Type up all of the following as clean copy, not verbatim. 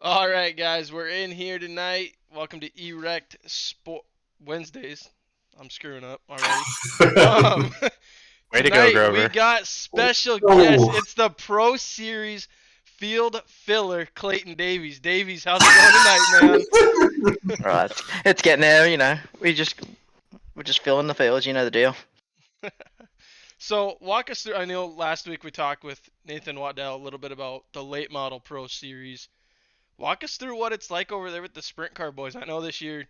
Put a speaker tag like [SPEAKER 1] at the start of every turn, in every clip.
[SPEAKER 1] All right, guys, we're in here tonight. Welcome to Erect Sport Wednesdays. I'm screwing up already. Um,
[SPEAKER 2] Way to go,
[SPEAKER 1] Tonight we
[SPEAKER 2] Grover.
[SPEAKER 1] got special guest.
[SPEAKER 3] Oh,
[SPEAKER 1] It's the Pro Series field filler, Clayton Davies. Davies, how's it going tonight,
[SPEAKER 4] Right, it's getting there. We're just filling the fields. You know the deal.
[SPEAKER 1] man? So walk us through. I know last week we talked with Nathan Waddell a little bit about the late model Pro Series. Walk us through what it's like over there with the sprint car boys. I know this year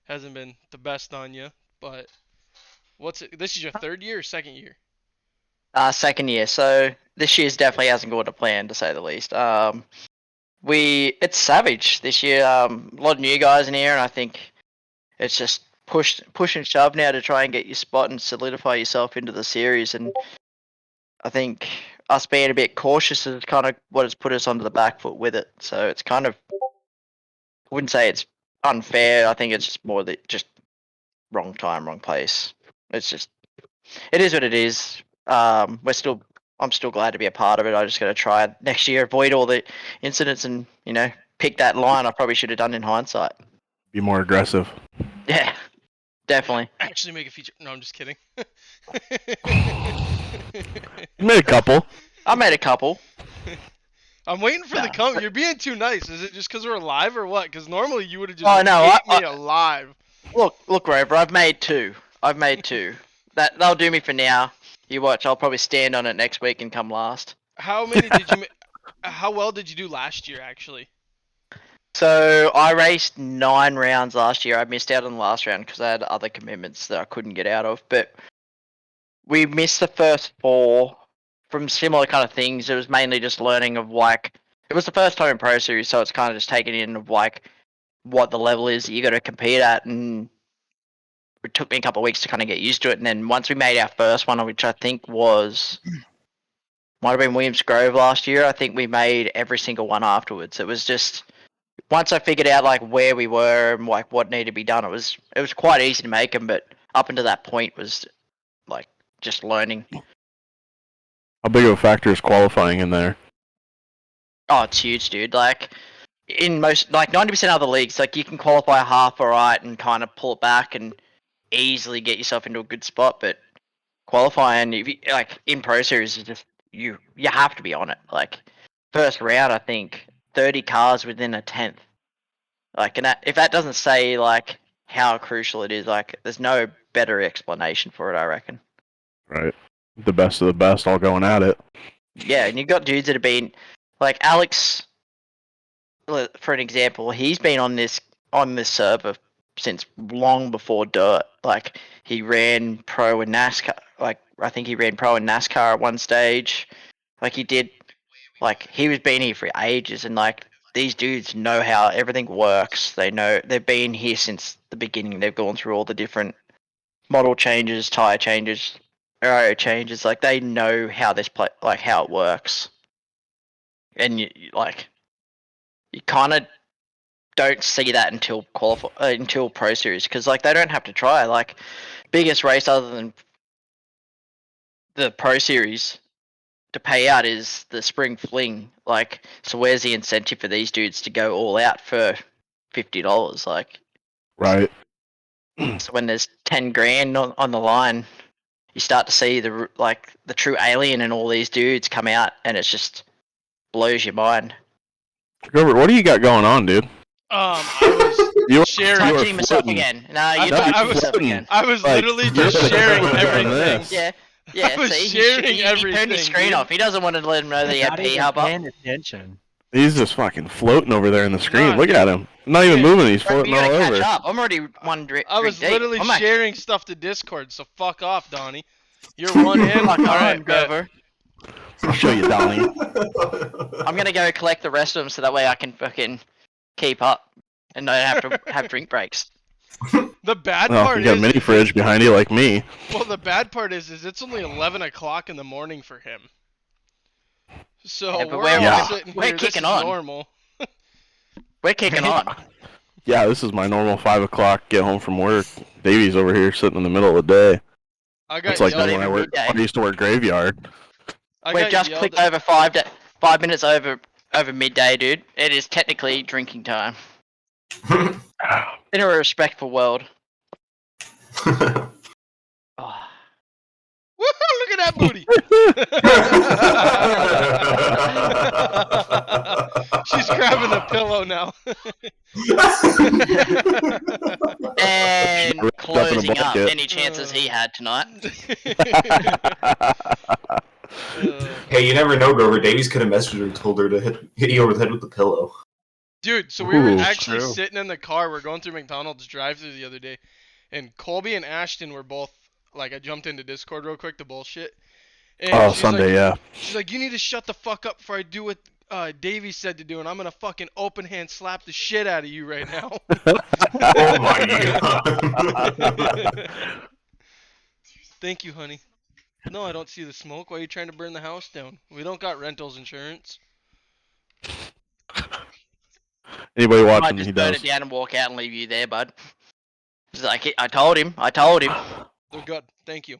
[SPEAKER 1] hasn't been the best on you, but this is your third year or second year?
[SPEAKER 4] Second year, so this year's definitely hasn't gone to plan, to say the least. It's savage this year. A lot of new guys in here, and I think it's just push and shove now to try and get your spot and solidify yourself into the series. And I think us being a bit cautious is kind of what has put us onto the back foot with it. So it's kind of, I wouldn't say it's unfair. I think it's just more that just wrong time, wrong place. It's just, it is what it is. I'm still glad to be a part of it. I just got to try next year, avoid all the incidents, and pick that line I probably should have done in hindsight.
[SPEAKER 2] Be more aggressive.
[SPEAKER 4] Yeah, definitely.
[SPEAKER 1] Actually, make a feature. No, I'm just kidding.
[SPEAKER 2] You made a couple.
[SPEAKER 4] I made a couple.
[SPEAKER 1] I'm waiting for the
[SPEAKER 4] Nah.
[SPEAKER 1] comment. You're being too nice. Is it just because we're live or what? Because normally you would have just
[SPEAKER 4] Oh no,
[SPEAKER 1] ate me alive.
[SPEAKER 4] look, Rover. I've made two. That'll do me for now. You watch. I'll probably stand on it next week and come last.
[SPEAKER 1] How many did you? How well did you do last year, actually?
[SPEAKER 4] So I raced 9 rounds last year. I missed out on the last round because I had other commitments that I couldn't get out of. But we missed the first 4 from similar kind of things. It was mainly just learning of it was the first time in Pro Series, so it's kind of just taking in of what the level is that you got to compete at, and it took me a couple of weeks to kind of get used to it. And then once we made our first one, which I think might have been Williams Grove last year, I think we made every single one afterwards. It was just once I figured out where we were and what needed to be done, it was quite easy to make them. But up until that point was just learning.
[SPEAKER 2] How big of a factor is qualifying in there?
[SPEAKER 4] Oh, it's huge, dude. In most 90% of the leagues, you can qualify half alright and kind of pull it back and easily get yourself into a good spot. But qualifying, if you, in Pro Series, is just you have to be on it. First round, I think 30 cars within a tenth. And if that doesn't say how crucial it is, there's no better explanation for it, I reckon.
[SPEAKER 2] Right. The best of the best all going at it.
[SPEAKER 4] Yeah, and you've got dudes that have been Alex, for an example. He's been on this server since long before dirt. He ran pro in NASCAR. I think he ran pro in NASCAR at one stage. He did. He was been here for ages, and these dudes know how everything works. They know they've been here since the beginning. They've gone through all the different model changes, tire changes, aero changes. They know how this how it works. And you kind of don't see that until until Pro Series, because they don't have to try. Biggest race other than the Pro Series to pay out is the Spring Fling. So where's the incentive for these dudes to go all out for $50?
[SPEAKER 2] Right.
[SPEAKER 4] So when there's 10 grand on the line, you start to see the true alien in all these dudes come out, and it just blows your mind.
[SPEAKER 2] Grover, what do you got going on, dude?
[SPEAKER 1] I
[SPEAKER 2] You
[SPEAKER 1] was sharing.
[SPEAKER 4] Touching myself again. No, you're
[SPEAKER 1] I
[SPEAKER 4] touching
[SPEAKER 1] was-
[SPEAKER 4] yourself again.
[SPEAKER 1] I was
[SPEAKER 2] Like,
[SPEAKER 1] literally just
[SPEAKER 2] you're
[SPEAKER 1] sharing
[SPEAKER 2] doing
[SPEAKER 1] everything.
[SPEAKER 2] this.
[SPEAKER 4] Yeah, yeah.
[SPEAKER 1] I was
[SPEAKER 4] See,
[SPEAKER 1] sharing
[SPEAKER 4] he turned
[SPEAKER 1] everything,
[SPEAKER 4] his screen
[SPEAKER 1] dude.
[SPEAKER 4] off. He doesn't want to let him know that he had
[SPEAKER 5] Not
[SPEAKER 4] P
[SPEAKER 5] even
[SPEAKER 4] hub up.
[SPEAKER 5] paying attention.
[SPEAKER 2] He's just fucking floating over there in the screen.
[SPEAKER 1] Nah,
[SPEAKER 2] Look
[SPEAKER 1] dude.
[SPEAKER 2] at him. Not even
[SPEAKER 1] Dude.
[SPEAKER 2] moving. He's
[SPEAKER 4] Bro,
[SPEAKER 2] floating
[SPEAKER 4] you
[SPEAKER 2] all
[SPEAKER 4] gotta catch
[SPEAKER 2] over.
[SPEAKER 4] up. I'm already one drink
[SPEAKER 1] I was
[SPEAKER 4] deep.
[SPEAKER 1] literally
[SPEAKER 4] I'm actually-
[SPEAKER 1] sharing stuff to Discord, so fuck off, Donnie. You're one in. All
[SPEAKER 4] Fuck on,
[SPEAKER 1] right, bet.
[SPEAKER 4] Grover.
[SPEAKER 2] I'll show you, Donnie.
[SPEAKER 4] I'm gonna go collect the rest of them so that way I can fucking keep up and not have to have drink breaks.
[SPEAKER 1] The bad
[SPEAKER 2] Oh,
[SPEAKER 1] part
[SPEAKER 2] you got a
[SPEAKER 1] is,
[SPEAKER 2] mini fridge behind you like me.
[SPEAKER 1] well, the bad part is it's only 11 o'clock in the morning for him. So
[SPEAKER 4] Yeah, but
[SPEAKER 1] we're
[SPEAKER 4] we're-
[SPEAKER 1] all
[SPEAKER 2] yeah.
[SPEAKER 1] sitting
[SPEAKER 4] we're
[SPEAKER 1] here. This
[SPEAKER 4] kicking
[SPEAKER 1] is
[SPEAKER 4] on.
[SPEAKER 1] normal.
[SPEAKER 4] We're kicking on.
[SPEAKER 2] Yeah, this is my normal 5 o'clock get home from work. Davies over here sitting in the middle of the day.
[SPEAKER 1] I got
[SPEAKER 2] It's like
[SPEAKER 1] yelled
[SPEAKER 2] when
[SPEAKER 1] at.
[SPEAKER 2] I
[SPEAKER 4] midday.
[SPEAKER 2] used to work graveyard.
[SPEAKER 1] I
[SPEAKER 4] We're
[SPEAKER 1] got
[SPEAKER 4] just
[SPEAKER 1] yelled
[SPEAKER 4] clicked
[SPEAKER 1] at.
[SPEAKER 4] over 5 minutes over over midday, dude. It is technically drinking time. In a respectful world. Oh.
[SPEAKER 1] Woohoo! Look at that booty. She's grabbing a pillow now.
[SPEAKER 4] And
[SPEAKER 2] Wrapped up in a
[SPEAKER 4] closing up
[SPEAKER 2] blanket.
[SPEAKER 4] any chances he had tonight.
[SPEAKER 3] Hey, you never know, Grover. Davies could have messaged her and told her to hit you over the head with the pillow.
[SPEAKER 1] Dude, so we were
[SPEAKER 2] Ooh,
[SPEAKER 1] actually
[SPEAKER 5] true.
[SPEAKER 1] sitting in the car. We're going through McDonald's drive-thru the other day, and Colby and Ashton were both like, I jumped into Discord real quick to bullshit. And
[SPEAKER 2] Oh,
[SPEAKER 1] she's
[SPEAKER 2] Sunday,
[SPEAKER 1] like,
[SPEAKER 2] yeah.
[SPEAKER 1] She's like, you need to shut the fuck up before I do what Davies said to do, and I'm gonna fucking open hand slap the shit out of you right now.
[SPEAKER 3] Oh my god.
[SPEAKER 1] Thank you, honey. No, I don't see the smoke. Why are you trying to burn the house down? We don't got rentals insurance.
[SPEAKER 2] Anybody
[SPEAKER 4] I might
[SPEAKER 2] watching,
[SPEAKER 4] just
[SPEAKER 2] he
[SPEAKER 4] burn
[SPEAKER 2] does.
[SPEAKER 4] it down and walk out and leave you there, bud. It's like, I told him. I told him.
[SPEAKER 1] They're good. Thank you.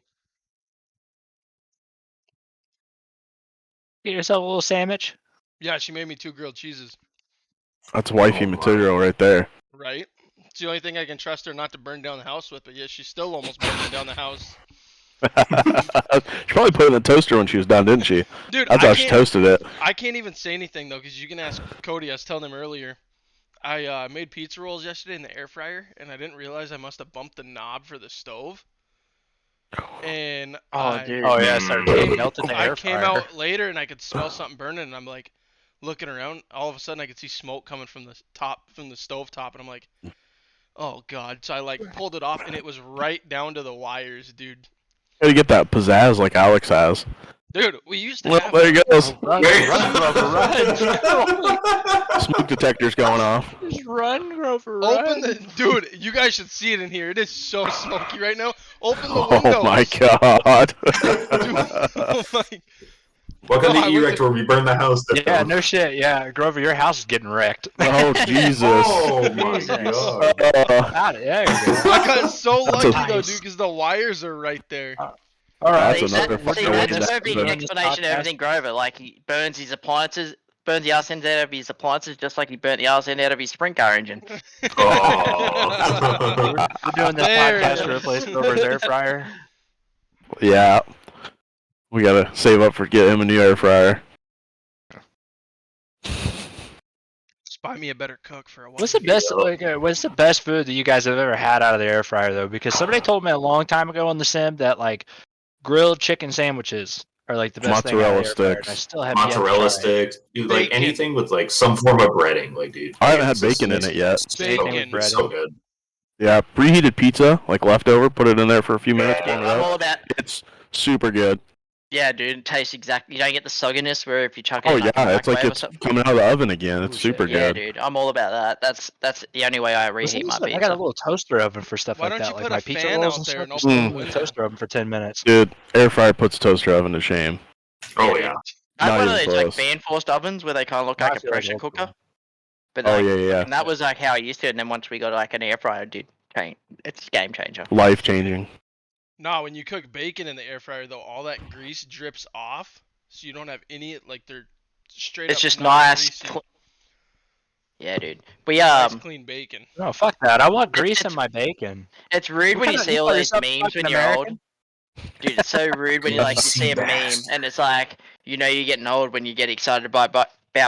[SPEAKER 5] Get yourself a little sandwich.
[SPEAKER 1] Yeah, she made me 2 grilled cheeses.
[SPEAKER 2] That's wifey
[SPEAKER 3] Oh, my.
[SPEAKER 2] material right there.
[SPEAKER 1] Right? It's the only thing I can trust her not to burn down the house with, but yeah, she's still almost burning down the house.
[SPEAKER 2] She probably put it in the toaster when she was done, didn't she?
[SPEAKER 1] Dude,
[SPEAKER 2] That's how she toasted it.
[SPEAKER 1] I can't even say anything though, because you can ask Cody. I was telling him earlier. I made pizza rolls yesterday in the air fryer, and I didn't realize I must have bumped the knob for the stove. And
[SPEAKER 4] Dude.
[SPEAKER 5] Oh yeah, start getting melted in the
[SPEAKER 1] I
[SPEAKER 5] air
[SPEAKER 1] came
[SPEAKER 5] fryer.
[SPEAKER 1] out later and I could smell something burning, and I'm like looking around. All of a sudden, I could see smoke coming from the stove top, and I'm like, oh god. So I like pulled it off, and it was right down to the wires, dude.
[SPEAKER 2] Gotta get that pizzazz like Alex has.
[SPEAKER 1] Dude, we used to
[SPEAKER 2] Well,
[SPEAKER 1] have.
[SPEAKER 2] there he goes.
[SPEAKER 5] Run, run.
[SPEAKER 2] Smoke detector's going off.
[SPEAKER 5] Just run, Grover, run.
[SPEAKER 1] Open the dude. You guys should see it in here. It is so smoky right now. Open the
[SPEAKER 2] Oh
[SPEAKER 1] windows.
[SPEAKER 2] my god.
[SPEAKER 1] Oh my.
[SPEAKER 3] Welcome
[SPEAKER 1] No, I
[SPEAKER 3] to
[SPEAKER 1] went
[SPEAKER 3] E-Rect
[SPEAKER 1] to-
[SPEAKER 3] where we burn the house down.
[SPEAKER 5] Yeah, no shit. Yeah, Grover, your house is getting wrecked.
[SPEAKER 2] Oh Jesus.
[SPEAKER 3] Oh my
[SPEAKER 4] Jesus.
[SPEAKER 3] god.
[SPEAKER 5] Got it. Yeah, you're good.
[SPEAKER 1] I got so
[SPEAKER 2] That's
[SPEAKER 1] lucky
[SPEAKER 2] a-
[SPEAKER 1] though, dude, because the wires are right there.
[SPEAKER 5] All right.
[SPEAKER 2] That's another fucking way
[SPEAKER 4] That's
[SPEAKER 2] to
[SPEAKER 4] a perfect
[SPEAKER 2] do it.
[SPEAKER 4] explanation of everything Grover. Like, he burns his appliances, burns the arse end out of his appliances just like he burnt the arse end out of his sprint car engine.
[SPEAKER 3] Oh.
[SPEAKER 5] We're doing this
[SPEAKER 1] There
[SPEAKER 5] podcast
[SPEAKER 1] it
[SPEAKER 5] to
[SPEAKER 1] is.
[SPEAKER 5] replace Grover's air fryer.
[SPEAKER 2] Yeah. We gotta save up for get him a new air fryer.
[SPEAKER 1] Just buy me a better cook for a while.
[SPEAKER 5] What's the best? Like, what's the best food that you guys have ever had out of the air fryer though? Because somebody told me a long time ago on the sim that like grilled chicken sandwiches are like the best thing out
[SPEAKER 2] Mozzarella
[SPEAKER 5] of the air fryer, and I
[SPEAKER 2] sticks.
[SPEAKER 5] still haven't yet
[SPEAKER 3] Mozzarella
[SPEAKER 5] tried.
[SPEAKER 3] sticks. Dude, like
[SPEAKER 1] Bacon.
[SPEAKER 3] anything with like some form of breading, like dude.
[SPEAKER 2] I haven't had
[SPEAKER 3] it's just-
[SPEAKER 2] bacon in it yet.
[SPEAKER 5] Anything
[SPEAKER 1] Bacon.
[SPEAKER 5] with
[SPEAKER 3] It's
[SPEAKER 5] bread.
[SPEAKER 3] so good.
[SPEAKER 2] Yeah, preheated pizza, like leftover, put it in there for a few minutes,
[SPEAKER 3] Yeah.
[SPEAKER 2] warm it
[SPEAKER 4] I'm
[SPEAKER 2] up.
[SPEAKER 4] all about.
[SPEAKER 2] It's super good.
[SPEAKER 4] Yeah, dude, it tastes exactly. You don't get the sogginess where if you chuck it
[SPEAKER 2] Oh
[SPEAKER 4] in like,
[SPEAKER 2] yeah,
[SPEAKER 4] a
[SPEAKER 2] it's like
[SPEAKER 4] microwave or
[SPEAKER 2] it's
[SPEAKER 4] something.
[SPEAKER 2] coming out of the oven again. It's
[SPEAKER 5] Ooh,
[SPEAKER 2] super
[SPEAKER 5] shit.
[SPEAKER 4] Yeah,
[SPEAKER 2] good.
[SPEAKER 4] dude, I'm all about that. That's the only way I reheat my
[SPEAKER 5] I got a
[SPEAKER 4] pizza.
[SPEAKER 5] little toaster oven for stuff
[SPEAKER 1] Why
[SPEAKER 5] like
[SPEAKER 1] don't
[SPEAKER 5] that,
[SPEAKER 1] you
[SPEAKER 5] like
[SPEAKER 1] put
[SPEAKER 5] my
[SPEAKER 1] a
[SPEAKER 5] pizza
[SPEAKER 1] fan
[SPEAKER 5] rolls
[SPEAKER 1] out
[SPEAKER 5] and
[SPEAKER 1] there
[SPEAKER 5] stuff.
[SPEAKER 1] and
[SPEAKER 5] Just
[SPEAKER 1] open
[SPEAKER 5] leave
[SPEAKER 1] the
[SPEAKER 5] it in the
[SPEAKER 1] window?
[SPEAKER 5] toaster oven for 10 minutes.
[SPEAKER 2] Dude, air fryer puts toaster oven to shame.
[SPEAKER 3] Oh
[SPEAKER 4] dude.
[SPEAKER 3] yeah.
[SPEAKER 4] I have
[SPEAKER 2] Not
[SPEAKER 4] one of
[SPEAKER 2] even
[SPEAKER 4] those like
[SPEAKER 2] close.
[SPEAKER 4] fan forced ovens where they kind of look
[SPEAKER 5] I
[SPEAKER 4] like a
[SPEAKER 5] feel like
[SPEAKER 4] pressure
[SPEAKER 5] old
[SPEAKER 4] cooker.
[SPEAKER 5] school.
[SPEAKER 4] But
[SPEAKER 2] Oh
[SPEAKER 4] like,
[SPEAKER 2] yeah, yeah.
[SPEAKER 4] and that was like how I used to. And then once we got like an air fryer, dude, it's a game changer.
[SPEAKER 2] Life changing.
[SPEAKER 1] Nah, when you cook bacon in the air fryer though, all that grease drips off, so you don't have any like they're straight
[SPEAKER 4] It's
[SPEAKER 1] up
[SPEAKER 4] just
[SPEAKER 1] not
[SPEAKER 4] nice.
[SPEAKER 1] greasy.
[SPEAKER 4] Yeah, dude. But
[SPEAKER 1] Nice clean bacon.
[SPEAKER 5] No, fuck that. I want
[SPEAKER 4] It's-
[SPEAKER 5] grease
[SPEAKER 4] it's-
[SPEAKER 5] in my bacon.
[SPEAKER 4] it's rude
[SPEAKER 5] What
[SPEAKER 4] when you
[SPEAKER 5] kinda-
[SPEAKER 4] see
[SPEAKER 5] you
[SPEAKER 4] all
[SPEAKER 5] call
[SPEAKER 4] those
[SPEAKER 5] yourself
[SPEAKER 4] memes when
[SPEAKER 5] fucking
[SPEAKER 4] you're
[SPEAKER 5] American?
[SPEAKER 4] old. Dude, it's so rude when you like you see a meme
[SPEAKER 3] Seabass.
[SPEAKER 4] and it's like you know you're getting old when you get excited about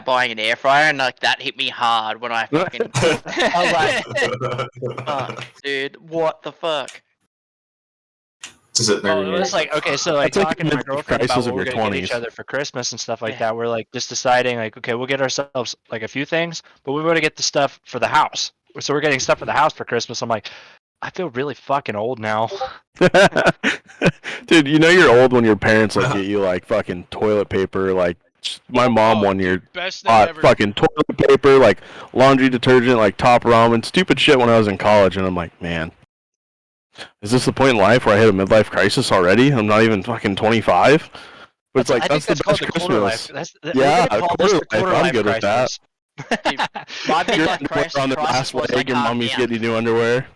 [SPEAKER 4] buying an air fryer and like that hit me hard when I fucking I was like, fuck, dude, what the fuck?
[SPEAKER 3] Just sitting there.
[SPEAKER 5] Well, it's like, okay, so like
[SPEAKER 2] That's like
[SPEAKER 5] talking to my
[SPEAKER 2] midlife
[SPEAKER 5] girlfriend about
[SPEAKER 2] crisis
[SPEAKER 5] what
[SPEAKER 2] of
[SPEAKER 5] we're
[SPEAKER 2] your
[SPEAKER 5] gonna get each
[SPEAKER 2] 20s.
[SPEAKER 5] other for Christmas and stuff like
[SPEAKER 4] Yeah.
[SPEAKER 5] that. We're like just deciding like, okay, we'll get ourselves like a few things, but we want to get the stuff for the house. So we're getting stuff for the house for Christmas. I'm like, I feel really fucking old now.
[SPEAKER 2] Dude, you know you're old when your parents like get you like fucking toilet paper. Like my mom
[SPEAKER 1] Oh,
[SPEAKER 2] one year
[SPEAKER 1] Best thing
[SPEAKER 2] bought
[SPEAKER 1] ever.
[SPEAKER 2] fucking toilet paper, like laundry detergent, like Top Ramen, stupid shit when I was in college, and I'm like, man, is this the point in life where I hit a midlife crisis already? I'm not even fucking 25. But it's like
[SPEAKER 5] I think
[SPEAKER 2] that's the
[SPEAKER 5] called
[SPEAKER 2] best
[SPEAKER 5] the quarter
[SPEAKER 2] Christmas.
[SPEAKER 5] life.
[SPEAKER 2] Yeah,
[SPEAKER 5] we're gonna call
[SPEAKER 2] quarter
[SPEAKER 5] this the
[SPEAKER 2] life,
[SPEAKER 5] quarter
[SPEAKER 2] I'm
[SPEAKER 5] life
[SPEAKER 2] good with that.
[SPEAKER 5] crisis.
[SPEAKER 4] My
[SPEAKER 2] You're
[SPEAKER 4] midlife crisis
[SPEAKER 2] on the last
[SPEAKER 4] was
[SPEAKER 2] leg,
[SPEAKER 4] like
[SPEAKER 2] and
[SPEAKER 4] half
[SPEAKER 2] mommy's
[SPEAKER 4] down.
[SPEAKER 2] getting you new underwear.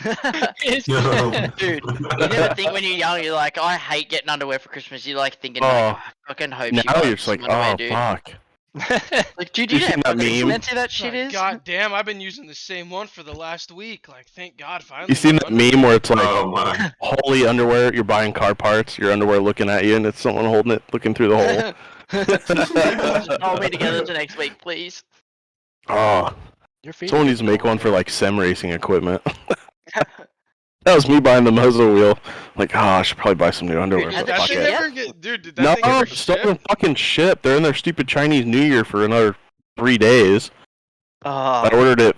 [SPEAKER 4] Dude, you never think when you're young, you're like, I hate getting underwear for Christmas. You're like thinking, like,
[SPEAKER 2] Oh.
[SPEAKER 4] I fucking hope
[SPEAKER 2] Now
[SPEAKER 4] she buys
[SPEAKER 2] you're just like,
[SPEAKER 4] some underwear,
[SPEAKER 2] oh
[SPEAKER 4] dude.
[SPEAKER 2] fuck.
[SPEAKER 4] Like, dude, you
[SPEAKER 2] You
[SPEAKER 4] know
[SPEAKER 2] seen
[SPEAKER 4] how
[SPEAKER 2] that meme?
[SPEAKER 4] expensive that shit is?
[SPEAKER 1] God damn, I've been using the same one for the last week. Like, thank God, finally.
[SPEAKER 2] You seen that meme where it's like
[SPEAKER 3] Oh my.
[SPEAKER 2] holy underwear? You're buying car parts, your underwear looking at you, and it's someone holding it, looking through the hole.
[SPEAKER 4] Just hold me together to next week, please.
[SPEAKER 2] Oh,
[SPEAKER 5] Your feet.
[SPEAKER 2] someone needs to make one for like sim racing equipment. That was me buying the muzzle wheel. Like, oh, I should probably buy some new underwear.
[SPEAKER 4] has
[SPEAKER 2] But
[SPEAKER 4] it
[SPEAKER 1] That
[SPEAKER 2] fuck
[SPEAKER 1] thing
[SPEAKER 2] it.
[SPEAKER 4] shipped
[SPEAKER 1] never
[SPEAKER 4] yet?
[SPEAKER 1] get, dude. Did
[SPEAKER 2] No,
[SPEAKER 1] that thing ever
[SPEAKER 2] it's still
[SPEAKER 1] ship?
[SPEAKER 2] in fucking ship. They're in their stupid Chinese New Year for another 3 days. I
[SPEAKER 4] Oh,
[SPEAKER 2] ordered it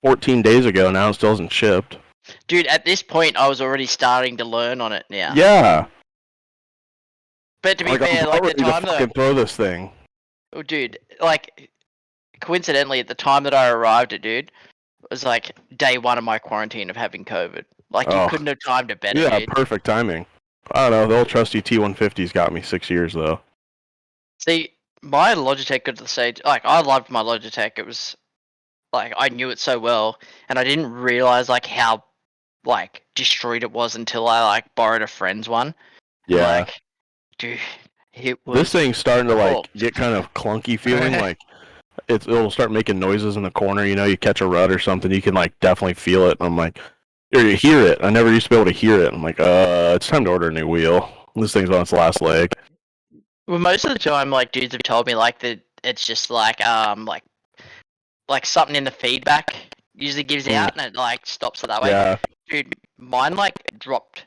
[SPEAKER 2] 14 days ago. Now it still hasn't shipped.
[SPEAKER 4] dude, at this point, I was already starting to learn on it now.
[SPEAKER 2] Yeah.
[SPEAKER 4] But to be
[SPEAKER 2] Like,
[SPEAKER 4] fair,
[SPEAKER 2] I'm
[SPEAKER 4] like the
[SPEAKER 2] ready to
[SPEAKER 4] time that
[SPEAKER 2] fucking throw this thing.
[SPEAKER 4] oh, dude, like coincidentally, at the time that I arrived at, dude, it was like day one of my quarantine of having COVID. Like you
[SPEAKER 2] Oh.
[SPEAKER 4] couldn't have timed it better,
[SPEAKER 2] Yeah,
[SPEAKER 4] dude.
[SPEAKER 2] perfect timing. I don't know. The old trusty T150's got me 6 years though.
[SPEAKER 4] See, my Logitech got to the stage. Like I loved my Logitech. It was like I knew it so well, and I didn't realize like how like destroyed it was until I like borrowed a friend's one.
[SPEAKER 2] Yeah.
[SPEAKER 4] Like, dude, it was.
[SPEAKER 2] This thing's starting to like
[SPEAKER 4] Oh.
[SPEAKER 2] get kind of clunky feeling. Like it'll start making noises in the corner. You know, you catch a rut or something, you can like definitely feel it. And I'm like, or you hear it. I never used to be able to hear it. I'm like, it's time to order a new wheel. This thing's on its last leg.
[SPEAKER 4] Well, most of the time, like dudes have told me like that it's just like something in the feedback usually gives out and it like stops it that way.
[SPEAKER 2] Yeah.
[SPEAKER 4] Dude, mine like dropped,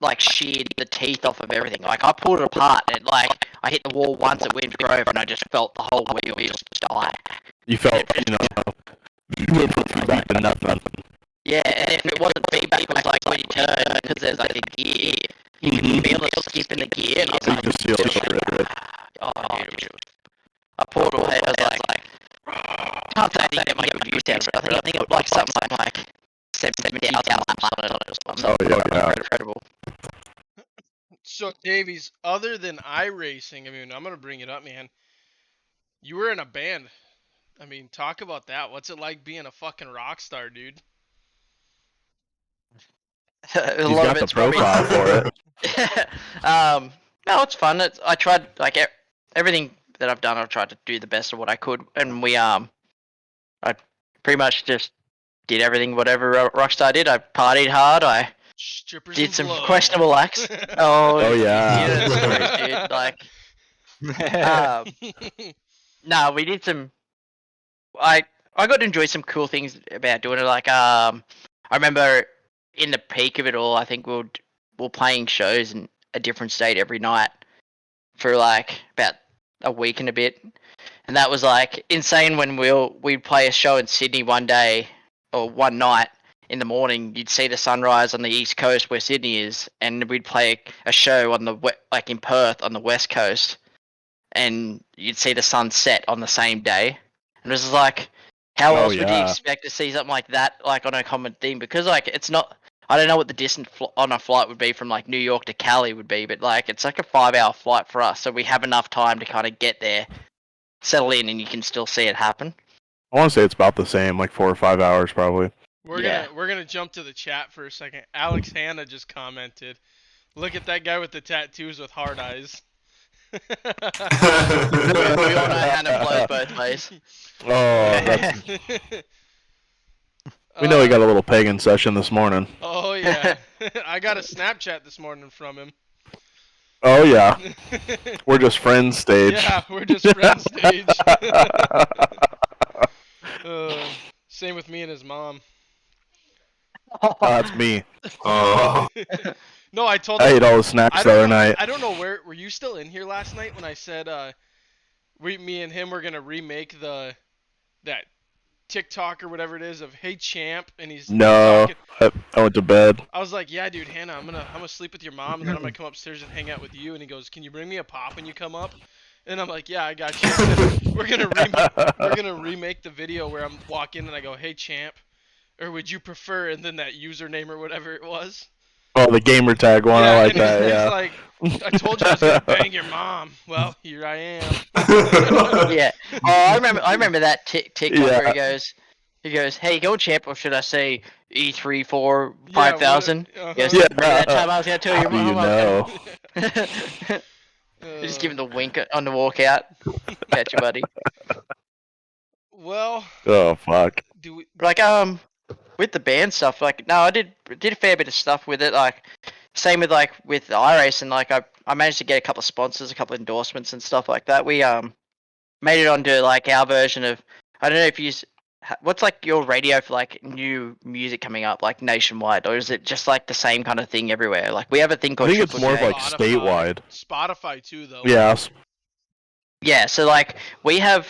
[SPEAKER 4] like sheared the teeth off of everything. Like I pulled it apart and like I hit the wall once at Wind Grove and I just felt the whole wheel just die.
[SPEAKER 2] You felt, you know, you went from feedback to nothing.
[SPEAKER 4] Yeah, and if it wasn't feedback, it was like when you turn because there's like a gear, you can feel it skip in the gear. And I was
[SPEAKER 2] You
[SPEAKER 4] like,
[SPEAKER 2] just feel it shredded.
[SPEAKER 4] oh, dude, I pulled it away. I was like, can't say I didn't get my good use out of it. I think it was like something like 70,000 on it or something.
[SPEAKER 2] Oh, yeah.
[SPEAKER 4] Incredible.
[SPEAKER 1] So, Davies, other than iracing, I mean, I'm gonna bring it up, man. You were in a band. I mean, talk about that. What's it like being a fucking rock star, dude?
[SPEAKER 4] A
[SPEAKER 2] He's
[SPEAKER 4] lot
[SPEAKER 2] got
[SPEAKER 4] of
[SPEAKER 2] the
[SPEAKER 4] it's probably.
[SPEAKER 2] profile for it.
[SPEAKER 4] No, it's fun. I tried like everything that I've done. I've tried to do the best of what I could, and I pretty much just did everything whatever Rockstar did. I partied hard. I
[SPEAKER 1] Strippers
[SPEAKER 4] did
[SPEAKER 1] and
[SPEAKER 4] some
[SPEAKER 1] blow.
[SPEAKER 4] questionable acts. Oh
[SPEAKER 2] yeah.
[SPEAKER 4] you know the stories, dude. Like, no, we did some. I got to enjoy some cool things about doing it. Like, I remember in the peak of it all, I think we were playing shows in a different state every night for like about a week and a bit, and that was like insane. When we'd play a show in Sydney one day or one night in the morning, you'd see the sunrise on the east coast where Sydney is, and we'd play a show on the like in Perth on the west coast, and you'd see the sun set on the same day. And it was like, how else would you expect to see something like that, like on a common theme? Because like it's not. I don't know what the distance on a flight would be from like New York to Cali would be, but like it's like a 5-hour flight for us, so we have enough time to kind of get there, settle in, and you can still see it happen.
[SPEAKER 2] I want to say it's about the same, like 4 or 5 hours probably.
[SPEAKER 1] We're gonna jump to the chat for a second. Alex Hanna just commented, "Look at that guy with the tattoos with hard eyes."
[SPEAKER 4] We all know Hannah blows both ways.
[SPEAKER 2] Oh, we know he got a little pagan session this morning.
[SPEAKER 1] Oh yeah, I got a Snapchat this morning from him.
[SPEAKER 2] Oh yeah, we're just friends stage.
[SPEAKER 1] Yeah, we're just friends stage. Same with me and his mom.
[SPEAKER 2] That's me.
[SPEAKER 3] Oh.
[SPEAKER 1] No, I told
[SPEAKER 2] I
[SPEAKER 1] him.
[SPEAKER 2] ate all the snacks the other night.
[SPEAKER 1] I don't know were you still in here last night when I said me and him were gonna remake that TikTok or whatever it is of "Hey Champ," and he's
[SPEAKER 2] No,
[SPEAKER 1] talking.
[SPEAKER 2] I went to bed.
[SPEAKER 1] I was like, "Yeah, dude, Hannah, I'm gonna sleep with your mom, and then I'm gonna come upstairs and hang out with you." And he goes, "Can you bring me a pop when you come up?" And I'm like, "Yeah, I got you." we're gonna remake the video where I'm walking and I go, "Hey Champ," or would you prefer? And then that username or whatever it was.
[SPEAKER 2] Oh, the gamer tag one.
[SPEAKER 1] Yeah,
[SPEAKER 2] I like
[SPEAKER 1] and
[SPEAKER 2] that.
[SPEAKER 1] he's
[SPEAKER 2] Yeah.
[SPEAKER 1] like, "I told you I was gonna bang your mom." Well, here I am.
[SPEAKER 4] Yeah. Oh, I remember that TikTok where he goes, "Hey, go Champ," or should I say E34 5000?
[SPEAKER 1] Yeah,
[SPEAKER 4] Yes.
[SPEAKER 2] Yeah.
[SPEAKER 4] Remember that time I was gonna tell your
[SPEAKER 2] How do
[SPEAKER 4] mom?
[SPEAKER 2] you know?
[SPEAKER 4] You just give him the wink on the walkout. Catch you, buddy.
[SPEAKER 1] Well,
[SPEAKER 2] Oh fuck.
[SPEAKER 1] do we?
[SPEAKER 4] Like with the band stuff, like no, I did a fair bit of stuff with it. Like same with like with iracing. Like I managed to get a couple of sponsors, a couple of endorsements and stuff like that. We made it onto like our version of, I don't know if you what's like your radio for like new music coming up like nationwide, or is it just like the same kind of thing everywhere? Like we have a thing
[SPEAKER 2] I
[SPEAKER 4] called
[SPEAKER 2] think it's
[SPEAKER 4] Triple
[SPEAKER 2] more of
[SPEAKER 4] J.
[SPEAKER 2] like statewide.
[SPEAKER 1] Spotify too, though.
[SPEAKER 2] Yes.
[SPEAKER 4] Yeah, so like we have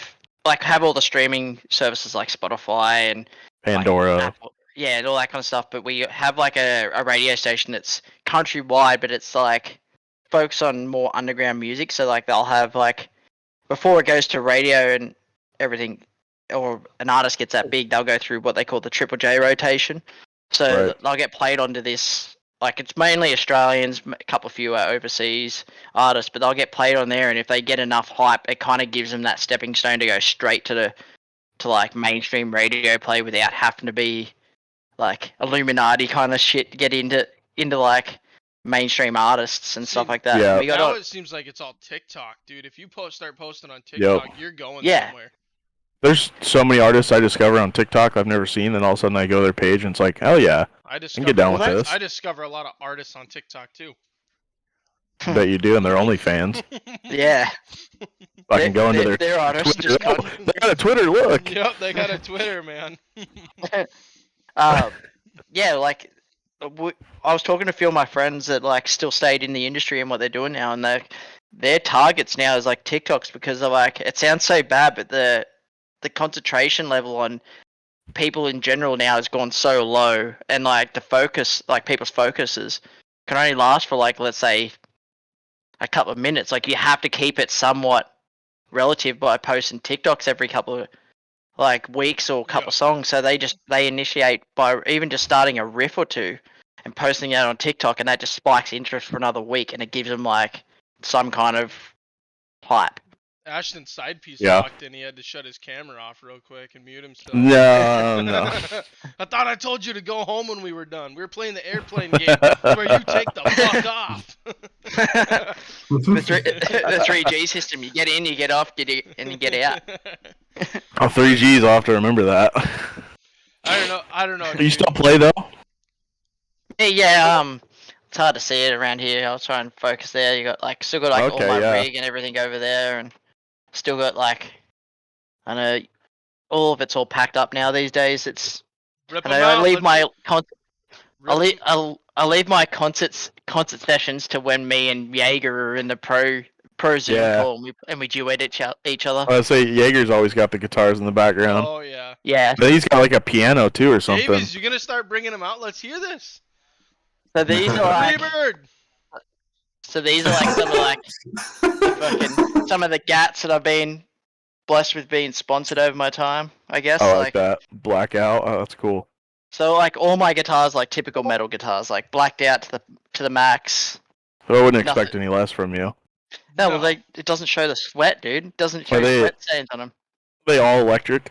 [SPEAKER 4] all the streaming services like Spotify and
[SPEAKER 2] Pandora.
[SPEAKER 4] like, Apple, yeah, and all that kind of stuff. But we have like a radio station that's countrywide, but it's like focused on more underground music. So like they'll have like before it goes to radio and everything, or an artist gets that big, they'll go through what they call the Triple J rotation. So
[SPEAKER 2] Right.
[SPEAKER 4] they'll get played onto this. Like it's mainly Australians, a couple of few overseas artists, but they'll get played on there, and if they get enough hype, it kind of gives them that stepping stone to go straight to like mainstream radio play without having to be like Illuminati kind of shit to get into like mainstream artists and stuff like that.
[SPEAKER 2] Yeah.
[SPEAKER 4] We got
[SPEAKER 1] Now
[SPEAKER 4] all,
[SPEAKER 1] it seems like it's all TikTok, dude. If you start posting on TikTok, you're going somewhere.
[SPEAKER 2] There's so many artists I discover on TikTok I've never seen, and all of a sudden I go to their page and it's like, hell yeah,
[SPEAKER 1] I
[SPEAKER 2] get down with this.
[SPEAKER 1] I discover a lot of artists on TikTok too.
[SPEAKER 2] I bet you do, and they're OnlyFans.
[SPEAKER 4] yeah.
[SPEAKER 2] I can go into
[SPEAKER 4] their artists
[SPEAKER 2] Twitter.
[SPEAKER 4] just
[SPEAKER 2] Oh, they got a Twitter. Look.
[SPEAKER 1] Yep, they got a Twitter, man.
[SPEAKER 4] Yeah, like I was talking to a few of my friends that like still stayed in the industry and what they're doing now, and their targets now is like TikToks because they're like, it sounds so bad, but the concentration level on people in general now has gone so low, and like the focus, like people's focuses can only last for like, let's say, a couple of minutes. Like you have to keep it somewhat relative by posting TikToks every couple of like weeks or couple of songs. So they initiate by even just starting a riff or two and posting it on TikTok, and that just spikes interest for another week, and it gives them like some kind of hype.
[SPEAKER 1] Ashton's side piece
[SPEAKER 2] Yeah.
[SPEAKER 1] walked in. He had to shut his camera off real quick and mute himself.
[SPEAKER 2] No.
[SPEAKER 1] I thought I told you to go home when we were done. We were playing the airplane game where you take the fuck off.
[SPEAKER 4] The 3G system, you get in, you get off, and you get out.
[SPEAKER 2] Oh, 3Gs. I'll have to remember that.
[SPEAKER 1] I don't know.
[SPEAKER 2] You still play though?
[SPEAKER 4] Yeah, it's hard to see it around here. I'll try and focus there. You got like still got like
[SPEAKER 2] Okay,
[SPEAKER 4] all my
[SPEAKER 2] yeah.
[SPEAKER 4] rig and everything over there, and still got like, I know all of it's all packed up now these days. It's
[SPEAKER 1] Rip
[SPEAKER 4] and
[SPEAKER 1] 'em
[SPEAKER 4] I
[SPEAKER 1] out,
[SPEAKER 4] leave
[SPEAKER 1] let's
[SPEAKER 4] my
[SPEAKER 1] rip 'em-
[SPEAKER 4] I'll leave my concert sessions to when me and Jaeger are in the pro Zoom
[SPEAKER 2] Yeah.
[SPEAKER 4] call, and we duet each other.
[SPEAKER 2] I would say Jaeger's always got the guitars in the background.
[SPEAKER 1] Oh yeah.
[SPEAKER 4] Yeah.
[SPEAKER 2] But he's got like a piano too or something.
[SPEAKER 1] Davies, you gonna start bringing them out? Let's hear this.
[SPEAKER 4] So these are like
[SPEAKER 1] Freebird.
[SPEAKER 4] some of like fucking some of the gats that I've been blessed with being sponsored over my time, I guess.
[SPEAKER 2] I like that. Blackout. Oh, that's cool.
[SPEAKER 4] So like all my guitars, like typical metal guitars, like blacked out to the max.
[SPEAKER 2] But I wouldn't
[SPEAKER 4] Nothing.
[SPEAKER 2] expect any less from you.
[SPEAKER 4] No,
[SPEAKER 1] No.
[SPEAKER 4] well, it doesn't show the sweat, dude. It doesn't show
[SPEAKER 2] Are they-
[SPEAKER 4] sweat stains on them.
[SPEAKER 2] They all electric.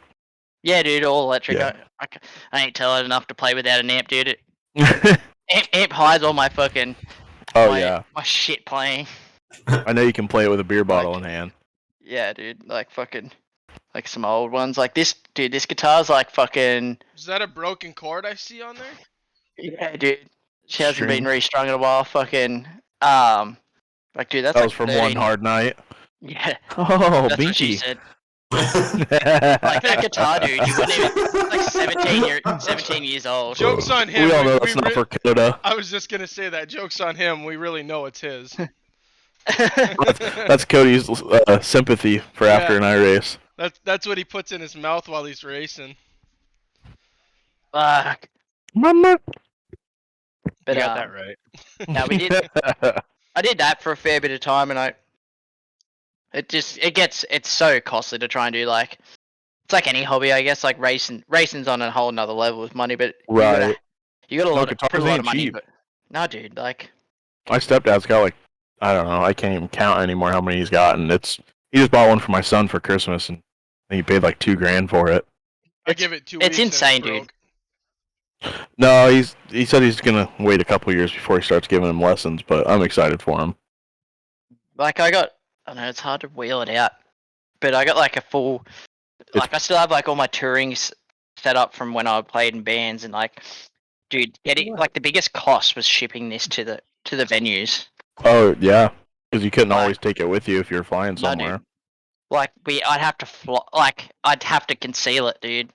[SPEAKER 4] Yeah, dude, all electric.
[SPEAKER 2] Yeah.
[SPEAKER 4] I ain't talented enough to play without an amp, dude.
[SPEAKER 2] Oh
[SPEAKER 4] Amp hides all my fucking my,
[SPEAKER 2] yeah.
[SPEAKER 4] my shit playing.
[SPEAKER 2] I know you can play it with a beer bottle in hand.
[SPEAKER 4] Yeah, dude, like fucking like some old ones. Like this, dude. This guitar's like fucking.
[SPEAKER 1] Is that a broken chord I see on there?
[SPEAKER 4] Yeah, dude. She hasn't
[SPEAKER 2] String.
[SPEAKER 4] been restrung in a while. Fucking like dude, that's
[SPEAKER 2] That
[SPEAKER 4] like
[SPEAKER 2] was from
[SPEAKER 4] 13.
[SPEAKER 2] one hard night.
[SPEAKER 4] Yeah,
[SPEAKER 2] Oh,
[SPEAKER 4] that's what she
[SPEAKER 2] Binky.
[SPEAKER 4] said. Like that guitar, dude. You wouldn't even. It's like 17 years old.
[SPEAKER 1] Joke's on him.
[SPEAKER 2] We all know
[SPEAKER 1] we
[SPEAKER 2] that's not
[SPEAKER 1] re-
[SPEAKER 2] for Canada.
[SPEAKER 1] I was just gonna say that. Joke's on him. We really know it's his.
[SPEAKER 2] That's Cody's sympathy for after an iRace.
[SPEAKER 1] That's what he puts in his mouth while he's racing.
[SPEAKER 4] Fuck.
[SPEAKER 2] Mama.
[SPEAKER 4] But
[SPEAKER 5] You got that right.
[SPEAKER 4] no, we did. I did that for a fair bit of time, and it's so costly to try and do like. It's like any hobby, I guess. Like racing's on a whole nother level with money, but
[SPEAKER 2] Right.
[SPEAKER 4] you got a
[SPEAKER 2] No,
[SPEAKER 4] lot of
[SPEAKER 2] guitars
[SPEAKER 4] put a lot
[SPEAKER 2] ain't
[SPEAKER 4] of money.
[SPEAKER 2] cheap.
[SPEAKER 4] But no, dude, like
[SPEAKER 2] My stepdad's got like, I don't know, I can't even count anymore how many he's got, and he just bought one for my son for Christmas, and I think he paid like $2,000 for it.
[SPEAKER 1] I give it 2
[SPEAKER 4] it's
[SPEAKER 1] weeks. and
[SPEAKER 4] insane, dude.
[SPEAKER 1] broke.
[SPEAKER 2] No, he said he's gonna wait a couple years before he starts giving him lessons, but I'm excited for him.
[SPEAKER 4] like I don't know, it's hard to wheel it out, but I got like a full, like I still have like all my touring set up from when I played in bands, and like, dude, getting like the biggest cost was shipping this to the venues.
[SPEAKER 2] Oh yeah, because you couldn't
[SPEAKER 4] Like,
[SPEAKER 2] always take it with you if you're flying
[SPEAKER 4] no, dude.
[SPEAKER 2] somewhere.
[SPEAKER 4] Like I'd have to I'd have to conceal it, dude.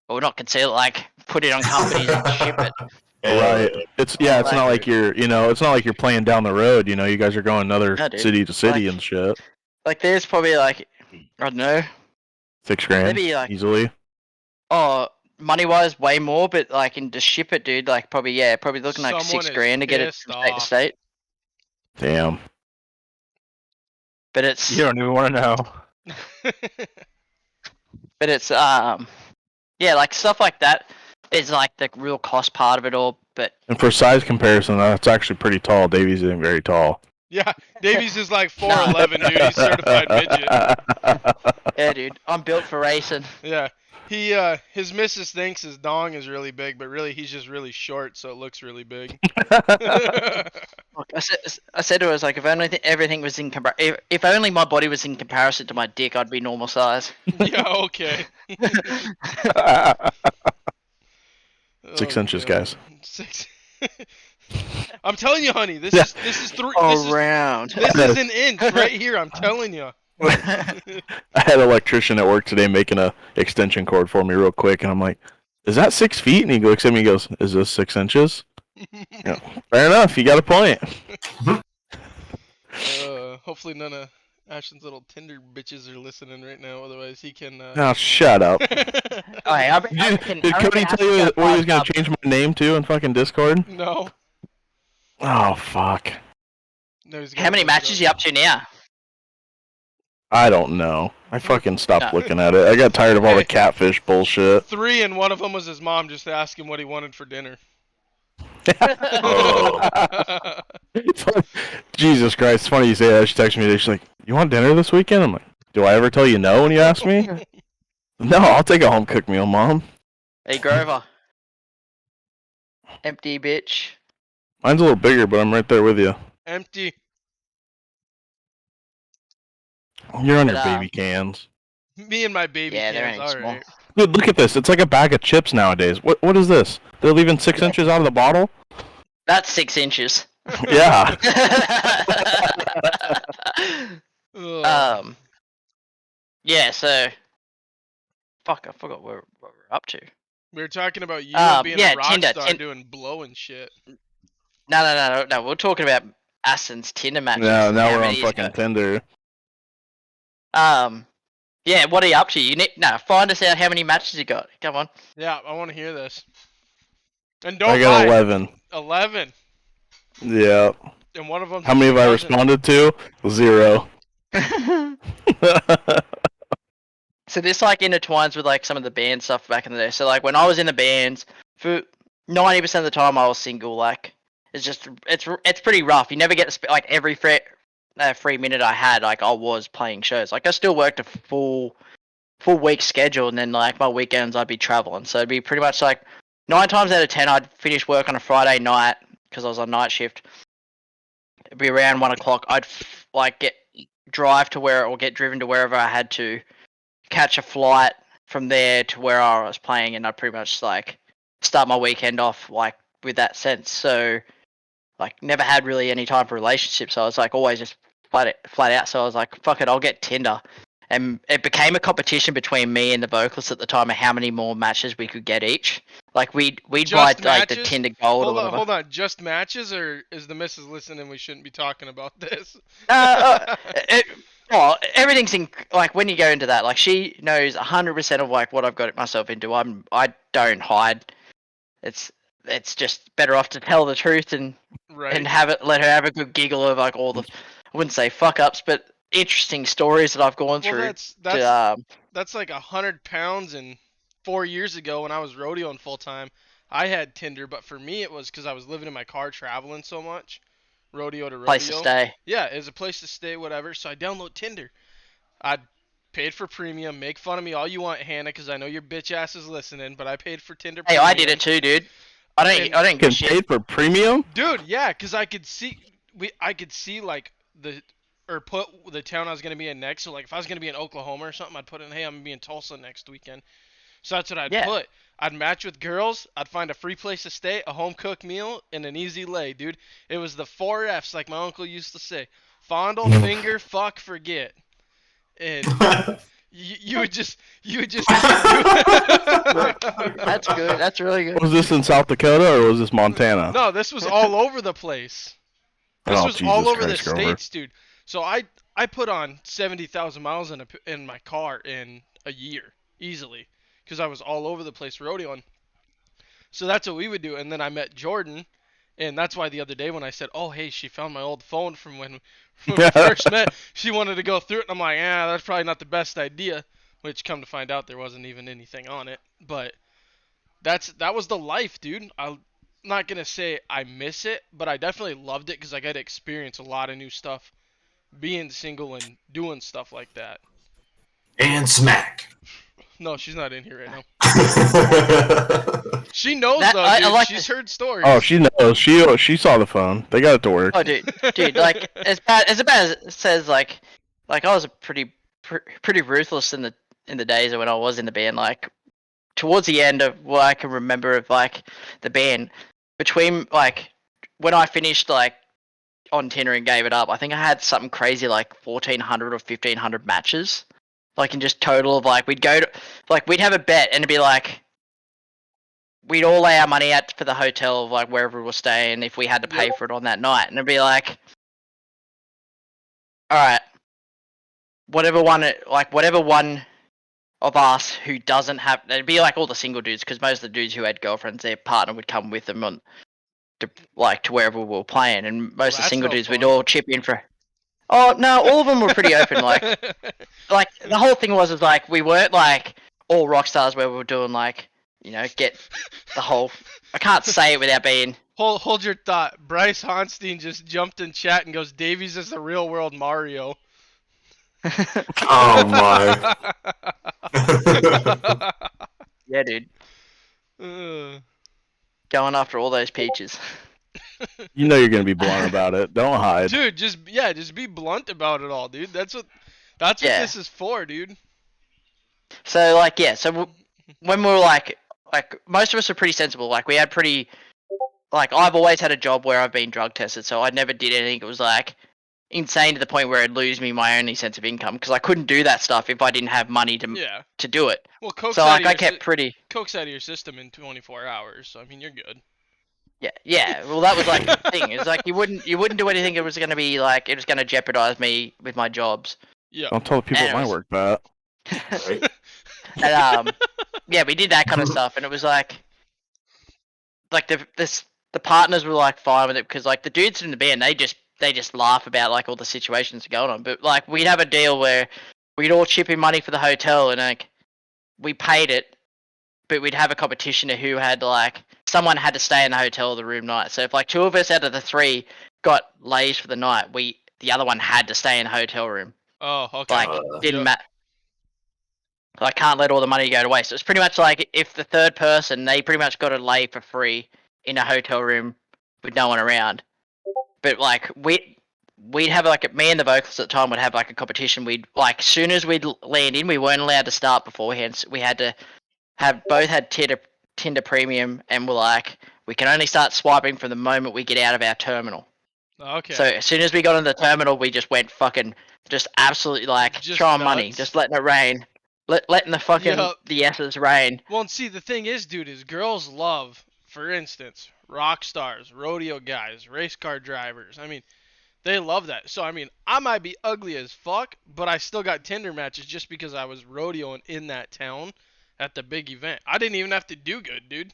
[SPEAKER 4] Or not conceal it, like put it on companies and ship it.
[SPEAKER 2] Right. It's
[SPEAKER 4] Like-
[SPEAKER 2] not like it's not like you're playing down the road. You know, you guys are going another
[SPEAKER 4] No, dude.
[SPEAKER 2] city to city
[SPEAKER 4] Like-
[SPEAKER 2] and shit.
[SPEAKER 4] Like there's probably like, I don't know,
[SPEAKER 2] $6,000
[SPEAKER 4] maybe like,
[SPEAKER 2] easily.
[SPEAKER 4] oh, money wise way more, but like in to ship it, dude, like probably looking like
[SPEAKER 1] Someone is
[SPEAKER 4] $6,000 to get it
[SPEAKER 1] pissed
[SPEAKER 4] from state to
[SPEAKER 1] off.
[SPEAKER 4] state.
[SPEAKER 2] Damn.
[SPEAKER 4] But it's
[SPEAKER 5] You don't even want to know.
[SPEAKER 4] yeah, like stuff like that is like the real cost part of it all. But
[SPEAKER 2] And for size comparison, that's actually pretty tall. Davies isn't very tall.
[SPEAKER 1] Yeah, Davies is like 4'11", dude. He's certified midget.
[SPEAKER 4] yeah, dude, I'm built for racing.
[SPEAKER 1] Yeah, his missus thinks his dong is really big, but really he's just really short, so it looks really big.
[SPEAKER 4] Look, I said to her, I was like, if only everything was in if only my body was in comparison to my dick, I'd be normal size.
[SPEAKER 1] Yeah, okay.
[SPEAKER 2] 6
[SPEAKER 1] Oh,
[SPEAKER 2] inches,
[SPEAKER 1] God.
[SPEAKER 2] guys.
[SPEAKER 1] 6. I'm telling you, honey, this is 3.
[SPEAKER 4] Around.
[SPEAKER 1] This is an inch right here. I'm telling you.
[SPEAKER 2] I had an electrician at work today making a extension cord for me real quick, and I'm like, "Is that 6 feet?" And he looks at me and goes, "Is this 6 inches?" Yeah, fair enough. You got a point.
[SPEAKER 1] Hopefully none of Ashton's little Tinder bitches are listening right now. Otherwise, he can.
[SPEAKER 2] Now shut up. Did Cody tell you what he was gonna change my name to in fucking Discord?
[SPEAKER 1] No.
[SPEAKER 2] Oh fuck.
[SPEAKER 1] No, he's
[SPEAKER 4] How
[SPEAKER 1] gonna
[SPEAKER 4] many
[SPEAKER 1] look it
[SPEAKER 4] matches
[SPEAKER 1] up.
[SPEAKER 4] you up to now?
[SPEAKER 2] I don't know. I fucking stopped looking at it. I got tired of all the catfish bullshit.
[SPEAKER 1] 3, and one of them was his mom just asking what he wanted for dinner.
[SPEAKER 2] Jesus Christ, it's funny you say that. She texted me today. She's like, "You want dinner this weekend?" I'm like, "Do I ever tell you no when you ask me?" No, I'll take a home cooked meal, Mom.
[SPEAKER 4] Hey, Grover. Empty bitch.
[SPEAKER 2] Mine's a little bigger, but I'm right there with you.
[SPEAKER 1] Empty.
[SPEAKER 2] You're on
[SPEAKER 4] But,
[SPEAKER 2] your baby cans.
[SPEAKER 1] Me and my baby
[SPEAKER 4] Yeah, they're
[SPEAKER 1] cans.
[SPEAKER 4] ain't
[SPEAKER 1] All
[SPEAKER 4] small.
[SPEAKER 1] right.
[SPEAKER 2] Dude, look at this. It's like a bag of chips nowadays. What is this? They're leaving 6 inches out of the bottle?
[SPEAKER 4] That's 6 inches.
[SPEAKER 2] Yeah.
[SPEAKER 1] Ugh.
[SPEAKER 4] Yeah, so. Fuck, I forgot what we're up to.
[SPEAKER 1] We were talking about you being
[SPEAKER 4] yeah,
[SPEAKER 1] a rock
[SPEAKER 4] Tinder,
[SPEAKER 1] star doing blow and shit.
[SPEAKER 4] No. We're talking about Aston's Tinder matches.
[SPEAKER 2] Yeah, now
[SPEAKER 4] How
[SPEAKER 2] we're on
[SPEAKER 4] many he's
[SPEAKER 2] fucking
[SPEAKER 4] got.
[SPEAKER 2] Tinder.
[SPEAKER 4] Yeah, what are you up to? You need find us out how many matches you got. Come on.
[SPEAKER 1] Yeah, I want to hear this. And don't
[SPEAKER 2] I got
[SPEAKER 1] lie.
[SPEAKER 2] 11.
[SPEAKER 1] 11.
[SPEAKER 2] Yeah.
[SPEAKER 1] And one of them.
[SPEAKER 2] How many have I responded to? 0.
[SPEAKER 4] So this like intertwines with like some of the band stuff back in the day. So like when I was in the bands, for 90% of the time I was single. Like it's pretty rough. You never get to like every free minute I had, like I was playing shows. Like I still worked a full week schedule, and then like my weekends I'd be traveling. So it'd be pretty much like 9 times out of 10 I'd finish work on a Friday night because I was on night shift. It'd be around 1 o'clock. I'd get driven to wherever I had to, catch a flight from there to where I was playing, and I'd pretty much like start my weekend off like with that sense. So like never had really any time for relationships. So I was like always just flat out. So I was like, fuck it, I'll get Tinder. And it became a competition between me and the vocalist at the time of how many more matches we could get each. Like we'd buy
[SPEAKER 1] Just
[SPEAKER 4] like the
[SPEAKER 1] matches?
[SPEAKER 4] Tinder Gold or
[SPEAKER 1] Hold on,
[SPEAKER 4] whatever.
[SPEAKER 1] hold on. Just matches, or is the missus listening? We shouldn't be talking about this.
[SPEAKER 4] Everything's in like when you go into that, like she knows 100% of like what I've got myself into. I don't hide. It's just better off to tell the truth and
[SPEAKER 1] Right.
[SPEAKER 4] let her have a good giggle of like all the, I wouldn't say fuck ups, but interesting stories that I've gone through.
[SPEAKER 1] That's like 100 pounds. And 4 years ago when I was rodeoing full time, I had Tinder, but for me it was because I was living in my car traveling so much, rodeo to rodeo.
[SPEAKER 4] Place to stay.
[SPEAKER 1] Yeah, it was a place to stay, whatever. So I download Tinder. I paid for premium. Make fun of me all you want, Hannah, because I know your bitch ass is listening. But I paid for Tinder.
[SPEAKER 4] Hey,
[SPEAKER 1] premium.
[SPEAKER 4] I did it too, dude. I don't give a shit.
[SPEAKER 2] Paid for premium?
[SPEAKER 1] Dude, yeah, because I could see like the or put the town I was gonna be in next. So like if I was gonna be in Oklahoma or something, I'd put in, hey, I'm gonna be in Tulsa next weekend. So that's what I'd
[SPEAKER 4] Yeah.
[SPEAKER 1] put. I'd match with girls. I'd find a free place to stay, a home cooked meal, and an easy lay, dude. It was the 4 Fs, like my uncle used to say: fondle, finger, fuck, forget. And you would just
[SPEAKER 4] That's good. That's really good.
[SPEAKER 2] Was this in South Dakota or was this Montana?
[SPEAKER 1] No, this was all over the place. This
[SPEAKER 2] Oh,
[SPEAKER 1] was all
[SPEAKER 2] Jesus
[SPEAKER 1] over the
[SPEAKER 2] Christ, Grover.
[SPEAKER 1] states, dude. So I put on 70,000 miles in my car in a year easily because I was all over the place rodeoing. So that's what we would do. And then I met Jordan, and that's why the other day when I said, "Oh, hey, she found my old phone from when we first met," she wanted to go through it, and I'm like, "Yeah, that's probably not the best idea." Which, come to find out, there wasn't even anything on it. But that was the life, dude. I'm not gonna say I miss it, but I definitely loved it because I got to experience a lot of new stuff, being single and doing stuff like that.
[SPEAKER 3] And smack.
[SPEAKER 1] No, she's not in here right now.
[SPEAKER 3] Oh
[SPEAKER 1] She knows
[SPEAKER 4] That-
[SPEAKER 1] though,
[SPEAKER 4] I
[SPEAKER 1] dude.
[SPEAKER 4] like
[SPEAKER 1] She's
[SPEAKER 4] the-
[SPEAKER 1] heard stories.
[SPEAKER 2] Oh, she knows. She saw the phone. They got it to work.
[SPEAKER 4] Oh, dude, like as bad as it says, like I was pretty ruthless in the days of when I was in the band. Like towards the end of what I can remember of like the band, between like when I finished like on Tinder and gave it up, I think I had something crazy like 1,400 or 1,500 matches, like in just total of like we'd go to like we'd have a bet and it'd be like. We'd all lay our money out for the hotel of like wherever we were staying if we had to pay for it on that night, and it'd be like, all right, whatever one of us who doesn't have, it'd be like all the single dudes because most of the dudes who had girlfriends, their partner would come with them on to wherever we were playing, and most of the
[SPEAKER 1] that's
[SPEAKER 4] single
[SPEAKER 1] no
[SPEAKER 4] dudes would
[SPEAKER 1] fun.
[SPEAKER 4] all chip in for. Oh no, all of them were pretty open. Like the whole thing was like we weren't like all rock stars where we were doing like get the whole. I can't say it without being.
[SPEAKER 1] Hold your thought. Bryce Honstein just jumped in chat and goes, "Davies is the real world Mario."
[SPEAKER 3] my.
[SPEAKER 4] Yeah, dude.
[SPEAKER 1] Uh,
[SPEAKER 4] Going after all those peaches.
[SPEAKER 2] You know you're gonna be blunt about it. Don't hide.
[SPEAKER 1] Dude, just be blunt about it all, dude. That's what
[SPEAKER 4] Yeah.
[SPEAKER 1] this is for, dude.
[SPEAKER 4] So like when we were like most of us are pretty sensible. Like we had pretty like I've always had a job where I've been drug tested, so I never did anything. It was like insane to the point where it'd lose me my only sense of income because I couldn't do that stuff if I didn't have money
[SPEAKER 1] Yeah.
[SPEAKER 4] to do it.
[SPEAKER 1] Well, coke's
[SPEAKER 4] So
[SPEAKER 1] out
[SPEAKER 4] like
[SPEAKER 1] of
[SPEAKER 4] I
[SPEAKER 1] your
[SPEAKER 4] kept pretty.
[SPEAKER 1] coke's out of your system in 24 hours. So I mean, you're good.
[SPEAKER 4] Yeah. Well, that was like the thing. It's like you wouldn't do anything. It was gonna be like it was gonna jeopardize me with my jobs.
[SPEAKER 1] Yeah.
[SPEAKER 2] Don't tell the people at my work that.
[SPEAKER 3] Right?
[SPEAKER 4] And yeah, we did that kind of stuff, and it was like the partners were like fine with it because like the dudes in the band they just laugh about like all the situations going on, but like we'd have a deal where we'd all chip in money for the hotel and like we paid it, but we'd have a competition of who had like someone had to stay in the hotel the room night. So if like two of us out of the three got lays for the night, the other one had to stay in a hotel room.
[SPEAKER 1] Oh, okay.
[SPEAKER 4] Like didn't
[SPEAKER 1] Yep.
[SPEAKER 4] matter. I can't let all the money go to waste. So it's pretty much like if the third person, they pretty much got a lay for free in a hotel room with no one around. But like we'd have like me and the vocalists at the time would have like a competition. We'd like as soon as we'd land in, we weren't allowed to start beforehand. So we had to have both had Tinder Premium, and we're like we can only start swiping from the moment we get out of our terminal.
[SPEAKER 1] Okay.
[SPEAKER 4] So as soon as we got in the terminal, we just went fucking just absolutely like
[SPEAKER 1] Just
[SPEAKER 4] throwing money,
[SPEAKER 1] nuts.
[SPEAKER 4] just letting it rain. Letting the fucking
[SPEAKER 1] Yup.
[SPEAKER 4] the S's rain.
[SPEAKER 1] Well, and see, the thing is, dude, is girls love, for instance, rock stars, rodeo guys, race car drivers. I mean, they love that. So, I mean, I might be ugly as fuck, but I still got Tinder matches just because I was rodeoing in that town at the big event. I didn't even have to do good, dude.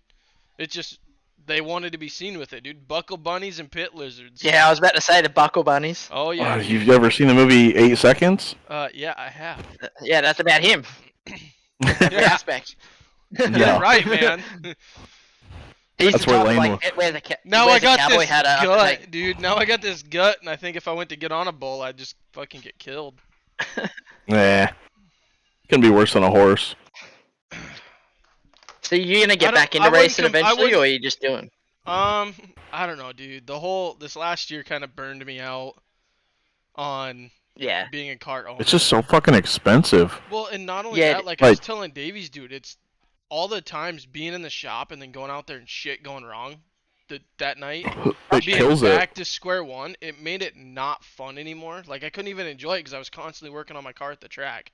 [SPEAKER 1] It's just they wanted to be seen with it, dude. Buckle bunnies and pit lizards.
[SPEAKER 4] Yeah, I was about to say the buckle bunnies.
[SPEAKER 1] Oh yeah.
[SPEAKER 2] You've ever seen the movie 8 Seconds?
[SPEAKER 1] Yeah, I have.
[SPEAKER 4] Yeah, that's about him. Every
[SPEAKER 1] Yeah.
[SPEAKER 4] aspect.
[SPEAKER 2] Yeah.
[SPEAKER 1] Right, man.
[SPEAKER 4] He's
[SPEAKER 2] That's
[SPEAKER 4] the
[SPEAKER 2] where
[SPEAKER 4] type of,
[SPEAKER 2] Lane
[SPEAKER 4] like
[SPEAKER 2] was.
[SPEAKER 4] where the
[SPEAKER 1] Now
[SPEAKER 4] wears
[SPEAKER 1] I got
[SPEAKER 4] a cowboy
[SPEAKER 1] this
[SPEAKER 4] hat up.
[SPEAKER 1] gut, dude. Now I got this gut, and I think if I went to get on a bull, I'd just fucking get killed.
[SPEAKER 2] Nah. Can be worse than a horse.
[SPEAKER 4] So you're gonna
[SPEAKER 1] I
[SPEAKER 4] get
[SPEAKER 1] don't-
[SPEAKER 4] back
[SPEAKER 1] I
[SPEAKER 4] into
[SPEAKER 1] wouldn't
[SPEAKER 4] racing
[SPEAKER 1] com- I
[SPEAKER 4] eventually,
[SPEAKER 1] wouldn't-
[SPEAKER 4] or are you just doing?
[SPEAKER 1] I don't know, dude. This last year kind of burned me out on
[SPEAKER 4] Yeah.
[SPEAKER 1] being a car owner.
[SPEAKER 2] It's just so fucking expensive.
[SPEAKER 1] Well, and not only
[SPEAKER 4] Yeah,
[SPEAKER 1] that, like I was
[SPEAKER 2] like-
[SPEAKER 1] telling Davies, dude, it's all the times being in the shop and then going out there and shit going wrong that night.
[SPEAKER 2] It
[SPEAKER 1] Being
[SPEAKER 2] kills it.
[SPEAKER 1] back to square one, it made it not fun anymore. Like I couldn't even enjoy it because I was constantly working on my car at the track.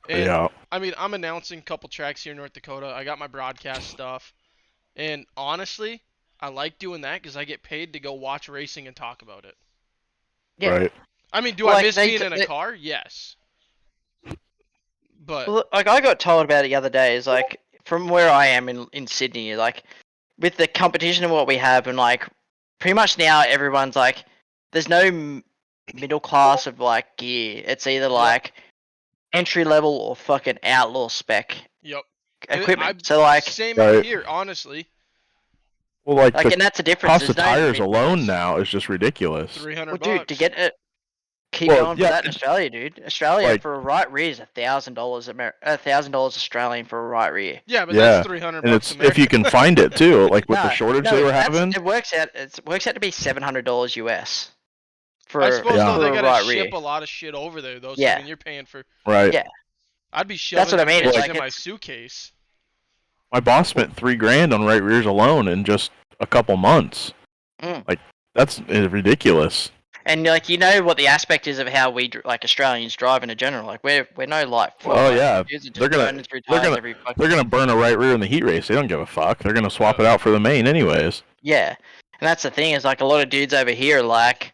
[SPEAKER 1] And
[SPEAKER 2] Yeah.
[SPEAKER 1] I mean, I'm announcing a couple tracks here in North Dakota. I got my broadcast stuff, and honestly, I like doing that because I get paid to go watch racing and talk about it.
[SPEAKER 4] Yeah.
[SPEAKER 2] Right.
[SPEAKER 1] I mean, do
[SPEAKER 4] Well,
[SPEAKER 1] I
[SPEAKER 4] like,
[SPEAKER 1] miss
[SPEAKER 4] they
[SPEAKER 1] being
[SPEAKER 4] t-
[SPEAKER 1] in a
[SPEAKER 4] they-
[SPEAKER 1] car? Yes. But
[SPEAKER 4] Well, like I got told about it the other day. Is like from where I am in Sydney, like with the competition of what we have, and like pretty much now everyone's like, there's no middle class of like gear. It's either like entry level or fucking outlaw spec
[SPEAKER 1] yep. And
[SPEAKER 4] equipment. So like,
[SPEAKER 1] same
[SPEAKER 2] Right.
[SPEAKER 1] out here, honestly.
[SPEAKER 2] Well, like
[SPEAKER 4] and
[SPEAKER 2] the
[SPEAKER 4] that's the difference.
[SPEAKER 2] cost of
[SPEAKER 4] There's no
[SPEAKER 2] tires
[SPEAKER 4] mid-price.
[SPEAKER 2] alone now is just ridiculous.
[SPEAKER 1] 300
[SPEAKER 4] Well,
[SPEAKER 1] bucks.
[SPEAKER 4] dude, to get it, keep
[SPEAKER 2] Well,
[SPEAKER 4] going for
[SPEAKER 2] yeah,
[SPEAKER 4] that in Australia, dude. Australia
[SPEAKER 2] like-
[SPEAKER 4] for a right rear is $1,000 $1,000 Australian for a right rear.
[SPEAKER 1] Yeah, but
[SPEAKER 2] Yeah,
[SPEAKER 1] that's 300
[SPEAKER 2] And
[SPEAKER 1] bucks
[SPEAKER 2] it's if you can
[SPEAKER 1] American.
[SPEAKER 2] find it too, like with the
[SPEAKER 4] No,
[SPEAKER 2] shortage
[SPEAKER 4] no,
[SPEAKER 2] they were
[SPEAKER 4] that's-
[SPEAKER 2] having.
[SPEAKER 4] It works out. It works out to be $700 US. For
[SPEAKER 1] I suppose
[SPEAKER 2] Yeah.
[SPEAKER 1] though they
[SPEAKER 4] for a
[SPEAKER 1] gotta
[SPEAKER 4] right
[SPEAKER 1] ship
[SPEAKER 4] rear.
[SPEAKER 1] a lot of shit over there though. So
[SPEAKER 4] Yeah.
[SPEAKER 1] I mean, you're paying for.
[SPEAKER 2] Right.
[SPEAKER 4] Yeah.
[SPEAKER 1] I'd be shoving
[SPEAKER 4] what I
[SPEAKER 1] them
[SPEAKER 4] mean,
[SPEAKER 1] bitches
[SPEAKER 4] like,
[SPEAKER 1] in my
[SPEAKER 4] it's-
[SPEAKER 1] suitcase.
[SPEAKER 2] My boss spent $3,000 on right rears alone in just a couple months.
[SPEAKER 4] Mm.
[SPEAKER 2] Like that's ridiculous.
[SPEAKER 4] And like what the aspect is of how we like Australians drive in a general. Like we're no light.
[SPEAKER 2] Oh, yeah.
[SPEAKER 4] Dudes are just
[SPEAKER 2] They're gonna-
[SPEAKER 4] burning through
[SPEAKER 2] they're
[SPEAKER 4] tires
[SPEAKER 2] gonna-
[SPEAKER 4] every fucking.
[SPEAKER 2] They're gonna burn a right rear in the heat race. They don't give a fuck. They're gonna swap it out for the main anyways.
[SPEAKER 4] Yeah, and that's the thing is like a lot of dudes over here like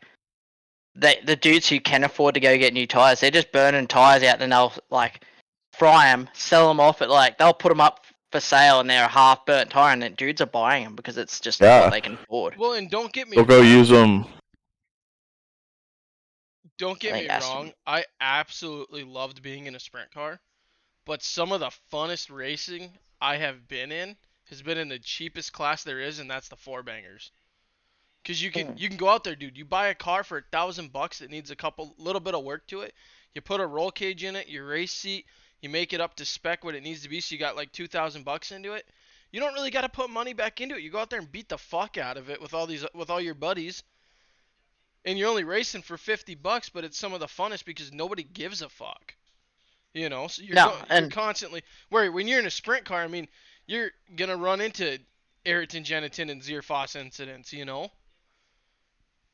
[SPEAKER 4] the dudes who can afford to go get new tires, they're just burning tires out and they'll like fry them, sell them off at like they'll put them up for sale and they're a half burnt tire and then dudes are buying them because it's just
[SPEAKER 2] Yeah.
[SPEAKER 4] what they can afford.
[SPEAKER 1] Well, and don't get me
[SPEAKER 2] They'll go
[SPEAKER 1] wrong.
[SPEAKER 2] use them.
[SPEAKER 1] Don't get
[SPEAKER 4] I
[SPEAKER 1] me
[SPEAKER 4] think that's-
[SPEAKER 1] wrong. I absolutely loved being in a sprint car, but some of the funnest racing I have been in has been in the cheapest class there is, and that's the four bangers. Cause you can go out there, dude. You buy a car for $1,000 that needs a little bit of work to it. You put a roll cage in it, your race seat, you make it up to spec what it needs to be, so you got like $2,000 into it. You don't really got to put money back into it. You go out there and beat the fuck out of it with all your buddies, and you're only racing for $50, but it's some of the funnest because nobody gives a fuck. You know, so you're constantly when you're in a sprint car. I mean, you're gonna run into Ayrton Genitin and Zierfoss incidents. You know.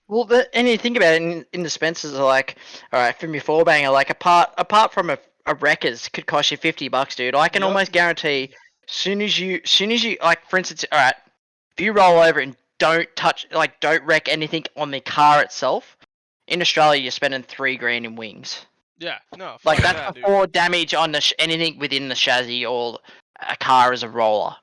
[SPEAKER 4] Well, and you think about it, in the Spencers are like, all right, from your four banger, like apart from a wreckers could cost you $50, dude. I can
[SPEAKER 1] Yep.
[SPEAKER 4] almost guarantee, soon as you like, for instance, all right, if you roll over and don't wreck anything on the car itself, in Australia you're spending $3,000 in wings.
[SPEAKER 1] Yeah. No.
[SPEAKER 4] Like
[SPEAKER 1] fuck
[SPEAKER 4] that's
[SPEAKER 1] that, dude.
[SPEAKER 4] before damage on the anything within the chassis or a car as a roller.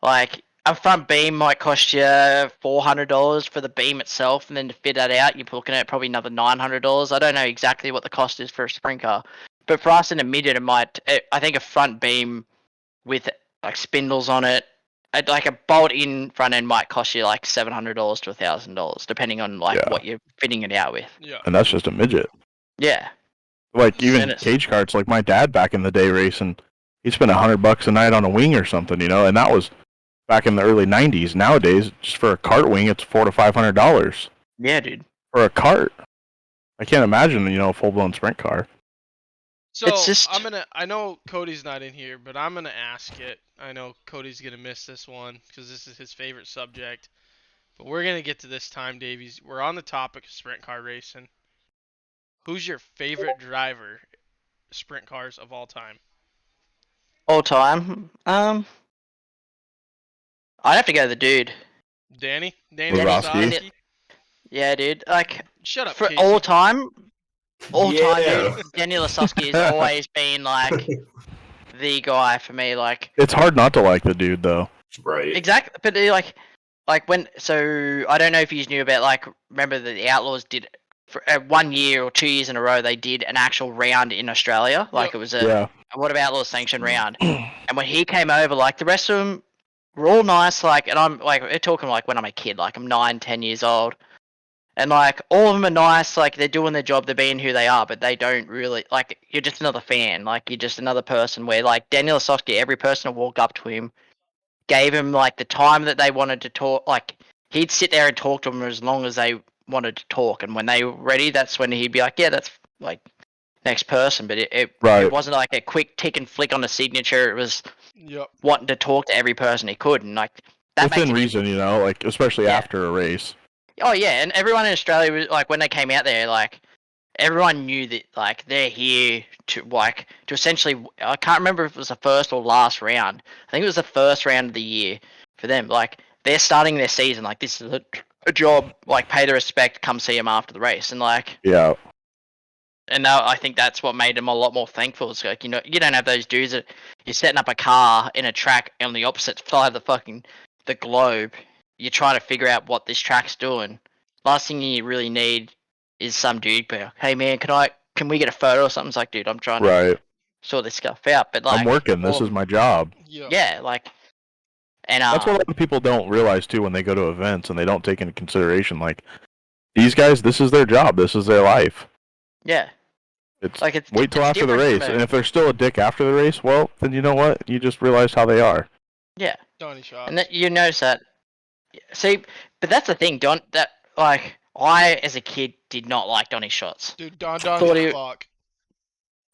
[SPEAKER 4] Like a front beam might cost you $400 for the beam itself, and then to fit that out, you're looking at probably another $900. I don't know exactly what the cost is for a sprint car, but for us in a midget, I think a front beam with like spindles on it, like a bolt-in front end might cost you like $700 to $1,000, depending on like
[SPEAKER 2] Yeah.
[SPEAKER 4] what you're fitting it out with.
[SPEAKER 1] Yeah.
[SPEAKER 2] And that's just a midget.
[SPEAKER 4] Yeah.
[SPEAKER 2] Like even
[SPEAKER 4] Send us-
[SPEAKER 2] cage carts, like my dad back in the day racing, he spent $100 a night on a wing or something, and that was back in the early '90s. Nowadays, just for a cart wing, it's $400 to $500
[SPEAKER 4] Yeah, dude.
[SPEAKER 2] for a cart. I can't imagine, a full blown sprint car.
[SPEAKER 1] So
[SPEAKER 4] It's just-
[SPEAKER 1] I know Cody's not in here, but I'm gonna ask it. I know Cody's gonna miss this one because this is his favorite subject. But we're gonna get to this time, Davies. We're on the topic of sprint car racing. Who's your favorite driver, sprint cars of all time?
[SPEAKER 4] All time. I'd have to go the dude.
[SPEAKER 1] Danny
[SPEAKER 2] Borowski.
[SPEAKER 1] Borowski?
[SPEAKER 4] Yeah, dude. Like
[SPEAKER 1] Shut up,
[SPEAKER 4] for
[SPEAKER 1] Casey.
[SPEAKER 4] all time,
[SPEAKER 3] Yeah.
[SPEAKER 4] dude, Danny Lasowski has always been like the guy for me. Like
[SPEAKER 2] It's hard not to like the dude, though.
[SPEAKER 3] Right.
[SPEAKER 4] exactly, but like when. So I don't know if you knew about remember that the Outlaws did for 1 year or 2 years in a row. They did an actual round in Australia. Like
[SPEAKER 1] Yep.
[SPEAKER 4] it was
[SPEAKER 2] Yeah.
[SPEAKER 4] a What About Outlaws sanctioned round. And when he came over, like the rest of them were all nice. Like, and I'm like, we're talking like when I'm a kid, like I'm 9, 10 years old. And like all of them are nice, like they're doing their job, they're being who they are, but they don't really like. You're just another fan, like you're just another person. Where like Daniel Lasowski, every person would walk up to him, gave him like the time that they wanted to talk. Like he'd sit there and talk to them as long as they wanted to talk, and when they were ready, that's when he'd be like, "Yeah, that's like next person, but it
[SPEAKER 2] Right.
[SPEAKER 4] wasn't like a quick tick and flick on the signature. It was
[SPEAKER 1] Yep.
[SPEAKER 4] wanting to talk to every person he could, and like that
[SPEAKER 2] Within
[SPEAKER 4] makes it
[SPEAKER 2] reason, you know, like especially
[SPEAKER 4] Yeah.
[SPEAKER 2] after a race.
[SPEAKER 4] Oh yeah, and everyone in Australia was like when they came out there, like everyone knew that like they're here to essentially. I can't remember if it was the first or last round. I think it was the first round of the year for them. Like they're starting their season. Like this is a job. Like pay the respect. Come see them after the race, and like.
[SPEAKER 2] Yeah.
[SPEAKER 4] And now I think that's what made them a lot more thankful. It's like, you know, you don't have those dudes that you're setting up a car in a track on the opposite side of the globe. You're trying to figure out what this track's doing. Last thing you really need is some dude be like, hey man, can we get a photo or something? It's like, dude, I'm trying to
[SPEAKER 2] Right.
[SPEAKER 4] sort this stuff out. But
[SPEAKER 2] I'm
[SPEAKER 4] like,
[SPEAKER 2] working. This is my job.
[SPEAKER 1] Yep.
[SPEAKER 4] yeah, like, and
[SPEAKER 2] That's what a lot of people don't realize too when they go to events and they don't take into consideration like these guys. This is their job. This is their life.
[SPEAKER 4] yeah,
[SPEAKER 2] It's
[SPEAKER 4] like it's
[SPEAKER 2] wait till
[SPEAKER 4] it's
[SPEAKER 2] after the
[SPEAKER 4] different
[SPEAKER 2] race,
[SPEAKER 4] from
[SPEAKER 2] and if they're still a dick after the race, well, then you know what? You just realized how they are.
[SPEAKER 4] yeah,
[SPEAKER 1] Donnie shots.
[SPEAKER 4] and that you notice that. See, but that's the thing, Don. That like I, as a kid, did not like Donny's shots.
[SPEAKER 1] Dude, Don's
[SPEAKER 4] thought
[SPEAKER 1] a
[SPEAKER 4] he-
[SPEAKER 1] fuck.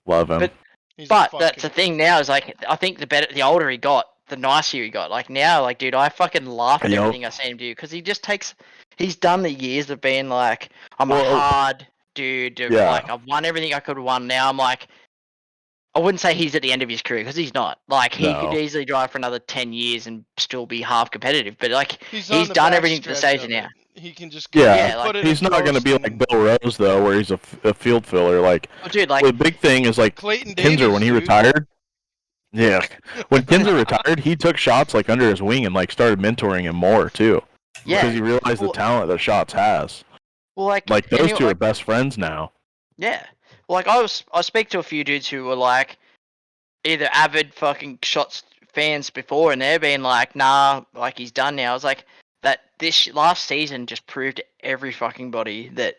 [SPEAKER 2] Love him.
[SPEAKER 4] But-
[SPEAKER 1] He's a
[SPEAKER 4] But
[SPEAKER 1] fuck
[SPEAKER 4] that's the
[SPEAKER 1] kid.
[SPEAKER 4] thing now is like I think the older he got, the nicer he got. Like now, like dude, I fucking laugh at
[SPEAKER 2] Yep.
[SPEAKER 4] everything I see him do because he's done the years of being like I'm a
[SPEAKER 2] Well,
[SPEAKER 4] hard dude.
[SPEAKER 2] yeah.
[SPEAKER 4] Like I've won everything I could have won. Now I'm like, I wouldn't say he's at the end of his career because he's not. Like he could
[SPEAKER 2] No.
[SPEAKER 4] easily drive for another 10 years and still be half competitive. But like
[SPEAKER 1] on
[SPEAKER 4] he's
[SPEAKER 1] the
[SPEAKER 4] done
[SPEAKER 1] back
[SPEAKER 4] everything to the
[SPEAKER 1] stretch
[SPEAKER 4] stage
[SPEAKER 1] of
[SPEAKER 4] now.
[SPEAKER 1] it. He can just
[SPEAKER 2] Yeah,
[SPEAKER 4] Yeah, like,
[SPEAKER 1] put it
[SPEAKER 2] He's
[SPEAKER 1] in
[SPEAKER 2] not going to
[SPEAKER 1] post
[SPEAKER 2] be like
[SPEAKER 1] and-
[SPEAKER 2] Bill Rose though, where he's a field filler. Like
[SPEAKER 4] Oh, dude, like
[SPEAKER 2] the big thing is like
[SPEAKER 1] Clayton
[SPEAKER 2] Kinzer
[SPEAKER 1] Davies,
[SPEAKER 2] when he
[SPEAKER 1] dude.
[SPEAKER 2] retired. Yeah, when Kinzer retired, he took shots like under his wing and like started mentoring him more too,
[SPEAKER 4] yeah.
[SPEAKER 2] because he realized
[SPEAKER 4] Well-
[SPEAKER 2] the talent that Shots has.
[SPEAKER 4] Well, like
[SPEAKER 2] Like
[SPEAKER 4] and
[SPEAKER 2] those
[SPEAKER 4] you-
[SPEAKER 2] two are
[SPEAKER 4] like,
[SPEAKER 2] best friends now.
[SPEAKER 4] Yeah. Well, like I speak to a few dudes who were like either avid fucking shots fans before, and they're being like, nah, like he's done now. I was like, that this last season just proved to every fucking body that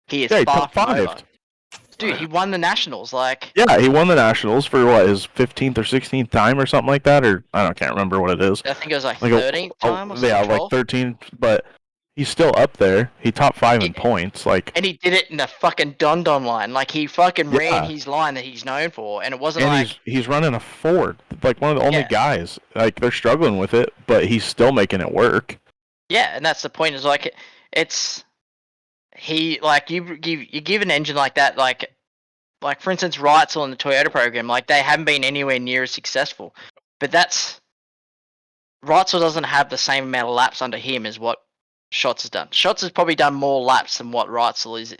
[SPEAKER 4] he is
[SPEAKER 2] Yeah, he
[SPEAKER 4] far
[SPEAKER 2] top
[SPEAKER 4] from
[SPEAKER 2] five.
[SPEAKER 4] over. Dude, he won the Nationals. Like,
[SPEAKER 2] Yeah, he won the Nationals for what, his 15th or 16th time or something like that, or I can't remember what it is.
[SPEAKER 4] I think it was like
[SPEAKER 2] Like
[SPEAKER 4] 13th time or something.
[SPEAKER 2] yeah, like
[SPEAKER 4] 12th.
[SPEAKER 2] 13, but he's still up there. He top 5 in points. Like,
[SPEAKER 4] And he did it in the fucking Don line. Like he fucking ran
[SPEAKER 2] Yeah.
[SPEAKER 4] his line that he's known for, and it wasn't
[SPEAKER 2] and
[SPEAKER 4] like
[SPEAKER 2] he's running a Ford, like one of the only
[SPEAKER 4] Yeah.
[SPEAKER 2] guys. Like they're struggling with it, but he's still making it work.
[SPEAKER 4] yeah, and that's the point. Is like it's he like you give an engine like that like for instance, Reitzel in the Toyota program, like they haven't been anywhere near as successful. But that's Reitzel doesn't have the same amount of laps under him as what Schatz has done. Schatz has probably done more laps than what Reitzel is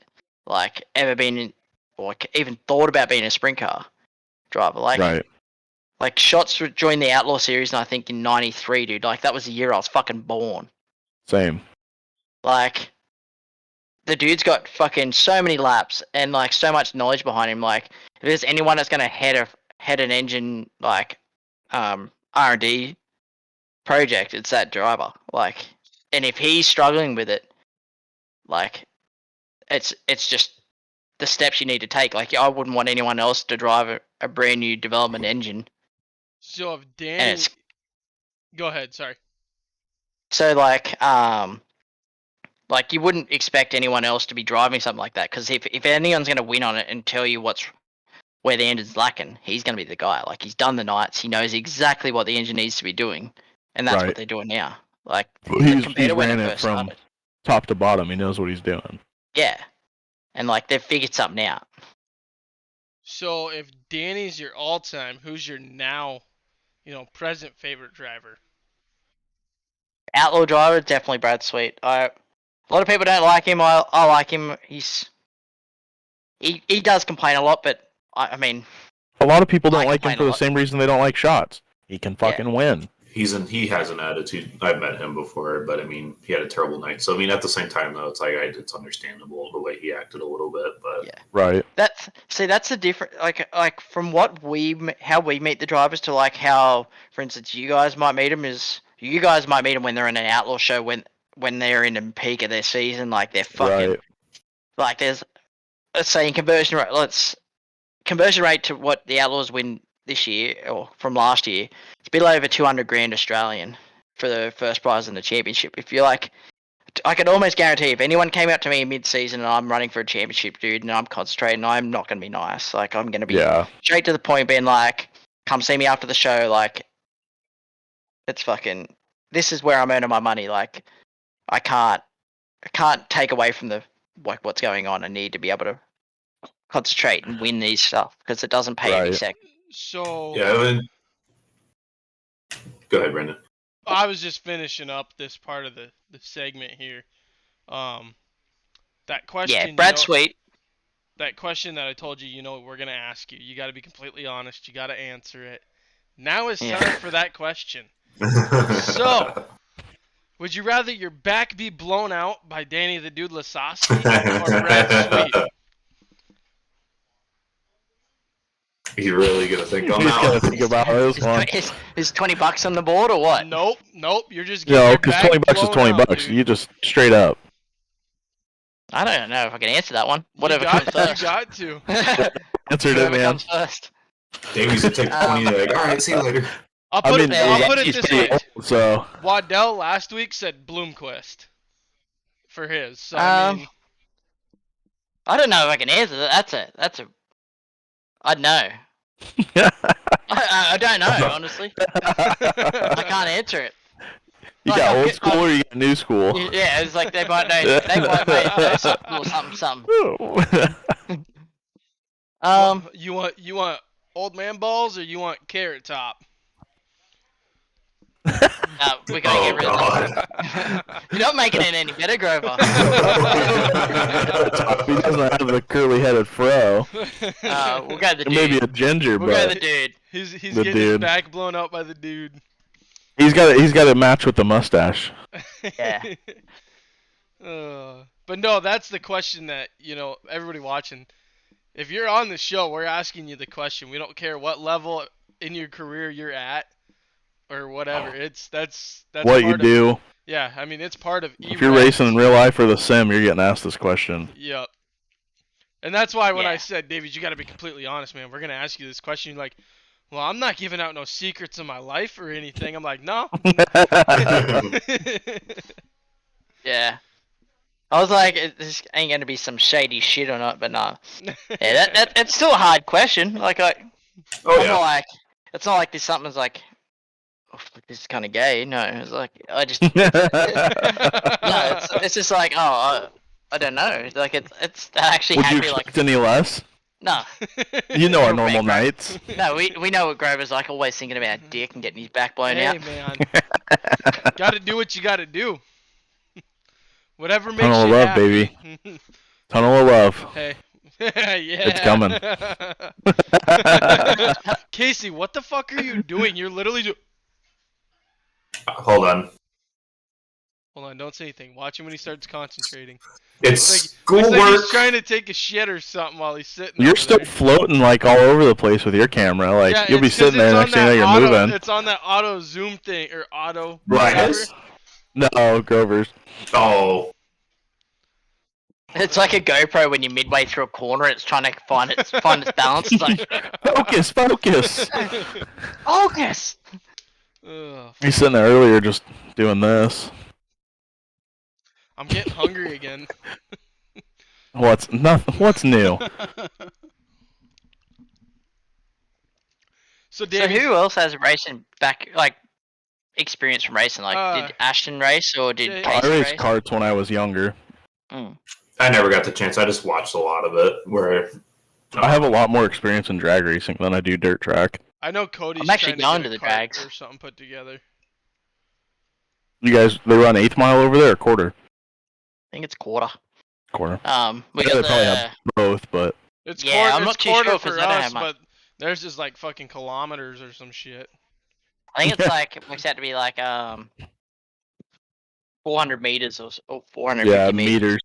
[SPEAKER 4] like ever been in, or even thought about being a sprint car driver. Like Schatz joined the Outlaw Series, and I think in '93, dude. Like that was the year I was fucking born.
[SPEAKER 2] Same.
[SPEAKER 4] Like the dude's got fucking so many laps and like so much knowledge behind him. Like if there's anyone that's gonna head an engine like R&D project, it's that driver. Like, and if he's struggling with it, like it's just the steps you need to take. Like I wouldn't want anyone else to drive a brand new development engine.
[SPEAKER 1] So if
[SPEAKER 4] And
[SPEAKER 1] Danny,
[SPEAKER 4] it's
[SPEAKER 1] go ahead. Sorry.
[SPEAKER 4] so like you wouldn't expect anyone else to be driving something like that, because if anyone's gonna win on it and tell you where the engine's lacking, he's gonna be the guy. Like he's done the nights, he knows exactly what the engine needs to be doing, and that's
[SPEAKER 2] Right.
[SPEAKER 4] what they're doing now. Like
[SPEAKER 2] He's
[SPEAKER 4] compared to when
[SPEAKER 2] ran
[SPEAKER 4] it
[SPEAKER 2] it
[SPEAKER 4] first
[SPEAKER 2] from
[SPEAKER 4] started.
[SPEAKER 2] top to bottom. He knows what he's doing.
[SPEAKER 4] Yeah, and like they've figured something out.
[SPEAKER 1] So if Danny's your all-time, who's your now, present favorite driver?
[SPEAKER 4] Outlaw driver, definitely Brad Sweet. A lot of people don't like him. I like him. He does complain a lot, but I mean,
[SPEAKER 2] A lot of people don't
[SPEAKER 4] I
[SPEAKER 2] like him
[SPEAKER 4] complain
[SPEAKER 2] for
[SPEAKER 4] a
[SPEAKER 2] the
[SPEAKER 4] lot.
[SPEAKER 2] same reason they don't like Shots. He can fucking win.
[SPEAKER 3] He has an attitude. I've met him before, but I mean, he had a terrible night. So I mean, at the same time, though, it's like it's understandable the way he acted a little bit. But
[SPEAKER 4] Yeah.
[SPEAKER 2] Right.
[SPEAKER 4] that's the different. Like from how we meet the drivers to like how, for instance, you guys might meet them when they're in an outlaw show when they're in the peak of their season. Like they're fucking
[SPEAKER 2] Right.
[SPEAKER 4] like there's let's say in conversion rate to what the Outlaws win this year or from last year, it's a bit over 200 grand Australian for the first prize in the championship. If you're like I can almost guarantee if anyone came out to me mid-season and I'm running for a championship, dude, and I'm concentrating, I'm not going to be nice. Like, I'm going to be straight to the point, being like, come see me after the show. Like, it's fucking, this is where I'm earning my money. Like, I can't take away from what's going on. I need to be able to concentrate and win these stuff because it doesn't pay any second.
[SPEAKER 1] So
[SPEAKER 3] Yeah, I mean, go ahead, Brendan.
[SPEAKER 1] I was just finishing up this part of the segment here. That question.
[SPEAKER 4] Yeah, Brad Sweet.
[SPEAKER 1] That question that I told you, we're gonna ask you. You got to be completely honest. You got to answer it. Now is time for that question. So, would you rather your back be blown out by Danny the Dude Lasowski or Brad Sweet?
[SPEAKER 3] He's really gonna think on
[SPEAKER 2] He's
[SPEAKER 3] that
[SPEAKER 2] gonna
[SPEAKER 3] one.
[SPEAKER 2] think about this one.
[SPEAKER 4] Is $20 on the board or what?
[SPEAKER 1] Nope. You're just getting your
[SPEAKER 2] because
[SPEAKER 1] back
[SPEAKER 2] $20 is
[SPEAKER 1] blown out,
[SPEAKER 2] $20.
[SPEAKER 1] dude.
[SPEAKER 2] You just straight up.
[SPEAKER 4] I don't know if I can answer that one. Whatever
[SPEAKER 1] you
[SPEAKER 4] comes first.
[SPEAKER 1] got to.
[SPEAKER 2] Answered it,
[SPEAKER 4] Whatever
[SPEAKER 2] man.
[SPEAKER 4] comes first.
[SPEAKER 3] Davies would take 20 and like, all right, see you later.
[SPEAKER 1] I'll put it
[SPEAKER 2] he's
[SPEAKER 1] this
[SPEAKER 2] pretty
[SPEAKER 1] way.
[SPEAKER 2] old, so
[SPEAKER 1] Waddell last week said Bloomquist for his. So
[SPEAKER 4] I don't know if I can answer that. That's a. I don't know. I don't know, honestly. I can't answer it.
[SPEAKER 2] You got old school or you got new school?
[SPEAKER 4] Yeah, it's like they might know something or something.
[SPEAKER 1] You want old man balls or you want carrot top?
[SPEAKER 4] We gotta get rid of that. You're not making it any better, Grover.
[SPEAKER 2] He doesn't have the curly-headed fro.
[SPEAKER 4] We'll go the dude.
[SPEAKER 2] Maybe a ginger,
[SPEAKER 4] We'll go
[SPEAKER 2] but
[SPEAKER 4] the dude.
[SPEAKER 1] He's
[SPEAKER 2] The
[SPEAKER 1] getting his
[SPEAKER 2] dude.
[SPEAKER 1] back blown out by the dude.
[SPEAKER 2] he's got to match with the mustache.
[SPEAKER 4] Yeah.
[SPEAKER 1] But no, that's the question that everybody watching. If you're on the show, we're asking you the question. We don't care what level in your career you're at or whatever. That's
[SPEAKER 2] What you do.
[SPEAKER 1] Yeah, I mean it's part of.
[SPEAKER 2] If you're racing in real life or the sim, you're getting asked this question.
[SPEAKER 1] Yep. And that's why when I said, Davies, you got to be completely honest, man. We're gonna ask you this question. You're like, well, I'm not giving out no secrets of my life or anything. I'm like, no.
[SPEAKER 4] Yeah. I was like, this ain't gonna be some shady shit or not, but nah. Yeah, that's still a hard question. Like, it's not like this something's like, oh, this is kind of gay. No, it's like I just. No, it's just like, oh, I don't know. Like it's that actually
[SPEAKER 2] Would
[SPEAKER 4] had
[SPEAKER 2] you
[SPEAKER 4] me
[SPEAKER 2] expect
[SPEAKER 4] like.
[SPEAKER 2] any less?
[SPEAKER 4] No.
[SPEAKER 2] You know our normal nights.
[SPEAKER 4] No, we know what Grover's like. Always thinking about dick and getting his back blown out.
[SPEAKER 1] Hey man, gotta do what you gotta do. Whatever makes
[SPEAKER 2] Tunnel
[SPEAKER 1] you
[SPEAKER 2] of love,
[SPEAKER 1] happy.
[SPEAKER 2] baby. Tunnel of love.
[SPEAKER 1] Hey. Yeah.
[SPEAKER 2] It's coming.
[SPEAKER 1] Casey, what the fuck are you doing? You're literally
[SPEAKER 3] Hold on.
[SPEAKER 1] Hold on, don't say anything. Watch him when he starts concentrating.
[SPEAKER 3] It's
[SPEAKER 1] Looks
[SPEAKER 3] schoolwork.
[SPEAKER 1] like he's trying to take a shit or something while he's sitting.
[SPEAKER 2] You're
[SPEAKER 1] over
[SPEAKER 2] still
[SPEAKER 1] there.
[SPEAKER 2] floating like all over the place with your camera. Like
[SPEAKER 1] Yeah,
[SPEAKER 2] you'll be
[SPEAKER 1] it's 'cause
[SPEAKER 2] sitting there
[SPEAKER 1] it's
[SPEAKER 2] next
[SPEAKER 1] on
[SPEAKER 2] thing you know
[SPEAKER 1] that
[SPEAKER 2] you're
[SPEAKER 1] auto-
[SPEAKER 2] moving.
[SPEAKER 1] It's on that auto zoom thing or auto.
[SPEAKER 2] Right.
[SPEAKER 1] whatever.
[SPEAKER 2] No, Grover's.
[SPEAKER 3] Oh.
[SPEAKER 4] It's like a GoPro when you're midway through a corner and it's trying to find its balance. It's like,
[SPEAKER 2] Focus.
[SPEAKER 4] focus!
[SPEAKER 1] Ugh,
[SPEAKER 2] He's sitting there earlier just doing this.
[SPEAKER 1] I'm getting hungry again.
[SPEAKER 2] What's new?
[SPEAKER 1] So
[SPEAKER 4] So
[SPEAKER 1] Davies,
[SPEAKER 4] who else has racing experience from racing? Like, did Ashton race or did
[SPEAKER 1] I
[SPEAKER 2] I
[SPEAKER 4] Casey
[SPEAKER 2] raced
[SPEAKER 4] race?
[SPEAKER 2] karts when I was younger.
[SPEAKER 4] Mm.
[SPEAKER 3] I never got the chance. I just watched a lot of it. Where
[SPEAKER 2] I have a lot more experience in drag racing than I do dirt track.
[SPEAKER 1] I know Cody's
[SPEAKER 4] I'm actually
[SPEAKER 1] trying
[SPEAKER 4] going to
[SPEAKER 1] get
[SPEAKER 4] the
[SPEAKER 1] a cart
[SPEAKER 4] drags.
[SPEAKER 1] or something put together.
[SPEAKER 2] You guys, they run 1/8 mile over there or quarter?
[SPEAKER 4] I think it's quarter.
[SPEAKER 2] Quarter.
[SPEAKER 4] We
[SPEAKER 2] Yeah,
[SPEAKER 4] got
[SPEAKER 2] they probably
[SPEAKER 4] the
[SPEAKER 2] have both, but
[SPEAKER 1] It's
[SPEAKER 4] Yeah,
[SPEAKER 1] quarter,
[SPEAKER 4] I'm not
[SPEAKER 1] it's
[SPEAKER 4] too
[SPEAKER 1] quarter
[SPEAKER 4] sure
[SPEAKER 1] for
[SPEAKER 4] 'cause I don't
[SPEAKER 1] us,
[SPEAKER 4] have
[SPEAKER 1] but theirs is like fucking kilometers or some shit.
[SPEAKER 4] I think it's like it works out to be like 400 meters or 450
[SPEAKER 2] yeah,
[SPEAKER 4] meters.
[SPEAKER 2] meters.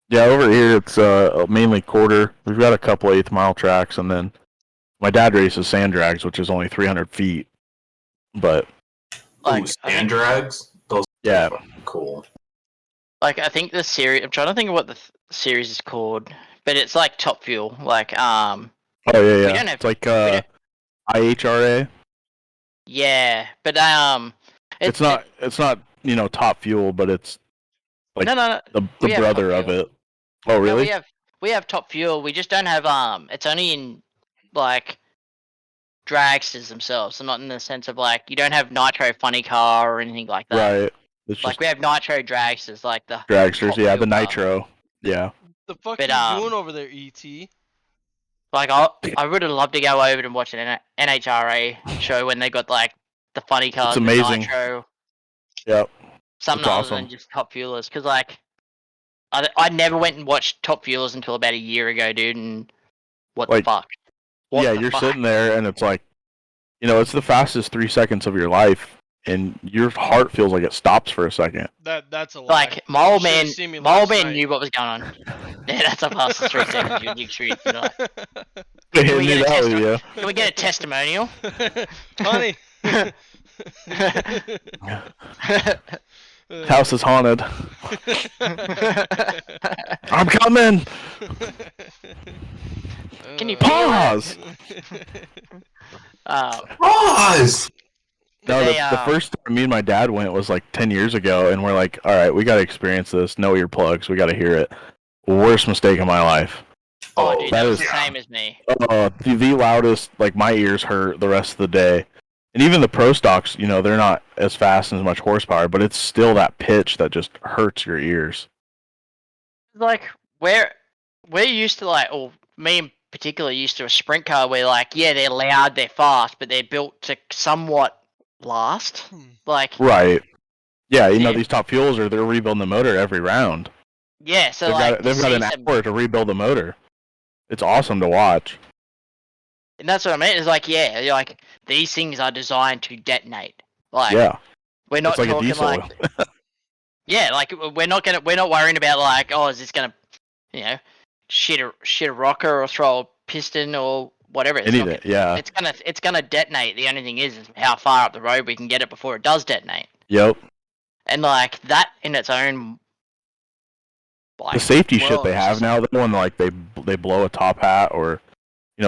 [SPEAKER 2] Yeah, over here it's mainly quarter. We've got a couple 1/8 mile tracks, and then my dad races sand drags, which is only 300 feet. But
[SPEAKER 4] Like,
[SPEAKER 3] ooh,
[SPEAKER 4] I
[SPEAKER 3] sand
[SPEAKER 4] think,
[SPEAKER 3] drags. Those
[SPEAKER 2] yeah,
[SPEAKER 3] are fucking cool.
[SPEAKER 4] like I think the series. I'm trying to think of what the series is called, but it's like Top Fuel. Like
[SPEAKER 2] oh yeah,
[SPEAKER 4] don't have-
[SPEAKER 2] it's like
[SPEAKER 4] don't-
[SPEAKER 2] IHRA.
[SPEAKER 4] yeah, but
[SPEAKER 2] It's not top fuel, but it's Like
[SPEAKER 4] no.
[SPEAKER 2] the
[SPEAKER 4] We have
[SPEAKER 2] brother
[SPEAKER 4] Top
[SPEAKER 2] of
[SPEAKER 4] Fuel.
[SPEAKER 2] it. Oh,
[SPEAKER 4] No,
[SPEAKER 2] really?
[SPEAKER 4] we have Top Fuel. We just don't have It's only in like dragsters themselves, so not in the sense of like you don't have Nitro Funny Car or anything like that.
[SPEAKER 2] Right. It's
[SPEAKER 4] Like
[SPEAKER 2] just
[SPEAKER 4] we have Nitro dragsters, like the
[SPEAKER 2] dragsters.
[SPEAKER 4] Hot
[SPEAKER 2] Yeah,
[SPEAKER 4] Wheel
[SPEAKER 2] the
[SPEAKER 4] car.
[SPEAKER 2] nitro. Yeah.
[SPEAKER 1] The fuck
[SPEAKER 4] But
[SPEAKER 1] are you doing over there, ET?
[SPEAKER 4] like I would have loved to go over and watch an NHRA show when they got like the funny cars, the
[SPEAKER 2] amazing.
[SPEAKER 4] Nitro,
[SPEAKER 2] Yep.
[SPEAKER 4] something
[SPEAKER 2] It's
[SPEAKER 4] other
[SPEAKER 2] awesome.
[SPEAKER 4] than just Top Fuelers. Because like I never went and watched Top Fuelers until about a year ago, dude. And what
[SPEAKER 2] Like,
[SPEAKER 4] the fuck? What
[SPEAKER 2] yeah,
[SPEAKER 4] the
[SPEAKER 2] you're
[SPEAKER 4] fuck?
[SPEAKER 2] sitting there and it's like, it's the fastest 3 seconds of your life, and your heart feels like it stops for a second.
[SPEAKER 1] That's a lie.
[SPEAKER 4] Like my old
[SPEAKER 1] You should've
[SPEAKER 4] man,
[SPEAKER 1] seen me
[SPEAKER 4] my old
[SPEAKER 1] last
[SPEAKER 4] man
[SPEAKER 1] night.
[SPEAKER 4] knew what was going on. Yeah, that's a fastest 3 seconds. You dig street. You know.
[SPEAKER 2] Can
[SPEAKER 4] Can we get a
[SPEAKER 2] that with you?
[SPEAKER 4] Can we get a testimonial?
[SPEAKER 1] Honey.
[SPEAKER 2] House is haunted. I'm coming.
[SPEAKER 4] Can you
[SPEAKER 2] Pause.
[SPEAKER 3] Pause!
[SPEAKER 2] No,
[SPEAKER 4] They,
[SPEAKER 2] the first time me and my dad went was like 10 years ago, and we're like, all right, we got to experience this. No earplugs. We got to hear it. Worst mistake of my life.
[SPEAKER 4] Oh, dude, that was the
[SPEAKER 3] yeah.
[SPEAKER 4] same as me.
[SPEAKER 2] The loudest, like my ears hurt the rest of the day. And even the pro stocks, they're not as fast and as much horsepower, but it's still that pitch that just hurts your ears.
[SPEAKER 4] Like we're used to like, or me in particular, used to a sprint car where like, yeah, they're loud, they're fast, but they're built to somewhat last. Like,
[SPEAKER 2] Right. Yeah,
[SPEAKER 4] Yeah.
[SPEAKER 2] these top fuels they're rebuilding the motor every round.
[SPEAKER 4] yeah, so
[SPEAKER 2] They've
[SPEAKER 4] like
[SPEAKER 2] got they've got
[SPEAKER 4] see
[SPEAKER 2] an
[SPEAKER 4] some-
[SPEAKER 2] hour to rebuild the motor. It's awesome to watch.
[SPEAKER 4] and that's what I mean. It's like, yeah, you're like these things are designed to detonate. Like,
[SPEAKER 2] Yeah,
[SPEAKER 4] we're not
[SPEAKER 2] it's like a
[SPEAKER 4] talking
[SPEAKER 2] diesel.
[SPEAKER 4] like, yeah, like we're not worrying about like, oh, is this gonna, shit a rocker or throw a piston or whatever. It's
[SPEAKER 2] Anything. Yeah.
[SPEAKER 4] It's gonna detonate. The only thing is how far up the road we can get it before it does detonate.
[SPEAKER 2] Yep.
[SPEAKER 4] And like that in its own, like,
[SPEAKER 2] The safety shit
[SPEAKER 4] world
[SPEAKER 2] they
[SPEAKER 4] is
[SPEAKER 2] have
[SPEAKER 4] just
[SPEAKER 2] now, the one like they blow a top hat or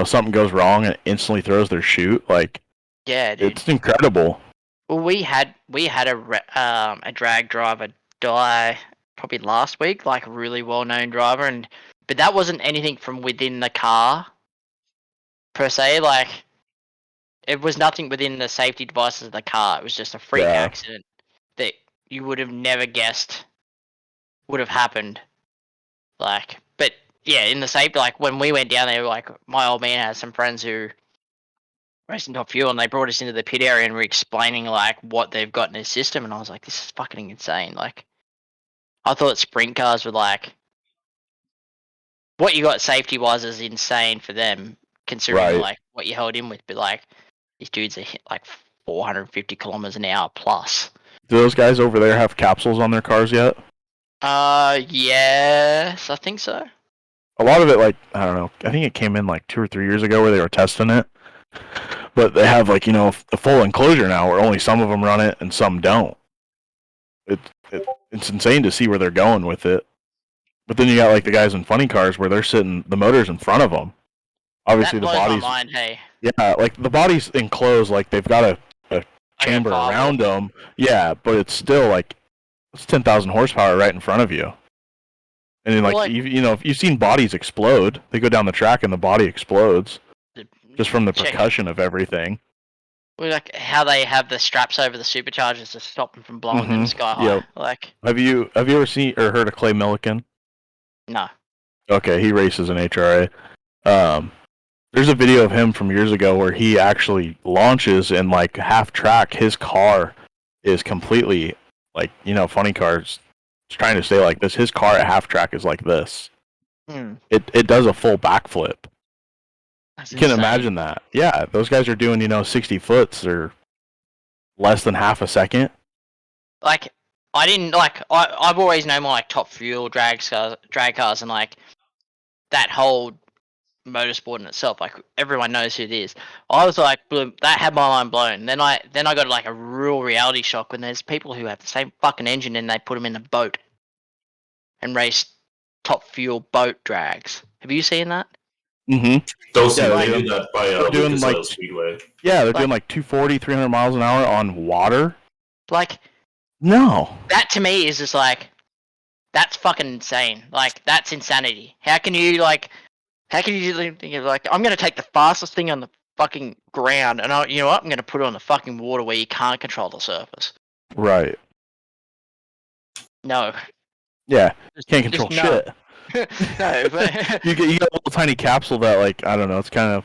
[SPEAKER 2] something goes wrong and it instantly throws their chute. Like,
[SPEAKER 4] yeah, dude.
[SPEAKER 2] it's incredible.
[SPEAKER 4] Well, we had a drag driver die probably last week, like a really well known driver, but that wasn't anything from within the car per se. Like it was nothing within the safety devices of the car. It was just a freak
[SPEAKER 2] Yeah.
[SPEAKER 4] accident that you would have never guessed would have happened. Like, but yeah, in the safety, like when we went down there, like my old man has some friends who racing Top Fuel, and they brought us into the pit area and were explaining like what they've got in their system, and I was like, this is fucking insane. Like, I thought sprint cars were like what you got safety wise is insane for them, considering
[SPEAKER 2] Right.
[SPEAKER 4] like what you held in with, but like these dudes are hit like 450 kilometers an hour plus.
[SPEAKER 2] Do those guys over there have capsules on their cars yet?
[SPEAKER 4] Yes, I think so.
[SPEAKER 2] A lot of it, like, I don't know. I think it came in like 2 or 3 years ago where they were testing it. But they have like a full enclosure now where only some of them run it and some don't. It's insane to see where they're going with it. But then you got like the guys in funny cars where they're sitting, the motor's in front of them. Obviously
[SPEAKER 4] That
[SPEAKER 2] the
[SPEAKER 4] blows
[SPEAKER 2] body's
[SPEAKER 4] my mind. Hey,
[SPEAKER 2] yeah, like the body's enclosed, like they've got a chamber
[SPEAKER 4] firewall.
[SPEAKER 2] around them. Yeah, but it's still like it's 10,000 horsepower right in front of you. And then
[SPEAKER 4] Well,
[SPEAKER 2] like
[SPEAKER 4] like-
[SPEAKER 2] if you've seen bodies explode, they go down the track and the body explodes just from the
[SPEAKER 4] Check.
[SPEAKER 2] percussion of everything.
[SPEAKER 4] Well, like how they have the straps over the superchargers to stop them from blowing them
[SPEAKER 2] Mhm,
[SPEAKER 4] sky high.
[SPEAKER 2] yep.
[SPEAKER 4] Like,
[SPEAKER 2] Have you ever seen or heard of Clay Milliken?
[SPEAKER 4] no.
[SPEAKER 2] Okay, he races in HRA. There's a video of him from years ago where he actually launches in like half track. His car is completely like funny cars trying to stay like this. His car at half track is like this.
[SPEAKER 4] Hmm.
[SPEAKER 2] It does a full backflip.
[SPEAKER 4] That's
[SPEAKER 2] You can
[SPEAKER 4] insane.
[SPEAKER 2] imagine that. Yeah, those guys are doing 60 foots or less than half a second.
[SPEAKER 4] Like, I didn't like. I've always known more like Top Fuel drag cars, and like that whole motorsport in itself. Like everyone knows who it is. I was like, that had my mind blown. Then I got like a real reality shock when there's people who have the same fucking engine and they put them in a boat and race Top Fuel boat drags. Have you seen that?
[SPEAKER 2] Mm-hmm.
[SPEAKER 3] Those
[SPEAKER 2] Yeah,
[SPEAKER 3] they
[SPEAKER 2] they're
[SPEAKER 3] do that by
[SPEAKER 2] they're doing,
[SPEAKER 3] Lucas
[SPEAKER 2] like-
[SPEAKER 3] Oil Speedway.
[SPEAKER 2] Yeah, they're doing like 240, 300 miles an hour on water.
[SPEAKER 4] Like
[SPEAKER 2] No.
[SPEAKER 4] that to me is just like That's fucking insane. Like, that's insanity. How can you think of, like, I'm going to take the fastest thing on the fucking ground and you know what? I'm going to put it on the fucking water where you can't control the surface.
[SPEAKER 2] Right.
[SPEAKER 4] No.
[SPEAKER 2] Yeah. Can't
[SPEAKER 4] Just
[SPEAKER 2] control
[SPEAKER 4] no.
[SPEAKER 2] shit.
[SPEAKER 4] No, but
[SPEAKER 2] You get a little tiny capsule that, like, I don't know, it's kind of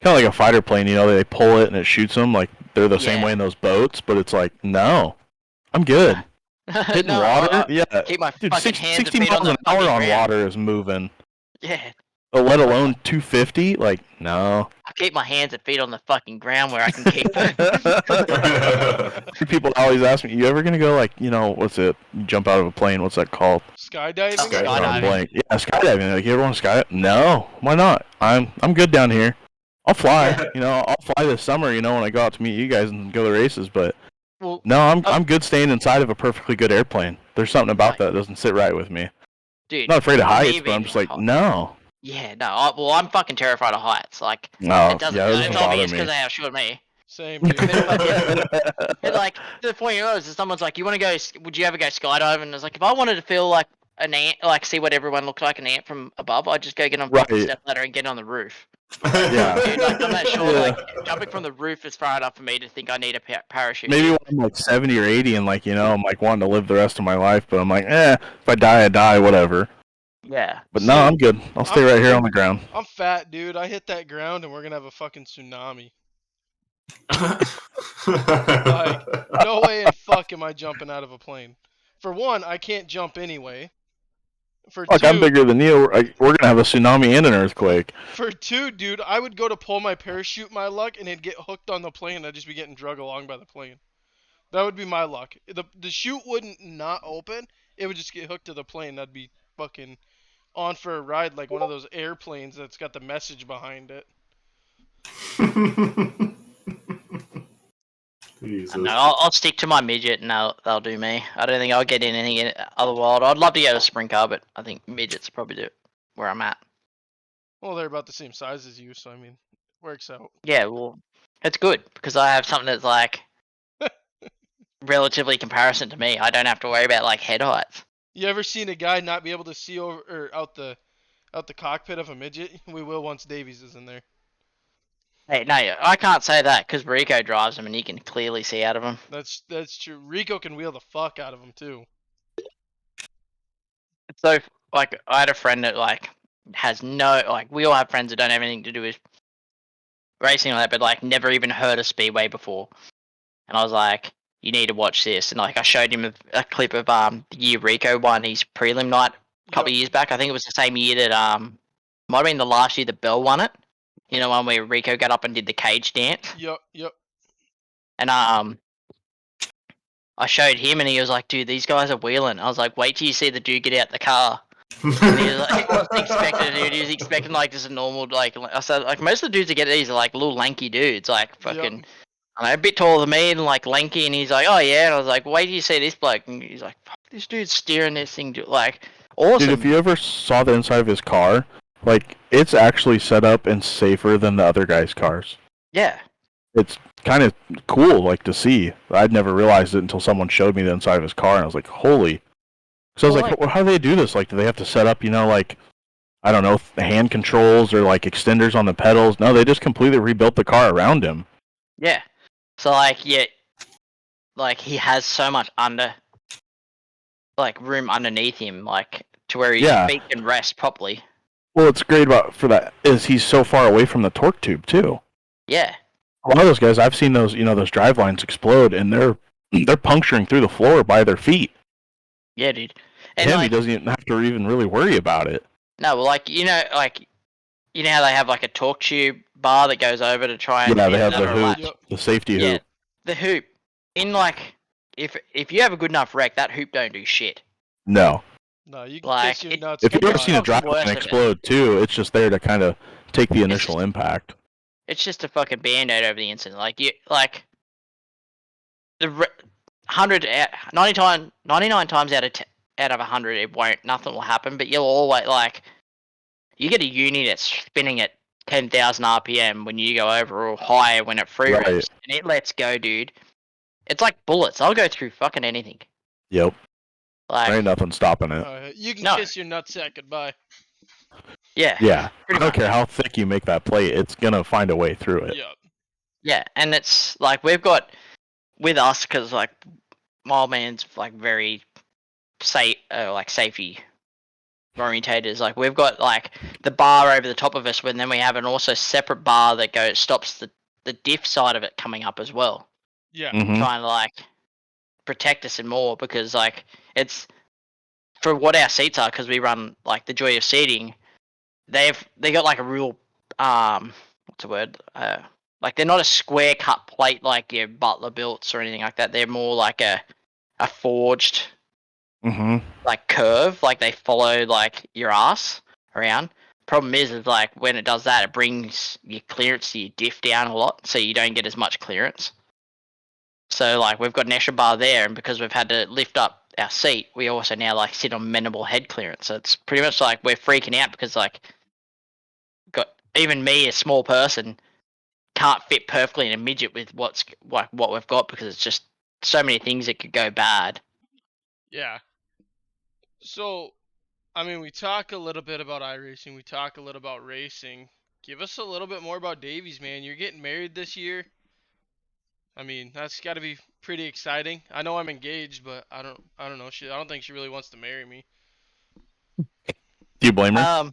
[SPEAKER 2] like a fighter plane, you know, they pull it and it shoots them, like, they're the same
[SPEAKER 4] Yeah.
[SPEAKER 2] way in those boats, but it's like, no, I'm good. Hitting
[SPEAKER 4] no,
[SPEAKER 2] water? Yeah.
[SPEAKER 4] keep my
[SPEAKER 2] Dude,
[SPEAKER 4] fucking hands
[SPEAKER 2] 60
[SPEAKER 4] and feet on
[SPEAKER 2] miles
[SPEAKER 4] the
[SPEAKER 2] an hour
[SPEAKER 4] fucking
[SPEAKER 2] on
[SPEAKER 4] ground.
[SPEAKER 2] water is moving.
[SPEAKER 4] Yeah.
[SPEAKER 2] But let alone 250? Like, no.
[SPEAKER 4] I keep my hands and feet on the fucking ground where I can keep
[SPEAKER 2] People always ask me, you ever gonna go, like, you know, what's it? You jump out of a plane, what's that called?
[SPEAKER 1] Skydiving?
[SPEAKER 4] Skydiving.
[SPEAKER 2] Blank. Yeah, skydiving. Like, you ever want to skydive? No. Why not? I'm good down here. I'll fly. You know, I'll fly this summer, you know, when I go out to meet you guys and go to races, but
[SPEAKER 4] Well,
[SPEAKER 2] no, I'm good staying inside of a perfectly good airplane. There's something about that doesn't sit right with me.
[SPEAKER 4] dude,
[SPEAKER 2] I'm not afraid of heights,
[SPEAKER 4] believe
[SPEAKER 2] but I'm
[SPEAKER 4] in
[SPEAKER 2] just like,
[SPEAKER 4] heights.
[SPEAKER 2] no.
[SPEAKER 4] Yeah, no. I'm fucking terrified of heights. Like,
[SPEAKER 2] No,
[SPEAKER 4] it doesn't.
[SPEAKER 2] yeah, that doesn't
[SPEAKER 4] It's
[SPEAKER 2] bother
[SPEAKER 4] obvious
[SPEAKER 2] me.
[SPEAKER 4] because they outshot me.
[SPEAKER 1] Same, dude.
[SPEAKER 4] But like, the point is someone's like, you want to go? Would you ever go skydiving? And it's like, if I wanted to feel like an ant, like see what everyone looked like an ant from above, I'd just go get on fucking
[SPEAKER 2] Right.
[SPEAKER 4] step ladder and get on the roof.
[SPEAKER 2] Yeah.
[SPEAKER 4] Dude, like, I'm not sure.
[SPEAKER 2] Yeah.
[SPEAKER 4] Like, jumping from the roof is far enough for me to think I need a parachute.
[SPEAKER 2] Maybe when I'm like 70 or 80 and, like, you know, I'm like wanting to live the rest of my life, but I'm like, if I die, I die, whatever.
[SPEAKER 4] Yeah.
[SPEAKER 2] But no, I'm good. I'll stay right here on the ground.
[SPEAKER 1] I'm fat, dude. I hit that ground and we're gonna have a fucking tsunami. No way in fuck am I jumping out of a plane. For one, I can't jump anyway. For
[SPEAKER 2] Fuck,
[SPEAKER 1] two,
[SPEAKER 2] I'm bigger than you. We're gonna have a tsunami and an earthquake.
[SPEAKER 1] For two, dude, I would go to pull my parachute, my luck, and it'd get hooked on the plane. I'd just be getting drug along by the plane. That would be my luck. The chute wouldn't not open. It would just get hooked to the plane. That'd be fucking on for a ride like one of those airplanes that's got the message behind it.
[SPEAKER 4] No, I'll stick to my midget and they'll do me. I don't think I'll get in anything other wild. I'd love to go to sprint car, but I think midgets probably do where I'm at.
[SPEAKER 1] Well, they're about the same size as you, so I mean, works out.
[SPEAKER 4] Yeah, well, it's good because I have something that's like relatively comparison to me. I don't have to worry about like head heights.
[SPEAKER 1] You ever seen a guy not be able to see over or out the cockpit of a midget? We will once Davies is in there.
[SPEAKER 4] Hey, no, I can't say that because Rico drives him and he can clearly see out of him.
[SPEAKER 1] That's true. Rico can wheel the fuck out of him too.
[SPEAKER 4] So, like, I had a friend that like has no like. We all have friends that don't have anything to do with racing or that, but like never even heard of speedway before. And I was like, "You need to watch this." And like, I showed him a clip of the year Rico won his prelim night a couple of years back. I think it was the same year that might have been the last year that Bell won it. You know, one where Rico got up and did the cage dance.
[SPEAKER 1] Yep.
[SPEAKER 4] And I showed him, and he was like, "Dude, these guys are wheeling." I was like, "Wait till you see the dude get out the car." And he was like, he wasn't expecting it, dude. He was expecting like just a normal like. I said, like most of the dudes that get these are like little lanky dudes, like fucking.
[SPEAKER 1] Yep.
[SPEAKER 4] I don't know, a bit taller than me and like lanky, and he's like, "Oh yeah," and I was like, "Wait till you see this bloke," and he's like, "Fuck, this dude's steering this thing, like awesome."
[SPEAKER 2] Dude, if you ever saw the inside of his car, like, it's actually set up and safer than the other guys' cars.
[SPEAKER 4] Yeah.
[SPEAKER 2] It's kind of cool, like, to see. I'd never realized it until someone showed me the inside of his car, and I was like, holy. So I was
[SPEAKER 4] Well,
[SPEAKER 2] like, well, how do they do this? Like, do they have to set up, you know, like, I don't know, hand controls or, like, extenders on the pedals? No, they just completely rebuilt the car around him.
[SPEAKER 4] Yeah. So like, yeah, like he has so much room underneath him, like to where his
[SPEAKER 2] Yeah.
[SPEAKER 4] feet can rest properly.
[SPEAKER 2] Well, what's great about for that is he's so far away from the torque tube, too.
[SPEAKER 4] Yeah.
[SPEAKER 2] A lot of those guys, I've seen those, you know, those drive lines explode, and they're puncturing through the floor by their feet.
[SPEAKER 4] Yeah, dude. And
[SPEAKER 2] Him,
[SPEAKER 4] like,
[SPEAKER 2] he doesn't even have to even really worry about it.
[SPEAKER 4] no, well, like you know how they have like a torque tube bar that goes over to try and
[SPEAKER 2] Yeah, they
[SPEAKER 4] hit
[SPEAKER 2] have the
[SPEAKER 4] another latch.
[SPEAKER 2] hoop,
[SPEAKER 1] Yep.
[SPEAKER 2] the safety
[SPEAKER 4] Yeah,
[SPEAKER 2] hoop.
[SPEAKER 4] the hoop. In like, if you have a good enough wreck, that hoop don't do shit.
[SPEAKER 2] No.
[SPEAKER 1] No, you can
[SPEAKER 4] Like,
[SPEAKER 1] kiss your
[SPEAKER 4] it-
[SPEAKER 1] nuts.
[SPEAKER 2] If you've ever
[SPEAKER 4] It's
[SPEAKER 2] seen a
[SPEAKER 4] fucking
[SPEAKER 2] drive
[SPEAKER 4] worse
[SPEAKER 2] line
[SPEAKER 4] than it.
[SPEAKER 2] explode, too, it's just there to kind of take the initial impact.
[SPEAKER 4] It's just a fucking band-aid over the incident. Like you, like the 99 times out of 100, it won't. Nothing will happen. But you'll always like, you get a uni that's spinning at 10,000 RPM when you go over or higher when it free
[SPEAKER 2] Right.
[SPEAKER 4] revs, and it lets go, dude. It's like bullets. I'll go through fucking anything.
[SPEAKER 2] Yep.
[SPEAKER 4] Like,
[SPEAKER 2] There ain't nothing stopping it.
[SPEAKER 1] You can
[SPEAKER 4] No.
[SPEAKER 1] kiss your nutsack goodbye.
[SPEAKER 4] yeah,
[SPEAKER 2] Yeah, I
[SPEAKER 4] pretty
[SPEAKER 2] don't
[SPEAKER 4] much.
[SPEAKER 2] care how thick you make that plate, it's gonna find a way through it.
[SPEAKER 1] Yeah.
[SPEAKER 4] Yeah, and it's like we've got with us because like my old man's like very safety orientated. Like we've got like the bar over the top of us, but then we have an also separate bar that stops the diff side of it coming up as well,
[SPEAKER 1] Yeah.
[SPEAKER 2] Mhm.
[SPEAKER 4] trying to like protect us and more because like it's for what our seats are because we run like the Joy of Seating. They got like a real what's the word like they're not a square cut plate like your Butler builts or anything like that. They're more like a forged
[SPEAKER 2] Mhm.
[SPEAKER 4] like curve, like they follow like your ass around. Problem is like when it does that, it brings your clearance to your diff down a lot, so you don't get as much clearance. So like we've got an extra bar there, and because we've had to lift up our seat, we also now like sit on minimal head clearance. So it's pretty much like we're freaking out because like got even me, a small person, can't fit perfectly in a midget with what we've got because it's just so many things that could go bad.
[SPEAKER 1] Yeah. So, I mean, we talk a little bit about iRacing. We talk a little about racing. Give us a little bit more about Davies, man. You're getting married this year. I mean, that's got to be pretty exciting. I know I'm engaged, but I don't know. I don't think she really wants to marry me.
[SPEAKER 2] Do you blame her?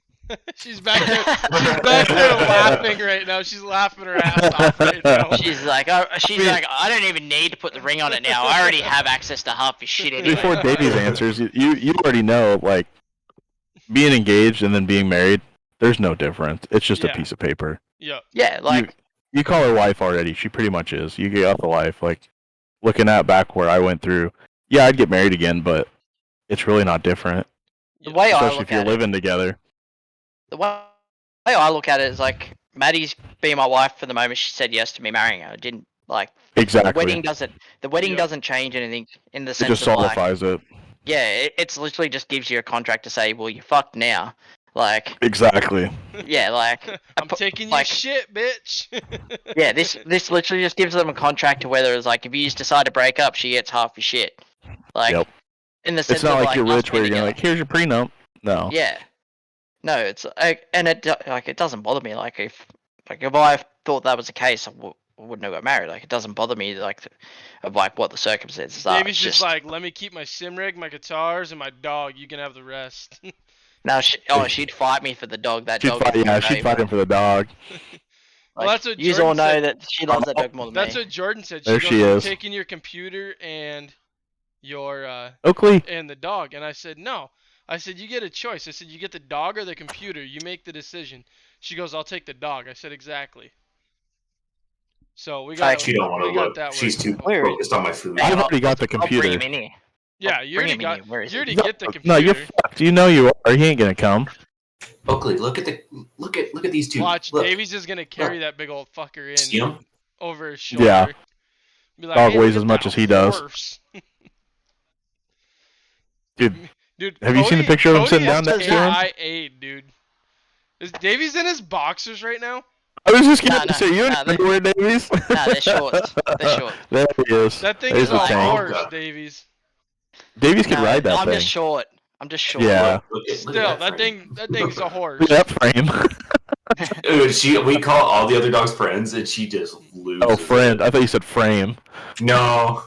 [SPEAKER 1] She's back there. She's back there laughing right now. She's laughing her ass off right now.
[SPEAKER 4] She's like, I don't even need to put the ring on it now. I already have access to half your shit anyway.
[SPEAKER 2] Before Davies answers, you already know, like, being engaged and then being married, there's no difference. It's just a
[SPEAKER 1] Yeah.
[SPEAKER 2] piece of paper.
[SPEAKER 1] Yeah.
[SPEAKER 4] Yeah, like
[SPEAKER 2] You call her wife already. She pretty much is. You get off the life. Like, looking at back where I went through, yeah, I'd get married again, but it's really not different.
[SPEAKER 4] the way I
[SPEAKER 2] Especially
[SPEAKER 4] look
[SPEAKER 2] if you're
[SPEAKER 4] at it,
[SPEAKER 2] living together.
[SPEAKER 4] the way I look at it is like Maddie's being my wife for the moment. She said yes to me marrying her. It didn't like
[SPEAKER 2] Exactly.
[SPEAKER 4] the wedding
[SPEAKER 1] Yeah.
[SPEAKER 4] doesn't change anything in the
[SPEAKER 2] It
[SPEAKER 4] sense
[SPEAKER 2] just
[SPEAKER 4] of like
[SPEAKER 2] solidifies it.
[SPEAKER 4] yeah, it's literally just gives you a contract to say, well, you're fucked now. Like
[SPEAKER 2] Exactly.
[SPEAKER 4] yeah, like
[SPEAKER 1] I'm taking your
[SPEAKER 4] like,
[SPEAKER 1] shit, bitch.
[SPEAKER 4] yeah, this literally just gives them a contract to whether it's like if you just decide to break up, she gets half your shit. Like
[SPEAKER 2] Yep.
[SPEAKER 4] in the sense
[SPEAKER 2] It's not
[SPEAKER 4] of
[SPEAKER 2] like you're
[SPEAKER 4] us
[SPEAKER 2] rich where
[SPEAKER 4] being
[SPEAKER 2] you're gonna
[SPEAKER 4] together.
[SPEAKER 2] like, here's your prenup. No.
[SPEAKER 4] Yeah. No, it's and it doesn't bother me. Like if I thought that was the case, I wouldn't have got married. Like it doesn't bother me. Like of like what the circumstances are.
[SPEAKER 1] Davies
[SPEAKER 4] It's
[SPEAKER 1] just
[SPEAKER 4] just
[SPEAKER 1] like, let me keep my sim rig, my guitars, and my dog. You can have the rest.
[SPEAKER 4] no. She'd fight me for the dog. That
[SPEAKER 2] She'd
[SPEAKER 4] dog.
[SPEAKER 2] fight,
[SPEAKER 4] is
[SPEAKER 2] yeah,
[SPEAKER 4] more
[SPEAKER 2] she'd fight
[SPEAKER 4] valuable.
[SPEAKER 2] him for the dog.
[SPEAKER 1] Well,
[SPEAKER 4] Like,
[SPEAKER 1] that's what
[SPEAKER 4] you
[SPEAKER 1] Jordan
[SPEAKER 4] all know
[SPEAKER 1] said.
[SPEAKER 4] that she loves that dog more than
[SPEAKER 1] That's
[SPEAKER 4] me.
[SPEAKER 1] what Jordan said.
[SPEAKER 2] There
[SPEAKER 1] goes,
[SPEAKER 2] she
[SPEAKER 1] I'm
[SPEAKER 2] is.
[SPEAKER 1] taking your computer and your
[SPEAKER 2] Oakley.
[SPEAKER 1] and the dog. And I said, no. I said, you get a choice. I said, you get the dog or the computer. You make the decision. She goes, I'll take the dog. I said, exactly. So we got.
[SPEAKER 3] She don't want to look.
[SPEAKER 1] That
[SPEAKER 3] She's too
[SPEAKER 4] Where-
[SPEAKER 3] focused on my food.
[SPEAKER 2] I've already got the
[SPEAKER 4] I'll bring
[SPEAKER 2] computer.
[SPEAKER 4] him in here.
[SPEAKER 1] Yeah, you
[SPEAKER 4] bring
[SPEAKER 1] already
[SPEAKER 4] him in
[SPEAKER 1] got.
[SPEAKER 4] here. Where is
[SPEAKER 1] You
[SPEAKER 4] he?
[SPEAKER 1] already get the computer.
[SPEAKER 2] No, you're fucked. You know you are. He ain't gonna come.
[SPEAKER 3] Oakley, look at these two.
[SPEAKER 1] Watch,
[SPEAKER 3] Look.
[SPEAKER 1] Davies is gonna carry that big old fucker
[SPEAKER 3] See
[SPEAKER 1] in
[SPEAKER 3] 'em?
[SPEAKER 1] over his shoulder.
[SPEAKER 2] Yeah.
[SPEAKER 1] Be like,
[SPEAKER 2] Dog
[SPEAKER 1] hey,
[SPEAKER 2] weighs
[SPEAKER 1] look
[SPEAKER 2] as
[SPEAKER 1] at
[SPEAKER 2] much
[SPEAKER 1] that
[SPEAKER 2] as he does.
[SPEAKER 1] horse."
[SPEAKER 2] Dude,
[SPEAKER 1] Dude,
[SPEAKER 2] have you seen the picture of him
[SPEAKER 1] Cody
[SPEAKER 2] sitting
[SPEAKER 1] is
[SPEAKER 2] down next to him?
[SPEAKER 1] KIA'd, dude. Is Davies in his boxers right now?
[SPEAKER 2] I was just gonna
[SPEAKER 4] No,
[SPEAKER 2] say, you in
[SPEAKER 4] no,
[SPEAKER 2] underwear, Davies?
[SPEAKER 4] Nah, they're shorts. They're short.
[SPEAKER 2] There he is.
[SPEAKER 1] That thing
[SPEAKER 2] There's
[SPEAKER 1] is
[SPEAKER 2] the
[SPEAKER 1] a
[SPEAKER 2] tank.
[SPEAKER 1] horse,
[SPEAKER 3] God.
[SPEAKER 1] Davies.
[SPEAKER 2] Davies can
[SPEAKER 4] No,
[SPEAKER 2] ride that
[SPEAKER 4] I'm
[SPEAKER 2] thing.
[SPEAKER 4] just short. I'm just short.
[SPEAKER 2] Yeah.
[SPEAKER 3] Look at
[SPEAKER 1] Still, that
[SPEAKER 3] frame.
[SPEAKER 1] thing's a horse.
[SPEAKER 2] Look at that frame.
[SPEAKER 3] Dude, we call all the other dogs friends, and she just loses.
[SPEAKER 2] Oh, friend.
[SPEAKER 3] it.
[SPEAKER 2] I thought you said frame.
[SPEAKER 3] No.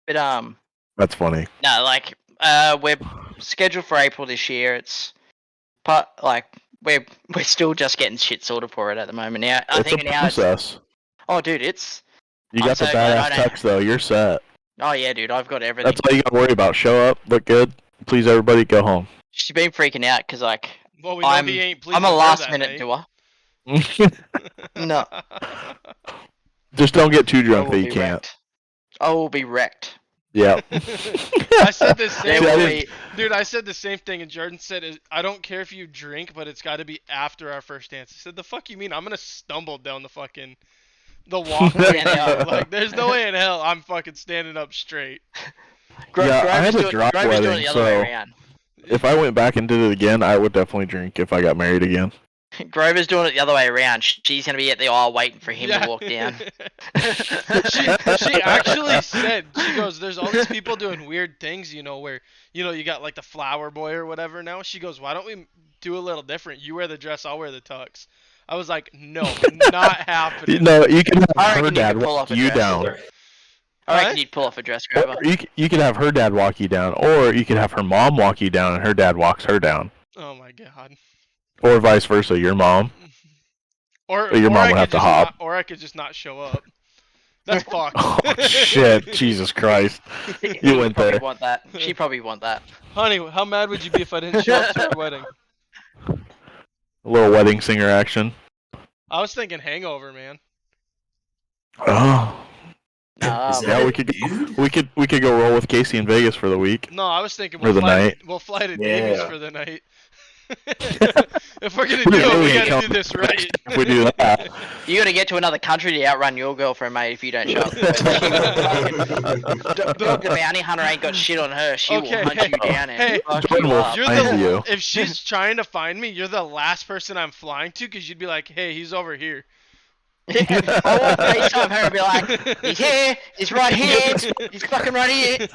[SPEAKER 4] But
[SPEAKER 2] That's funny.
[SPEAKER 4] no, like we're scheduled for April this year. It's like we're still just getting shit sorted for it at the moment. Now I
[SPEAKER 2] It's
[SPEAKER 4] think
[SPEAKER 2] a
[SPEAKER 4] now it's
[SPEAKER 2] process.
[SPEAKER 4] oh dude, it's
[SPEAKER 2] You
[SPEAKER 4] I'm
[SPEAKER 2] got the
[SPEAKER 4] so glad I
[SPEAKER 2] badass
[SPEAKER 4] don't-
[SPEAKER 2] tux, though. You're set.
[SPEAKER 4] oh yeah, dude, I've got everything.
[SPEAKER 2] That's all you gotta worry about. Show up, look good, please everybody, go home.
[SPEAKER 4] She's been freaking out because like
[SPEAKER 1] Well, we know
[SPEAKER 4] I'm-
[SPEAKER 1] he ain't
[SPEAKER 4] I'm a
[SPEAKER 1] pleasing her
[SPEAKER 4] last
[SPEAKER 1] that
[SPEAKER 4] minute
[SPEAKER 1] night.
[SPEAKER 4] doer. No,
[SPEAKER 2] Just don't get too
[SPEAKER 4] I
[SPEAKER 2] drunk
[SPEAKER 4] will
[SPEAKER 2] that you
[SPEAKER 4] be
[SPEAKER 2] can't.
[SPEAKER 4] wrecked. I will be wrecked.
[SPEAKER 2] Yeah.
[SPEAKER 1] I said the same
[SPEAKER 4] There will
[SPEAKER 1] thing.
[SPEAKER 4] be
[SPEAKER 1] Dude, I said the same thing, and Jordan said, I don't care if you drink, but it's got to be after our first dance. I said, the fuck you mean? I'm going to stumble down the walkway.
[SPEAKER 4] Yeah,
[SPEAKER 1] dude. Like, there's no way in hell I'm fucking standing up straight.
[SPEAKER 2] Yeah, I had a drop
[SPEAKER 4] Grover's doing
[SPEAKER 2] wedding,
[SPEAKER 4] it the other way
[SPEAKER 2] so-
[SPEAKER 4] around.
[SPEAKER 2] If I went back and did it again, I would definitely drink if I got married again.
[SPEAKER 4] Grover's doing it the other way around. She's gonna be at the aisle waiting for him to walk down.
[SPEAKER 1] she actually said, she goes, there's all these people doing weird things, where, you got like the flower boy or whatever now. She goes, why don't we do a little different? You wear the dress, I'll wear the tux. I was like, no, not happening.
[SPEAKER 2] No, you can
[SPEAKER 4] I
[SPEAKER 2] have her
[SPEAKER 4] reckon you
[SPEAKER 2] dad
[SPEAKER 4] could pull
[SPEAKER 2] walk
[SPEAKER 4] off a
[SPEAKER 2] you
[SPEAKER 4] dress.
[SPEAKER 2] down.
[SPEAKER 4] I reckon
[SPEAKER 1] What?
[SPEAKER 4] you'd pull off a dress, Grover.
[SPEAKER 2] Or you could have her dad walk you down, or you could have her mom walk you down and her dad walks her down.
[SPEAKER 1] Oh my god.
[SPEAKER 2] Or vice versa, your mom.
[SPEAKER 1] Or
[SPEAKER 2] Your mom
[SPEAKER 1] I
[SPEAKER 2] would have
[SPEAKER 1] could
[SPEAKER 2] to
[SPEAKER 1] just
[SPEAKER 2] hop.
[SPEAKER 1] not, or I could just not show up. That's fucked.
[SPEAKER 2] Oh, shit. Jesus Christ. You went
[SPEAKER 4] probably
[SPEAKER 2] there.
[SPEAKER 4] want that. She probably want that.
[SPEAKER 1] Honey, how mad would you be if I didn't show up to your wedding?
[SPEAKER 2] A little wedding singer action.
[SPEAKER 1] I was thinking hangover, man.
[SPEAKER 2] Oh.
[SPEAKER 3] Is
[SPEAKER 2] Yeah,
[SPEAKER 3] that
[SPEAKER 2] we
[SPEAKER 3] a
[SPEAKER 2] could
[SPEAKER 3] dude?
[SPEAKER 2] we could go roll with Casey in Vegas for the week.
[SPEAKER 1] No, I was thinking
[SPEAKER 2] For the night.
[SPEAKER 1] we'll fly to Davies
[SPEAKER 3] Yeah.
[SPEAKER 1] for the night. If we're gonna do it, we gotta do this right.
[SPEAKER 2] If we do that.
[SPEAKER 4] You gotta get to another country to outrun your girlfriend, mate, if you don't show up. Dog the bounty hunter ain't got shit on her. She
[SPEAKER 1] Okay,
[SPEAKER 4] will hunt you down and
[SPEAKER 1] hey,
[SPEAKER 4] fuck
[SPEAKER 2] Jordan
[SPEAKER 4] you
[SPEAKER 2] will
[SPEAKER 4] up.
[SPEAKER 1] You're
[SPEAKER 2] find you.
[SPEAKER 1] if she's trying to find me, you're the last person I'm flying to, because you'd be like, hey, he's over here.
[SPEAKER 4] I will FaceTime her and be like, he's here, he's right here, he's fucking right here.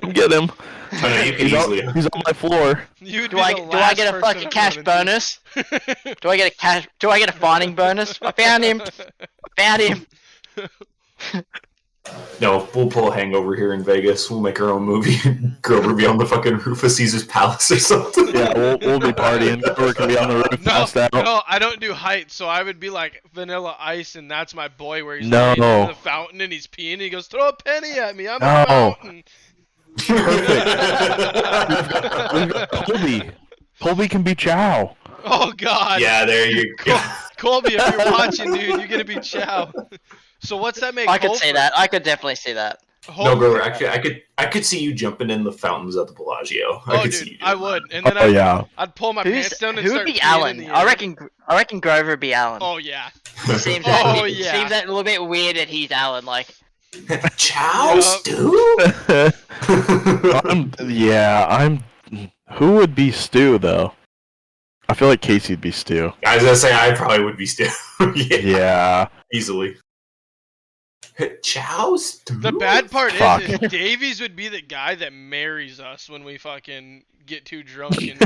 [SPEAKER 2] Come get him.
[SPEAKER 3] I know you can easily.
[SPEAKER 2] He's on my floor.
[SPEAKER 1] You'd
[SPEAKER 4] Do
[SPEAKER 1] be
[SPEAKER 4] I
[SPEAKER 1] the
[SPEAKER 4] do I
[SPEAKER 1] last
[SPEAKER 4] get a
[SPEAKER 1] person
[SPEAKER 4] fucking
[SPEAKER 1] I'm
[SPEAKER 4] cash
[SPEAKER 1] running
[SPEAKER 4] bonus?
[SPEAKER 1] to.
[SPEAKER 4] Do I get a finding bonus? I found him. I found him.
[SPEAKER 3] No, we'll pull a hangover here in Vegas. We'll make our own movie. Grover be on the fucking roof of Caesar's Palace or something.
[SPEAKER 2] Yeah, we'll be partying. Or can be on the roof
[SPEAKER 1] No,
[SPEAKER 2] passed out.
[SPEAKER 1] no, I don't do height, so I would be like Vanilla Ice, and that's my boy where he's
[SPEAKER 2] No.
[SPEAKER 1] laying in the fountain and he's peeing. And he goes, "Throw a penny at me, I'm
[SPEAKER 2] No.
[SPEAKER 1] a fountain."
[SPEAKER 2] We've got Colby. Colby can be Chow.
[SPEAKER 1] Oh God.
[SPEAKER 3] Yeah, there you go.
[SPEAKER 1] Colby, if you're watching, dude, you're gonna be Chow. So what's that make?
[SPEAKER 4] I could
[SPEAKER 1] Hope
[SPEAKER 4] see
[SPEAKER 1] for?
[SPEAKER 4] that. I could definitely see that.
[SPEAKER 1] Hope
[SPEAKER 3] No,
[SPEAKER 1] for-
[SPEAKER 3] Grover, actually, I could see you jumping in the fountains at the Bellagio. I
[SPEAKER 1] Oh,
[SPEAKER 3] could see
[SPEAKER 1] dude,
[SPEAKER 3] you.
[SPEAKER 1] I would, and then
[SPEAKER 2] Oh yeah.
[SPEAKER 1] I'd pull my
[SPEAKER 4] Who's
[SPEAKER 1] pants down and
[SPEAKER 4] who would
[SPEAKER 1] start
[SPEAKER 4] be
[SPEAKER 1] peeing
[SPEAKER 4] Alan?
[SPEAKER 1] in the
[SPEAKER 4] I
[SPEAKER 1] air.
[SPEAKER 4] reckon Grover would be Alan.
[SPEAKER 1] Oh yeah.
[SPEAKER 4] Seems
[SPEAKER 1] Oh,
[SPEAKER 4] that
[SPEAKER 1] yeah.
[SPEAKER 4] seems that a little bit weird that he's Alan. Like
[SPEAKER 3] Chow
[SPEAKER 1] Yup.
[SPEAKER 3] stew?
[SPEAKER 2] Who would be Stu though? I feel like Casey'd be Stu.
[SPEAKER 3] I was gonna say I probably would be stew. Yeah,
[SPEAKER 2] Yeah.
[SPEAKER 3] easily. Chow stew?
[SPEAKER 1] The bad part
[SPEAKER 2] Fuck.
[SPEAKER 1] is Davies would be the guy that marries us when we fucking get too drunk. And...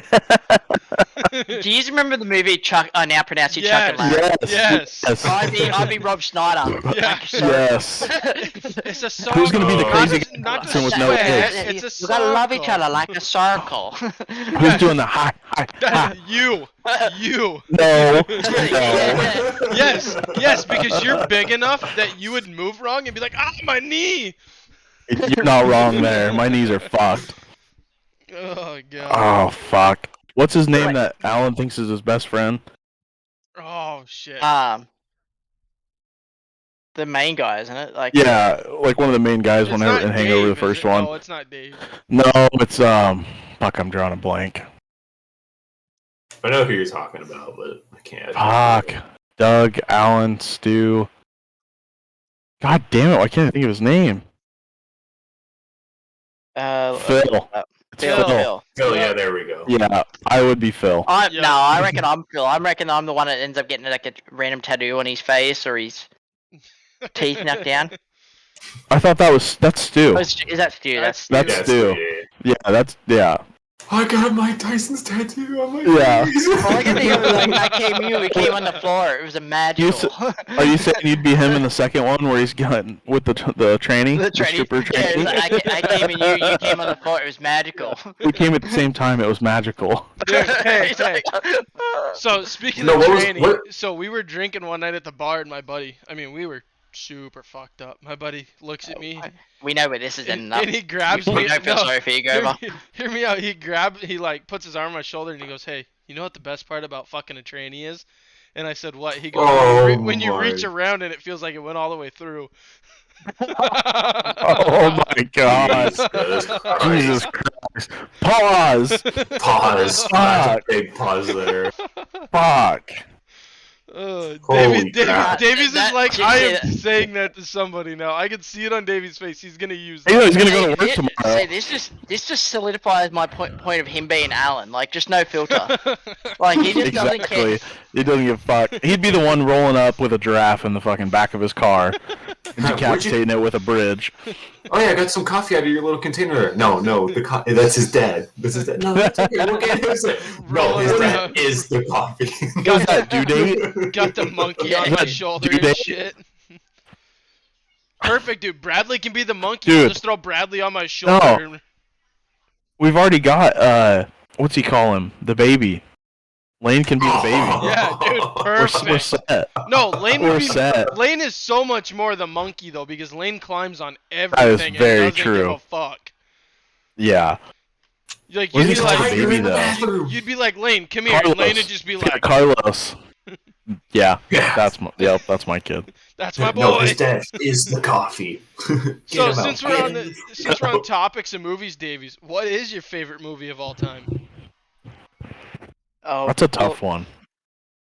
[SPEAKER 4] do you remember the movie Chuck? I now pronounce you Chuck and Larry.
[SPEAKER 2] Yes.
[SPEAKER 1] Yes.
[SPEAKER 4] I'd be Rob Schneider.
[SPEAKER 1] Yeah.
[SPEAKER 4] Like, so-
[SPEAKER 2] Yes.
[SPEAKER 1] It's a circle.
[SPEAKER 2] Who's gonna be the
[SPEAKER 3] crazy
[SPEAKER 1] not
[SPEAKER 2] person
[SPEAKER 1] a
[SPEAKER 2] with no
[SPEAKER 1] square,
[SPEAKER 2] legs?
[SPEAKER 1] It's a
[SPEAKER 4] You gotta love each
[SPEAKER 1] circle.
[SPEAKER 4] other like a circle.
[SPEAKER 2] Who's doing the hi?
[SPEAKER 1] You.
[SPEAKER 2] No.
[SPEAKER 1] Yes, because you're big enough that you would move wrong and be like, ah, my knee.
[SPEAKER 2] You're not wrong there. My knees are fucked.
[SPEAKER 1] Oh god.
[SPEAKER 2] Oh fuck. What's his name that Alan thinks is his best friend?
[SPEAKER 1] Oh shit.
[SPEAKER 4] The main guy, isn't it? Like
[SPEAKER 2] Yeah, like one of the main guys
[SPEAKER 1] It's
[SPEAKER 2] whenever
[SPEAKER 1] not
[SPEAKER 2] in Hangover
[SPEAKER 1] Dave,
[SPEAKER 2] the
[SPEAKER 1] is
[SPEAKER 2] first
[SPEAKER 1] it?
[SPEAKER 2] one.
[SPEAKER 1] No, it's not Dave.
[SPEAKER 2] No, it's fuck, I'm drawing a blank.
[SPEAKER 3] I know who you're talking about, but I can't.
[SPEAKER 2] Fuck. Doug, Alan, Stu. God damn it, why can't I think of his name? Phil. It's
[SPEAKER 4] Phil.
[SPEAKER 3] Oh yeah, there we go.
[SPEAKER 2] Yeah, I would be Phil.
[SPEAKER 1] Yeah.
[SPEAKER 4] No, I reckon I'm Phil. I reckon I'm the one that ends up getting like a random tattoo on his face or his teeth knocked down.
[SPEAKER 2] I thought that's Stu.
[SPEAKER 4] Oh, is that Stu? That's
[SPEAKER 2] That's
[SPEAKER 3] Yeah,
[SPEAKER 2] Stu.
[SPEAKER 3] yeah.
[SPEAKER 2] Yeah, that's yeah.
[SPEAKER 3] I got Mike Tyson's tattoo on my
[SPEAKER 2] Yeah.
[SPEAKER 3] face.
[SPEAKER 4] All I can think of is like I came in, we came on the floor. It was a magical.
[SPEAKER 2] Are you saying you'd be him in the second one where he's got with the tranny,
[SPEAKER 4] The tranny.
[SPEAKER 2] stripper
[SPEAKER 4] Yeah, it
[SPEAKER 2] tranny?
[SPEAKER 4] was like, I came in, you came on the floor. It was magical.
[SPEAKER 2] We came at the same time. It was magical.
[SPEAKER 1] Dude, hey,
[SPEAKER 4] He's
[SPEAKER 1] hey.
[SPEAKER 4] like,
[SPEAKER 1] So speaking
[SPEAKER 3] No,
[SPEAKER 1] of
[SPEAKER 3] what was-
[SPEAKER 1] training,
[SPEAKER 3] what-
[SPEAKER 1] so we were drinking one night at the bar, and my buddy, I mean, we were super fucked up. My buddy looks at me,
[SPEAKER 4] we know where this is ending
[SPEAKER 1] and,
[SPEAKER 4] up.
[SPEAKER 1] and he grabs
[SPEAKER 4] We
[SPEAKER 1] me.
[SPEAKER 4] don't feel
[SPEAKER 1] no,
[SPEAKER 4] sorry for you,
[SPEAKER 1] hear
[SPEAKER 4] Grover.
[SPEAKER 1] hear me out. He like puts his arm on my shoulder, and he goes, "Hey, you know what the best part about fucking a tranny is?" And I said, "What?" He goes,
[SPEAKER 3] Oh
[SPEAKER 1] "When you
[SPEAKER 3] my.
[SPEAKER 1] reach around and it feels like it went all the way through."
[SPEAKER 2] Oh my god. Jesus Christ. Pause.
[SPEAKER 3] Pause.
[SPEAKER 2] Fuck.
[SPEAKER 3] Big pause there.
[SPEAKER 2] Fuck.
[SPEAKER 3] Holy crap.
[SPEAKER 1] Davies is like,
[SPEAKER 4] That-
[SPEAKER 1] I am
[SPEAKER 4] that-
[SPEAKER 1] saying that to somebody now. I can see it on Davies' face. He's gonna use
[SPEAKER 2] You know, he's
[SPEAKER 1] that.
[SPEAKER 2] gonna go to work tomorrow.
[SPEAKER 4] See, this just solidifies my point of him being Alan. Like, just no filter. Like, he just doesn't care.
[SPEAKER 2] Exactly. He doesn't give a fuck. He'd be the one rolling up with a giraffe in the fucking back of his car and decapitating it with a bridge.
[SPEAKER 3] Oh yeah, I got some coffee out of your little container. No, that's his dad. That's his dad. No, that's okay. We'll get his dad. No, his dad is the coffee.
[SPEAKER 2] Got that due date?
[SPEAKER 1] Got the monkey on my shoulder and shit. Perfect, dude. Bradley can be the monkey.
[SPEAKER 2] Dude.
[SPEAKER 1] I'll just throw Bradley on my shoulder.
[SPEAKER 2] No. We've already got, what's he call him? The baby. Lane can be the baby.
[SPEAKER 1] Yeah, dude. Perfect.
[SPEAKER 2] We're set.
[SPEAKER 1] No, Lane
[SPEAKER 2] We're
[SPEAKER 1] would be.
[SPEAKER 2] set.
[SPEAKER 1] Lane is so much more the monkey though, because Lane climbs on
[SPEAKER 2] is
[SPEAKER 1] everything
[SPEAKER 2] very
[SPEAKER 1] and doesn't
[SPEAKER 2] true.
[SPEAKER 1] give a fuck.
[SPEAKER 2] Yeah.
[SPEAKER 1] Like
[SPEAKER 2] What
[SPEAKER 1] you'd
[SPEAKER 2] is
[SPEAKER 1] be
[SPEAKER 2] he called,
[SPEAKER 1] like,
[SPEAKER 2] the baby, though?
[SPEAKER 1] you'd be like, Lane, come here, and Lane would just be
[SPEAKER 2] Yeah,
[SPEAKER 1] like,
[SPEAKER 2] Carlos. Yeah,
[SPEAKER 3] Yeah.
[SPEAKER 2] that's my kid.
[SPEAKER 1] that's my boy.
[SPEAKER 3] No, his dad is the coffee. Get
[SPEAKER 1] So
[SPEAKER 3] him out.
[SPEAKER 1] since we're on topics and movies, Davies, what is your favorite movie of all time?
[SPEAKER 4] Oh,
[SPEAKER 2] That's a tough one.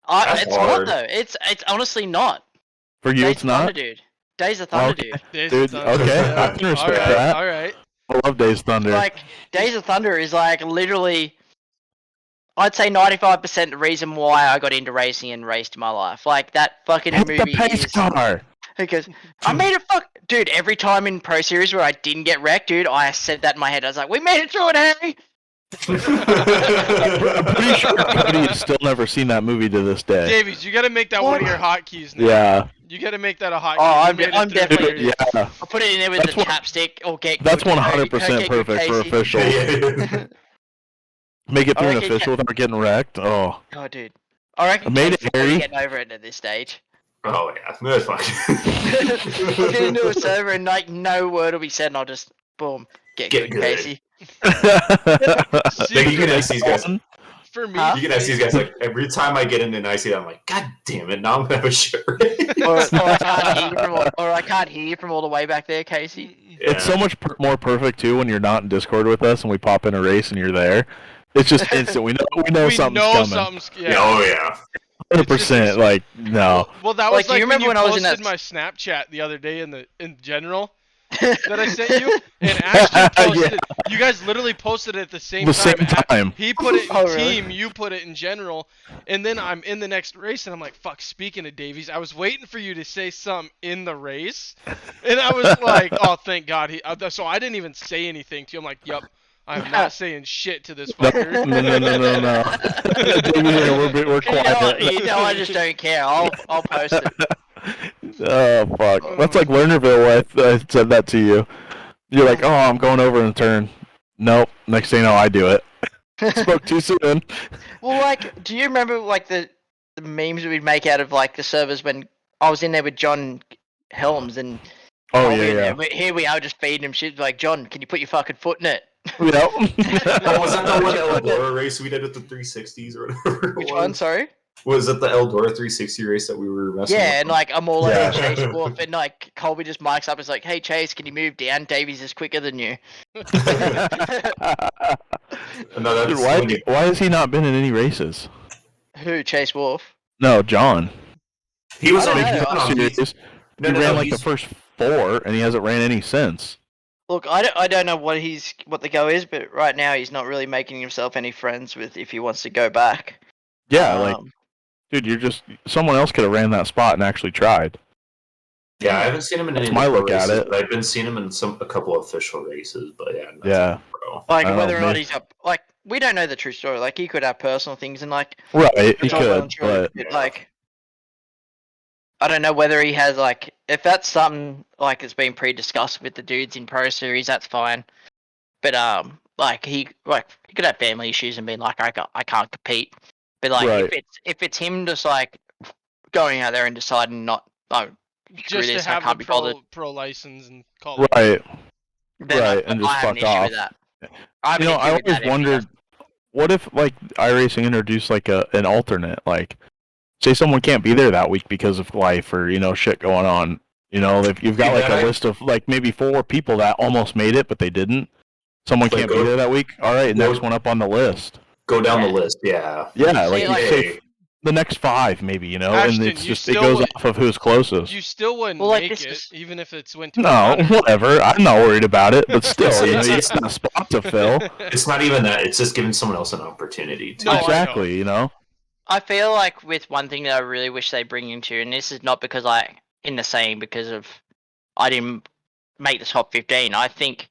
[SPEAKER 3] That's
[SPEAKER 4] it's not
[SPEAKER 3] hard.
[SPEAKER 4] though. It's honestly not.
[SPEAKER 2] For you,
[SPEAKER 4] Days
[SPEAKER 2] it's
[SPEAKER 4] of
[SPEAKER 2] not?
[SPEAKER 4] Thunder, dude. Days of Thunder,
[SPEAKER 2] Okay.
[SPEAKER 4] dude.
[SPEAKER 1] Days
[SPEAKER 2] Dude,
[SPEAKER 1] of Thunder.
[SPEAKER 2] okay,
[SPEAKER 1] Yeah.
[SPEAKER 2] I can respect
[SPEAKER 1] All right,
[SPEAKER 2] that.
[SPEAKER 1] All right.
[SPEAKER 2] I love Days of Thunder.
[SPEAKER 4] Like, Days of Thunder is like literally, I'd say 95% the reason why I got into racing and raced in my life. Like, that fucking
[SPEAKER 2] Hit the
[SPEAKER 4] movie
[SPEAKER 2] pace
[SPEAKER 4] is...
[SPEAKER 2] car.
[SPEAKER 4] Because I made a Dude, every time in Pro Series where I didn't get wrecked, dude, I said that in my head. I was like, we made it through it, Harry!
[SPEAKER 2] I'm pretty sure Cody has still never seen that movie to this day.
[SPEAKER 1] Davies, you gotta make that one of your hotkeys now.
[SPEAKER 2] Yeah.
[SPEAKER 1] You gotta make that a hotkey.
[SPEAKER 4] Oh,
[SPEAKER 1] You
[SPEAKER 4] I'm
[SPEAKER 1] made it
[SPEAKER 4] I'm
[SPEAKER 1] through
[SPEAKER 4] definitely...
[SPEAKER 1] years.
[SPEAKER 2] Yeah.
[SPEAKER 4] I'll put it in there with
[SPEAKER 2] That's
[SPEAKER 4] the
[SPEAKER 2] what-
[SPEAKER 4] chapstick. Or get
[SPEAKER 2] That's
[SPEAKER 4] good,
[SPEAKER 2] 100%
[SPEAKER 4] get good
[SPEAKER 2] perfect for
[SPEAKER 4] Casey.
[SPEAKER 2] official.
[SPEAKER 3] Yeah.
[SPEAKER 2] Make it
[SPEAKER 4] I
[SPEAKER 2] through an
[SPEAKER 4] reckon
[SPEAKER 2] official without getting wrecked. Oh.
[SPEAKER 4] Oh, dude. I reckon
[SPEAKER 2] Made it,
[SPEAKER 4] Casey's already
[SPEAKER 2] Harry.
[SPEAKER 4] getting over it at this stage.
[SPEAKER 3] Oh yeah, that's fine.
[SPEAKER 4] I'll get into a server and like no word will be said and I'll just boom get
[SPEAKER 3] Get
[SPEAKER 4] good,
[SPEAKER 3] good.
[SPEAKER 4] Casey.
[SPEAKER 3] Like, you can ask these guys.
[SPEAKER 1] For me,
[SPEAKER 4] Huh?
[SPEAKER 3] You can ask these guys like every time I get into an IC, I'm like, God damn it! Now I'm gonna have a shirt.
[SPEAKER 4] Or I can't hear you from all the way back there, Casey.
[SPEAKER 2] It's so much more perfect too when you're not in Discord with us and we pop in a race and you're there. It's just instant. We know something's coming.
[SPEAKER 1] something's yeah.
[SPEAKER 3] Oh yeah.
[SPEAKER 2] 100%. Like no.
[SPEAKER 1] Well, that
[SPEAKER 4] Like,
[SPEAKER 1] was
[SPEAKER 4] do
[SPEAKER 1] like
[SPEAKER 4] you remember
[SPEAKER 1] when
[SPEAKER 4] when I
[SPEAKER 1] you
[SPEAKER 4] was in
[SPEAKER 1] posted
[SPEAKER 4] that-
[SPEAKER 1] my Snapchat the other day in general that I sent you, and Ashton posted it. You guys literally posted it at the same
[SPEAKER 2] The
[SPEAKER 1] time.
[SPEAKER 2] same time.
[SPEAKER 1] He put it in
[SPEAKER 4] Oh, really?
[SPEAKER 1] team, you put it in general, and then I'm in the next race, and I'm like, fuck, speaking of Davies, I was waiting for you to say something in the race, and I was like, oh, thank God. So I didn't even say anything to you. I'm like, yup, I'm not saying shit to this fucker.
[SPEAKER 2] No. We're quiet.
[SPEAKER 4] You know I just don't care. I'll post it.
[SPEAKER 2] Oh fuck! That's like Lernerville. I said that to you. You're like, oh, I'm going over in the turn. Nope. Next thing you know, I do it. Spoke too soon.
[SPEAKER 4] Well, like, do you remember like the memes we'd make out of like the servers when I was in there with John Helms and
[SPEAKER 2] Oh
[SPEAKER 4] I'll be in
[SPEAKER 2] yeah,
[SPEAKER 4] there, but here we are just feeding him shit like, John, can you put your fucking foot in it?
[SPEAKER 2] Yep.
[SPEAKER 3] Oh, was that the one Eldora race we did with the 360s or whatever?
[SPEAKER 4] Which one? Sorry.
[SPEAKER 3] Was it the Eldora 360 race that we were messing
[SPEAKER 4] Yeah,
[SPEAKER 3] with?
[SPEAKER 4] and like I'm all over
[SPEAKER 2] Yeah.
[SPEAKER 4] Chase Wolf, and like Colby just mics up. It's like, hey Chase, can you move down? Davies is quicker than you.
[SPEAKER 3] No, that's
[SPEAKER 2] Dude,
[SPEAKER 3] when you-
[SPEAKER 2] why has he not been in any races?
[SPEAKER 4] Who? Chase Wolf.
[SPEAKER 2] No, John.
[SPEAKER 3] he was
[SPEAKER 4] I
[SPEAKER 3] on
[SPEAKER 4] don't know.
[SPEAKER 3] no,
[SPEAKER 2] Series.
[SPEAKER 3] no,
[SPEAKER 2] He
[SPEAKER 3] no,
[SPEAKER 2] ran
[SPEAKER 3] no,
[SPEAKER 2] like the
[SPEAKER 3] he's-
[SPEAKER 2] first 4, and he hasn't ran any since.
[SPEAKER 4] Look, I don't know what the go is, but right now he's not really making himself any friends with if he wants to go back.
[SPEAKER 2] Yeah, like,
[SPEAKER 4] Um,
[SPEAKER 2] dude, someone else could have ran that spot and actually tried.
[SPEAKER 3] Yeah, I haven't seen him in any
[SPEAKER 2] That's my
[SPEAKER 3] of the
[SPEAKER 2] look at
[SPEAKER 3] races,
[SPEAKER 2] it.
[SPEAKER 3] but I've been seeing him in a couple of official races, but yeah. nothing
[SPEAKER 2] Yeah.
[SPEAKER 3] pro.
[SPEAKER 4] like
[SPEAKER 2] I don't
[SPEAKER 4] whether
[SPEAKER 2] know,
[SPEAKER 4] or not
[SPEAKER 2] man.
[SPEAKER 4] he's up, like we don't know the true story. Like he could have personal things and like
[SPEAKER 2] Right, he
[SPEAKER 4] it's all well
[SPEAKER 2] could,
[SPEAKER 4] and true,
[SPEAKER 2] but
[SPEAKER 4] but, like I don't know whether he has like if that's something like it's been pre-discussed with the dudes in Pro Series, that's fine. But like he could have family issues and being like I can't compete. But like
[SPEAKER 2] Right.
[SPEAKER 4] if it's him just like going out there and deciding not screw
[SPEAKER 1] Just to
[SPEAKER 4] this, I
[SPEAKER 1] have
[SPEAKER 4] can't
[SPEAKER 1] the
[SPEAKER 4] be bothered.
[SPEAKER 1] pro license and call it.
[SPEAKER 2] right.
[SPEAKER 4] Then
[SPEAKER 2] Right, and just
[SPEAKER 4] I have an
[SPEAKER 2] fuck
[SPEAKER 4] issue
[SPEAKER 2] off.
[SPEAKER 4] with that. I have
[SPEAKER 2] You
[SPEAKER 4] an
[SPEAKER 2] know,
[SPEAKER 4] issue
[SPEAKER 2] I
[SPEAKER 4] with that
[SPEAKER 2] always
[SPEAKER 4] if he
[SPEAKER 2] wondered, what if like iRacing introduced like an alternate, like say someone can't be there that week because of life or shit going on. If you've got
[SPEAKER 3] Yeah,
[SPEAKER 2] like a list of like maybe 4 people that almost made it but they didn't. Someone
[SPEAKER 3] Like,
[SPEAKER 2] can't be
[SPEAKER 3] go-
[SPEAKER 2] there that week. All right,
[SPEAKER 3] go-
[SPEAKER 2] next one up on the list.
[SPEAKER 3] Go down the
[SPEAKER 4] Yeah.
[SPEAKER 3] list, yeah.
[SPEAKER 2] Yeah,
[SPEAKER 4] See,
[SPEAKER 2] like,
[SPEAKER 4] like-
[SPEAKER 2] say the next 5, maybe, and
[SPEAKER 1] Ashton,
[SPEAKER 2] it's
[SPEAKER 1] you
[SPEAKER 2] just it
[SPEAKER 1] still
[SPEAKER 2] goes
[SPEAKER 1] would-
[SPEAKER 2] off of who's closest.
[SPEAKER 1] You still wouldn't
[SPEAKER 4] Well, like,
[SPEAKER 1] make
[SPEAKER 4] this
[SPEAKER 1] it,
[SPEAKER 4] is-
[SPEAKER 1] even if it's went to
[SPEAKER 2] No,
[SPEAKER 1] 100.
[SPEAKER 2] whatever. I'm not worried about it, but still,
[SPEAKER 3] It's
[SPEAKER 2] it's not a spot to fill.
[SPEAKER 3] It's not even that. It's just giving someone else an opportunity to.
[SPEAKER 1] No, I know.
[SPEAKER 2] Exactly,
[SPEAKER 4] I feel like with one thing that I really wish they bring into, and this is not because I because of I didn't make the top 15. I think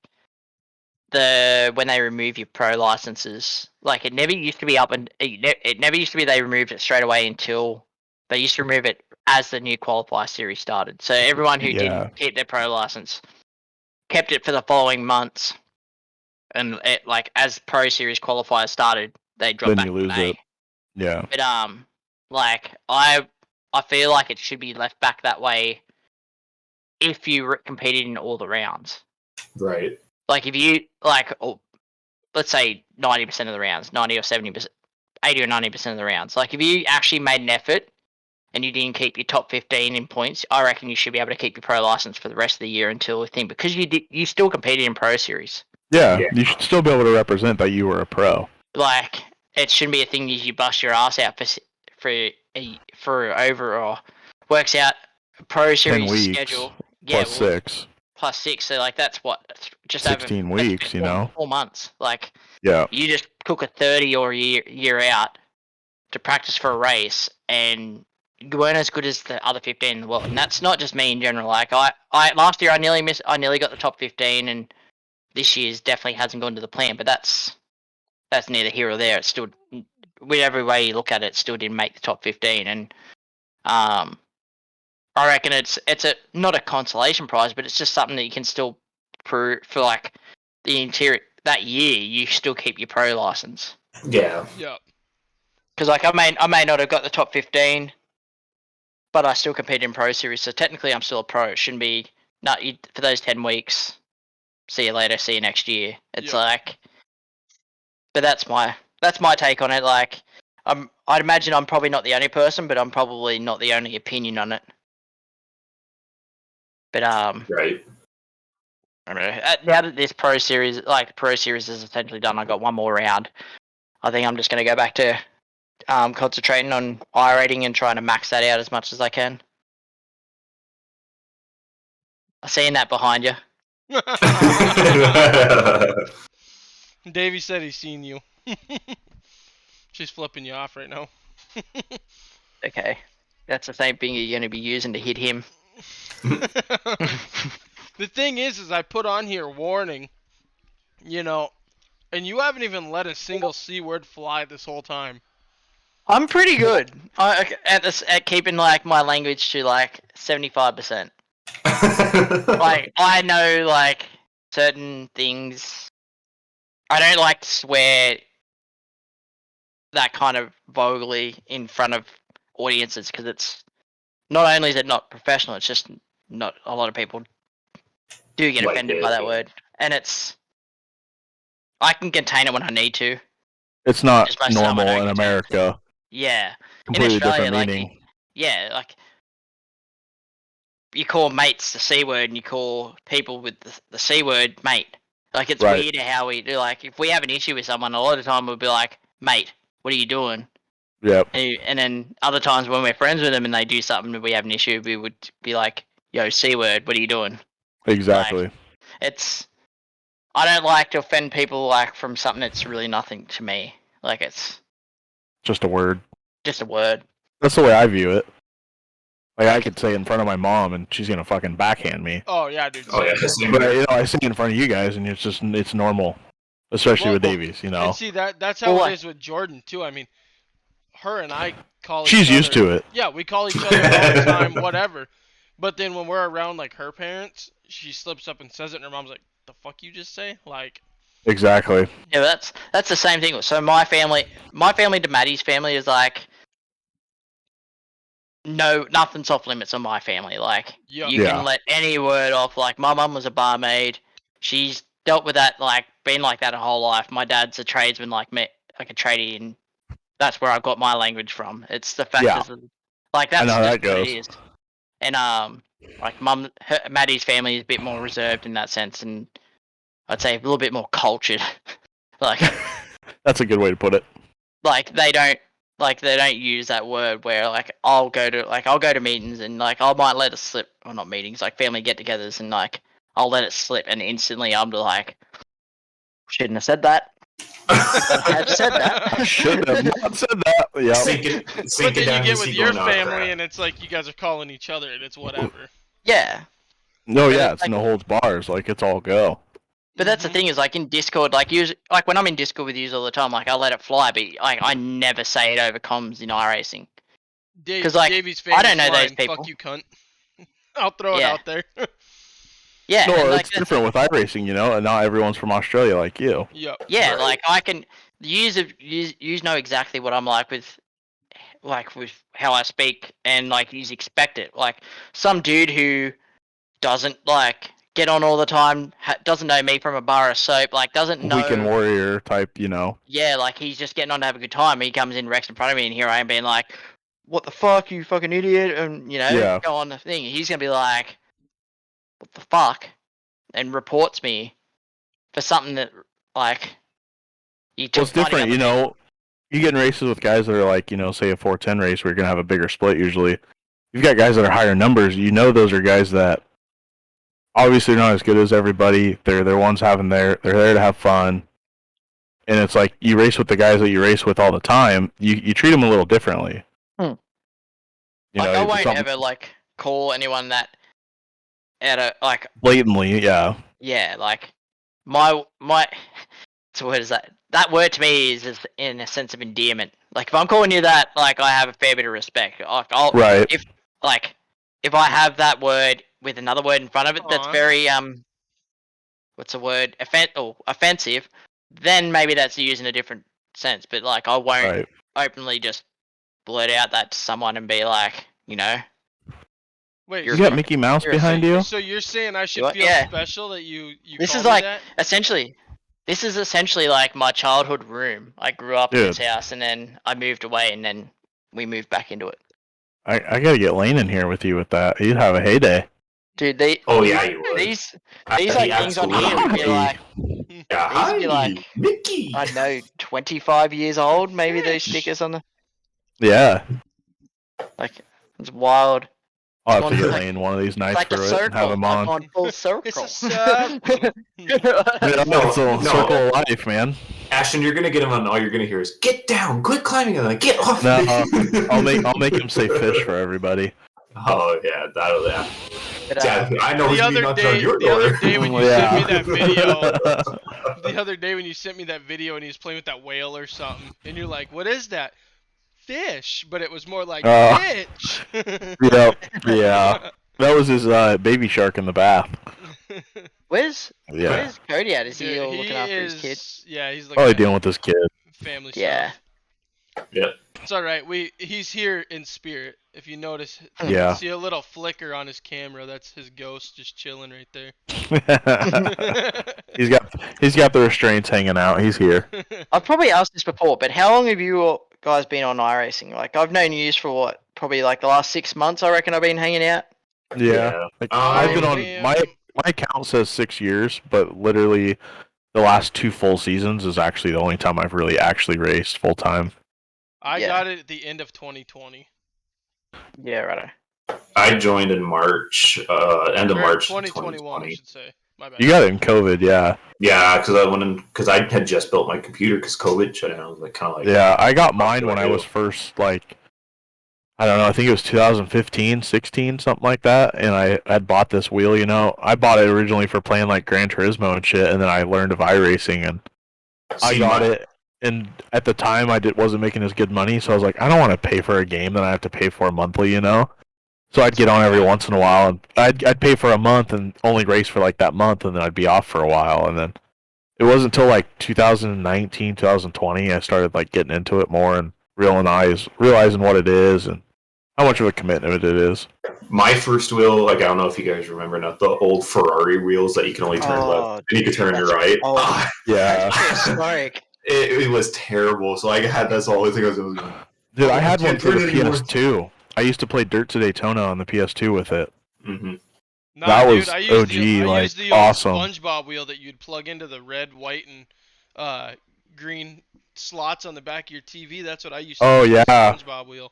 [SPEAKER 4] when they remove your pro licenses, like it never used to be up, and it never used to be they removed it straight away until they used to remove it as the new qualifier series started. So everyone who
[SPEAKER 2] Yeah.
[SPEAKER 4] didn't keep their pro license kept it for the following months, and as pro series qualifiers started, they dropped
[SPEAKER 2] Then
[SPEAKER 4] back
[SPEAKER 2] you
[SPEAKER 4] to
[SPEAKER 2] lose
[SPEAKER 4] May.
[SPEAKER 2] it. Yeah.
[SPEAKER 4] But I feel like it should be left back that way if you competed in all the rounds.
[SPEAKER 3] Right.
[SPEAKER 4] Like if you let's say 90% of the rounds, 90 or 70%, 80 or 90% of the rounds. Like if you actually made an effort and you didn't keep your top 15 in points, I reckon you should be able to keep your pro license for the rest of the year until the thing, because you still competed in pro series.
[SPEAKER 2] Yeah,
[SPEAKER 3] Yeah.
[SPEAKER 2] you should still be able to represent that you were a pro.
[SPEAKER 4] Like it shouldn't be a thing you bust your ass out for over, or works out pro
[SPEAKER 2] 10
[SPEAKER 4] series
[SPEAKER 2] weeks
[SPEAKER 4] schedule.
[SPEAKER 2] plus 6.
[SPEAKER 4] Plus 6, so like that's what, just
[SPEAKER 2] 16
[SPEAKER 4] over
[SPEAKER 2] weeks,
[SPEAKER 4] that's 4 months. Like
[SPEAKER 2] Yeah.
[SPEAKER 4] you just cook a 30 or a year out to practice for a race, and you weren't as good as the other 15 in the world. And that's not just me in general. Like I last year I nearly got the top 15, and this year's definitely hasn't gone to the plan. But that's neither here or there. It's still, whichever way you look at it, still didn't make the top 15, and I reckon it's not a consolation prize, but it's just something that you can still prove for like the interior that year. You still keep your pro license,
[SPEAKER 3] Yeah.
[SPEAKER 1] Yeah.
[SPEAKER 4] because like I may not have got the top 15, but I still competed in pro series, so technically I'm still a pro. It shouldn't be for those 10 weeks. See you later. See you next year. It's
[SPEAKER 1] Yeah.
[SPEAKER 4] like, but that's my take on it. Like I'd imagine I'm probably not the only person, but I'm probably not the only opinion on it. But
[SPEAKER 3] Right.
[SPEAKER 4] I don't know. Now that this pro series is essentially done, I got one more round. I think I'm just going to go back to concentrating on iRating and trying to max that out as much as I can. I seen that behind you.
[SPEAKER 1] Davies said he's seen you. She's flipping you off right now.
[SPEAKER 4] Okay, that's the same thing you're going to be using to hit him.
[SPEAKER 1] The thing is I put on here warning, and you haven't even let a single C word fly this whole time.
[SPEAKER 4] I'm pretty good at keeping like my language to like 75%. Like I know like certain things. I don't like to swear that kind of vulgarly in front of audiences, because it's not only is it not professional, it's just not a lot of people do get
[SPEAKER 3] Like
[SPEAKER 4] offended
[SPEAKER 3] it,
[SPEAKER 4] by that
[SPEAKER 3] yeah.
[SPEAKER 4] word, and I can contain it when I need to.
[SPEAKER 2] It's not
[SPEAKER 4] Just most of the time I
[SPEAKER 2] normal
[SPEAKER 4] don't
[SPEAKER 2] in
[SPEAKER 4] contain it.
[SPEAKER 2] America.
[SPEAKER 4] Yeah,
[SPEAKER 2] Completely
[SPEAKER 4] Australia,
[SPEAKER 2] different
[SPEAKER 4] like,
[SPEAKER 2] meaning.
[SPEAKER 4] yeah, like you call mates the C word, and you call people with the C word mate. Like it's
[SPEAKER 2] Right.
[SPEAKER 4] weird how we do. Like if we have an issue with someone, a lot of the time we'll be like, "Mate, what are you doing?"
[SPEAKER 2] Yep.
[SPEAKER 4] And then other times when we're friends with them and they do something and we have an issue, we would be like, "Yo, C word, what are you doing?"
[SPEAKER 2] Exactly.
[SPEAKER 4] I don't like to offend people like from something that's really nothing to me. Like it's
[SPEAKER 2] Just a word.
[SPEAKER 4] just a word.
[SPEAKER 2] That's the way I view it. Like I could say in front of my mom and she's gonna fucking backhand me.
[SPEAKER 1] Oh yeah, dude.
[SPEAKER 3] Oh yeah. Same
[SPEAKER 2] But
[SPEAKER 3] here.
[SPEAKER 2] I say it in front of you guys and it's normal. Especially with Davies,
[SPEAKER 1] And see that's how
[SPEAKER 4] Well,
[SPEAKER 1] it is with Jordan too. I mean, her and I call each
[SPEAKER 2] She's
[SPEAKER 1] other.
[SPEAKER 2] used to it.
[SPEAKER 1] Yeah, we call each other all the time, whatever. But then when we're around like her parents, she slips up and says it, and her mom's like, "The fuck you just say?" Like,
[SPEAKER 2] Exactly.
[SPEAKER 4] Yeah, but that's the same thing. So my family to Maddie's family is like, no, nothing's off limits on my family. Like
[SPEAKER 1] yeah,
[SPEAKER 4] you can let any word off. Like my mum was a barmaid. She's dealt with that, like been like that her whole life. My dad's a tradesman like me, like a tradie, and that's where I got my language from. It's the factors of, like
[SPEAKER 2] I
[SPEAKER 4] that's
[SPEAKER 2] know how
[SPEAKER 4] just
[SPEAKER 2] that
[SPEAKER 4] what it
[SPEAKER 2] goes.
[SPEAKER 4] is. And like Maddie's family is a bit more reserved in that sense, and I'd say a little bit more cultured. Like
[SPEAKER 2] That's a good way to put it.
[SPEAKER 4] like they don't like they don't use that word where like I'll go to meetings and like I might let it slip, or not meetings, like family get-togethers, and like I'll let it slip and instantly I'm like, shouldn't have said that. I have said that.
[SPEAKER 2] Should have not said that. Yeah.
[SPEAKER 3] Sink
[SPEAKER 1] But
[SPEAKER 3] it
[SPEAKER 1] then
[SPEAKER 3] down
[SPEAKER 1] you get
[SPEAKER 3] to
[SPEAKER 1] with
[SPEAKER 3] see
[SPEAKER 1] your
[SPEAKER 3] going, "Oh,
[SPEAKER 1] family,
[SPEAKER 3] crap."
[SPEAKER 1] and it's like you guys are calling each other, and it's whatever.
[SPEAKER 4] Yeah,
[SPEAKER 2] No,
[SPEAKER 4] But
[SPEAKER 2] yeah,
[SPEAKER 4] it's
[SPEAKER 2] it's
[SPEAKER 4] like-
[SPEAKER 2] no holds bars. Like it's all go.
[SPEAKER 4] but that's the thing is like in Discord, like like when I'm in Discord with you all the time, like I let it fly, but like I never say it over comms in iRacing. 'Cause, like,
[SPEAKER 1] Davies'
[SPEAKER 4] I
[SPEAKER 1] famous
[SPEAKER 4] don't know those
[SPEAKER 1] line,
[SPEAKER 4] people.
[SPEAKER 1] "Fuck you, cunt." I'll throw it
[SPEAKER 4] Yeah.
[SPEAKER 1] out there.
[SPEAKER 4] Yeah,
[SPEAKER 2] No,
[SPEAKER 4] and, like,
[SPEAKER 2] it's different with iRacing, you know, and not everyone's from Australia like you.
[SPEAKER 1] Yep.
[SPEAKER 4] Yeah,
[SPEAKER 3] Right.
[SPEAKER 4] like I can use know exactly what I'm like with how I speak, and like you expect it. Like some dude who doesn't like get on all the time, doesn't know me from a bar of soap, like doesn't know.
[SPEAKER 2] Weekend warrior type, you know.
[SPEAKER 4] Yeah, like he's just getting on to have a good time. He comes in, wrecks in front of me, and here I am being like, "What the fuck, you fucking idiot!" And
[SPEAKER 2] Yeah.
[SPEAKER 4] go on the thing. He's gonna be like, "What the fuck," and reports me for something that like he
[SPEAKER 2] Well,
[SPEAKER 4] took
[SPEAKER 2] it's different, you know. You get in races with guys that are like, you know, say a 410 race where you're gonna have a bigger split usually. You've got guys that are higher numbers. You know, those are guys that obviously are not as good as everybody. They're ones they're there to have fun. And it's like you race with the guys that you race with all the time. You treat them a little differently.
[SPEAKER 4] Hmm.
[SPEAKER 2] You
[SPEAKER 4] Like
[SPEAKER 2] know,
[SPEAKER 4] I won't
[SPEAKER 2] something
[SPEAKER 4] ever like call anyone that at a like
[SPEAKER 2] blatantly, yeah.
[SPEAKER 4] yeah like my so what is that? That word to me is just in a sense of endearment. Like if I'm calling you that, like I have a fair bit of respect. Like I'll
[SPEAKER 2] Right.
[SPEAKER 4] if I have that word with another word in front of it that's
[SPEAKER 1] Aw.
[SPEAKER 4] very what's the word offensive, then maybe that's used in a different sense. But like I won't
[SPEAKER 2] Right.
[SPEAKER 4] openly just blurt out that to someone and be like,
[SPEAKER 1] Wait,
[SPEAKER 2] You
[SPEAKER 4] You're
[SPEAKER 2] got
[SPEAKER 4] fuck-
[SPEAKER 2] Mickey Mouse
[SPEAKER 4] you're a
[SPEAKER 2] behind
[SPEAKER 1] so,
[SPEAKER 2] you?
[SPEAKER 1] so you're saying I should
[SPEAKER 4] What?
[SPEAKER 1] feel
[SPEAKER 4] Yeah.
[SPEAKER 1] special that you
[SPEAKER 4] This
[SPEAKER 1] call
[SPEAKER 4] is
[SPEAKER 1] me
[SPEAKER 4] like
[SPEAKER 1] that?
[SPEAKER 4] essentially, this is essentially like my childhood room. I grew up in this
[SPEAKER 2] Dude.
[SPEAKER 4] house, and then I moved away, and then we moved back into it.
[SPEAKER 2] I gotta get Lane in here with you with that. He'd have a heyday.
[SPEAKER 4] Dude, they
[SPEAKER 3] Oh yeah, you would.
[SPEAKER 4] these
[SPEAKER 3] He
[SPEAKER 4] like things on here would be
[SPEAKER 2] Hey.
[SPEAKER 4] like
[SPEAKER 3] yeah,
[SPEAKER 4] these would be
[SPEAKER 3] hi,
[SPEAKER 4] like
[SPEAKER 3] Mickey.
[SPEAKER 4] I don't know 25 years old. Maybe those stickers on the
[SPEAKER 2] Yeah.
[SPEAKER 4] like it's wild.
[SPEAKER 2] I'll have to
[SPEAKER 4] It's
[SPEAKER 2] get
[SPEAKER 4] like-
[SPEAKER 2] Lane one of these
[SPEAKER 4] It's
[SPEAKER 2] nights
[SPEAKER 4] like a
[SPEAKER 2] for it and have
[SPEAKER 4] circle.
[SPEAKER 2] him
[SPEAKER 4] I've
[SPEAKER 2] on.
[SPEAKER 4] gone full circle.
[SPEAKER 1] It's a circle.
[SPEAKER 2] Yeah, it's a
[SPEAKER 3] No.
[SPEAKER 2] circle of life, man.
[SPEAKER 3] Ashton, you're gonna get him on. All you're gonna hear is "Get down! Quit climbing!" And like, "Get off!"
[SPEAKER 2] No,
[SPEAKER 3] me."
[SPEAKER 2] I'll make him say fish for everybody.
[SPEAKER 3] Oh yeah, that'll yeah.
[SPEAKER 4] But,
[SPEAKER 3] Yeah, I know who's
[SPEAKER 1] The
[SPEAKER 3] gonna be
[SPEAKER 1] other
[SPEAKER 3] knocking on
[SPEAKER 1] day,
[SPEAKER 3] your
[SPEAKER 1] the
[SPEAKER 3] door.
[SPEAKER 1] other day when you
[SPEAKER 2] Yeah.
[SPEAKER 1] sent me that video, the other day when you sent me that video and he was playing with that whale or something, and you're like, "What is that?" Fish, but it was more like bitch.
[SPEAKER 2] Yep. Yeah. That was his baby shark in the bath.
[SPEAKER 4] where's
[SPEAKER 2] Yeah.
[SPEAKER 4] Cody at? Is he
[SPEAKER 1] Dude,
[SPEAKER 4] all looking after his kid?
[SPEAKER 1] Yeah, he's looking
[SPEAKER 2] Probably
[SPEAKER 1] at
[SPEAKER 2] dealing with this kid.
[SPEAKER 1] family
[SPEAKER 4] Yeah.
[SPEAKER 1] stuff.
[SPEAKER 3] Yep.
[SPEAKER 1] It's all right. He's here in spirit. If you notice,
[SPEAKER 2] Yeah.
[SPEAKER 1] see a little flicker on his camera. That's his ghost just chilling right there.
[SPEAKER 2] he's got the restraints hanging out. He's here.
[SPEAKER 4] I've probably asked this before, but how long have you all guys been on iRacing? Like, I've known you for what? Probably like the last 6 months, I reckon I've been hanging out.
[SPEAKER 2] Yeah. Like, I've been on
[SPEAKER 1] am-
[SPEAKER 2] my account says 6 years, but literally the last 2 full seasons is actually the only time I've really actually raced full time.
[SPEAKER 1] I
[SPEAKER 4] Yeah.
[SPEAKER 1] got it at the end of 2020.
[SPEAKER 4] Yeah, right.
[SPEAKER 3] I joined in March, end of
[SPEAKER 1] Or
[SPEAKER 3] March
[SPEAKER 1] 2021, I
[SPEAKER 3] 2020.
[SPEAKER 1] should say. My bad.
[SPEAKER 2] You got it in COVID, yeah.
[SPEAKER 3] Yeah, because I had just built my computer because COVID shut down. I was like kind of like
[SPEAKER 2] Yeah, I got
[SPEAKER 3] what
[SPEAKER 2] mine
[SPEAKER 3] do
[SPEAKER 2] when
[SPEAKER 3] I
[SPEAKER 2] I
[SPEAKER 3] do?
[SPEAKER 2] was first, like, I don't know, I think it was 2015, 16, something like that, and I had bought this wheel, you know. I bought it originally for playing, like, Gran Turismo and shit, and then I learned of iRacing, and I
[SPEAKER 3] See,
[SPEAKER 2] got it, and at the time wasn't making as good money, so I was like, I don't want to pay for a game that I have to pay for monthly, you know? So I'd get on every once in a while, and I'd pay for a month and only race for, like, that month, and then I'd be off for a while, and then it wasn't until, like, 2019, 2020, I started, like, getting into it more and realizing what it is and how much of a commitment it is.
[SPEAKER 3] My first wheel, like I don't know if you guys remember now, the old Ferrari wheels that you can only turn left and you can turn
[SPEAKER 4] that's
[SPEAKER 3] right.
[SPEAKER 4] old.
[SPEAKER 2] Yeah.
[SPEAKER 4] Historic.
[SPEAKER 3] It was terrible. So I had that's the only thing I was doing.
[SPEAKER 2] Dude, I had one
[SPEAKER 3] Can't
[SPEAKER 2] for the
[SPEAKER 3] turn it anymore.
[SPEAKER 2] PS2. I used to play Dirt to Daytona on the PS2 with it.
[SPEAKER 3] Mm-hmm.
[SPEAKER 1] Nah,
[SPEAKER 2] That
[SPEAKER 1] dude,
[SPEAKER 2] was
[SPEAKER 1] I used
[SPEAKER 2] OG,
[SPEAKER 1] I
[SPEAKER 2] like,
[SPEAKER 1] used the old
[SPEAKER 2] awesome.
[SPEAKER 1] SpongeBob wheel that you'd plug into the red, white, and green slots on the back of your TV. That's what I used to
[SPEAKER 2] Oh,
[SPEAKER 1] use, the
[SPEAKER 2] yeah.
[SPEAKER 1] SpongeBob wheel.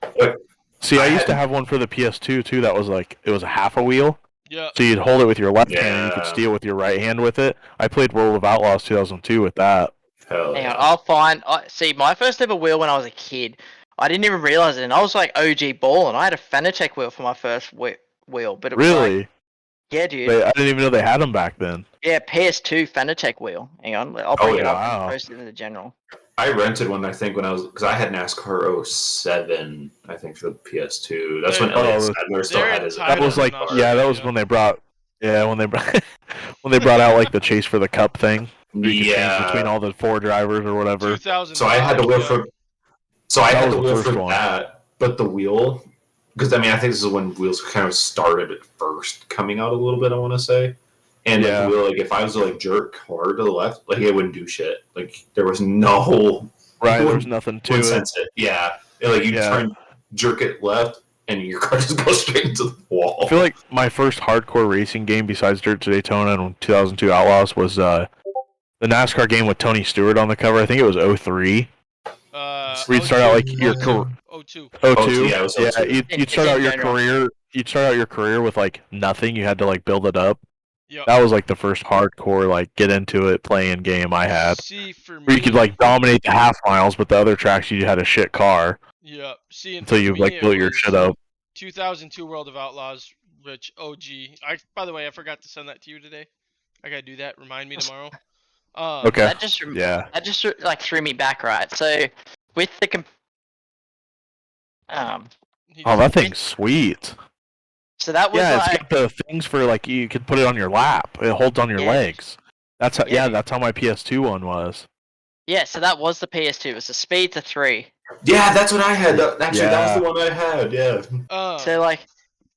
[SPEAKER 2] See, I
[SPEAKER 3] I
[SPEAKER 2] used to
[SPEAKER 3] had-
[SPEAKER 2] have one for the PS2 too. That was like it was a half a wheel,
[SPEAKER 1] Yeah.
[SPEAKER 2] so you'd hold it with your left hand and you could
[SPEAKER 3] Yeah.
[SPEAKER 2] steal with your right hand with it. I played World of Outlaws 2002 with that.
[SPEAKER 3] Hell
[SPEAKER 4] Hang on,
[SPEAKER 3] yeah.
[SPEAKER 4] I'll find. See, my first ever wheel when I was a kid, I didn't even realize it, and I was like OG ball, and I had a Fanatec wheel for my first wheel, but it was like,
[SPEAKER 2] Really?
[SPEAKER 4] yeah, dude,
[SPEAKER 2] I didn't even know they had them back then.
[SPEAKER 4] yeah, PS2 Fanatec wheel. Hang on, I'll
[SPEAKER 3] Oh,
[SPEAKER 4] bring it up
[SPEAKER 2] wow.
[SPEAKER 4] and post it in the general.
[SPEAKER 3] I rented one, I think, when I was, because I had NASCAR 07, I think, for the PS2. That's when
[SPEAKER 1] They're-
[SPEAKER 3] Elliott
[SPEAKER 2] Oh,
[SPEAKER 3] Sadler still
[SPEAKER 1] they're
[SPEAKER 3] had his.
[SPEAKER 2] That was
[SPEAKER 1] entitled
[SPEAKER 2] like
[SPEAKER 1] enough.
[SPEAKER 2] yeah, that was when they brought when they brought when they brought out like the Chase for the Cup thing. Where you could change between
[SPEAKER 3] Yeah.
[SPEAKER 2] all the 4 drivers or whatever.
[SPEAKER 1] 2000.
[SPEAKER 3] So I had the wheel for. So I
[SPEAKER 2] That
[SPEAKER 3] had
[SPEAKER 2] was
[SPEAKER 3] the
[SPEAKER 2] the
[SPEAKER 3] wheel
[SPEAKER 2] first
[SPEAKER 3] for
[SPEAKER 2] one.
[SPEAKER 3] that, but the wheel, because I mean, I think this is when wheels kind of started at first coming out a little bit. I want to say, and like
[SPEAKER 2] Yeah.
[SPEAKER 3] the wheel, like if I was to like jerk hard to the left, like it wouldn't do shit. Like there was no
[SPEAKER 2] Right, there's nothing to
[SPEAKER 3] wouldn't
[SPEAKER 2] it.
[SPEAKER 3] sense it. Yeah, and, like you
[SPEAKER 2] Yeah.
[SPEAKER 3] try and jerk it left, and your car just goes straight into the wall.
[SPEAKER 2] I feel like my first hardcore racing game besides Dirt to Daytona and 2002 Outlaws was the NASCAR game with Tony Stewart on the cover. I think it was 03. Where you'd start out like your career.
[SPEAKER 1] 02.
[SPEAKER 2] 02.
[SPEAKER 3] Yeah, it was
[SPEAKER 2] Yeah,
[SPEAKER 3] 02.
[SPEAKER 2] you'd start out your
[SPEAKER 4] general.
[SPEAKER 2] career. You'd start out your career with like nothing. You had to like build it up.
[SPEAKER 1] Yep.
[SPEAKER 2] That was like the first hardcore like get into it playing game I had.
[SPEAKER 1] See, for me,
[SPEAKER 2] Where you could like dominate the half miles, but the other tracks you had a shit car
[SPEAKER 1] yeah. See, and
[SPEAKER 2] until
[SPEAKER 1] for
[SPEAKER 2] you
[SPEAKER 1] me,
[SPEAKER 2] like
[SPEAKER 1] it
[SPEAKER 2] built your
[SPEAKER 1] was
[SPEAKER 2] shit up.
[SPEAKER 1] 2002 World of Outlaws, Rich OG. By the way, I forgot to send that to you today. I gotta do that. Remind me tomorrow.
[SPEAKER 2] Okay.
[SPEAKER 4] That just
[SPEAKER 2] Yeah.
[SPEAKER 4] that just like threw me back, right? So with the
[SPEAKER 2] Oh, that thing's sweet.
[SPEAKER 4] so that was
[SPEAKER 2] Yeah, it's
[SPEAKER 4] like
[SPEAKER 2] got the things for like you could put it on your lap. It holds on your
[SPEAKER 4] Yeah.
[SPEAKER 2] legs. That's how.
[SPEAKER 4] Yeah,
[SPEAKER 2] Yeah,
[SPEAKER 4] dude.
[SPEAKER 2] that's how my PS2 one was.
[SPEAKER 4] yeah, so that was the PS2. It was the Speed to 3.
[SPEAKER 3] Yeah, that's what I had. Actually, that was
[SPEAKER 2] Yeah.
[SPEAKER 3] the one I had. Yeah,
[SPEAKER 4] So like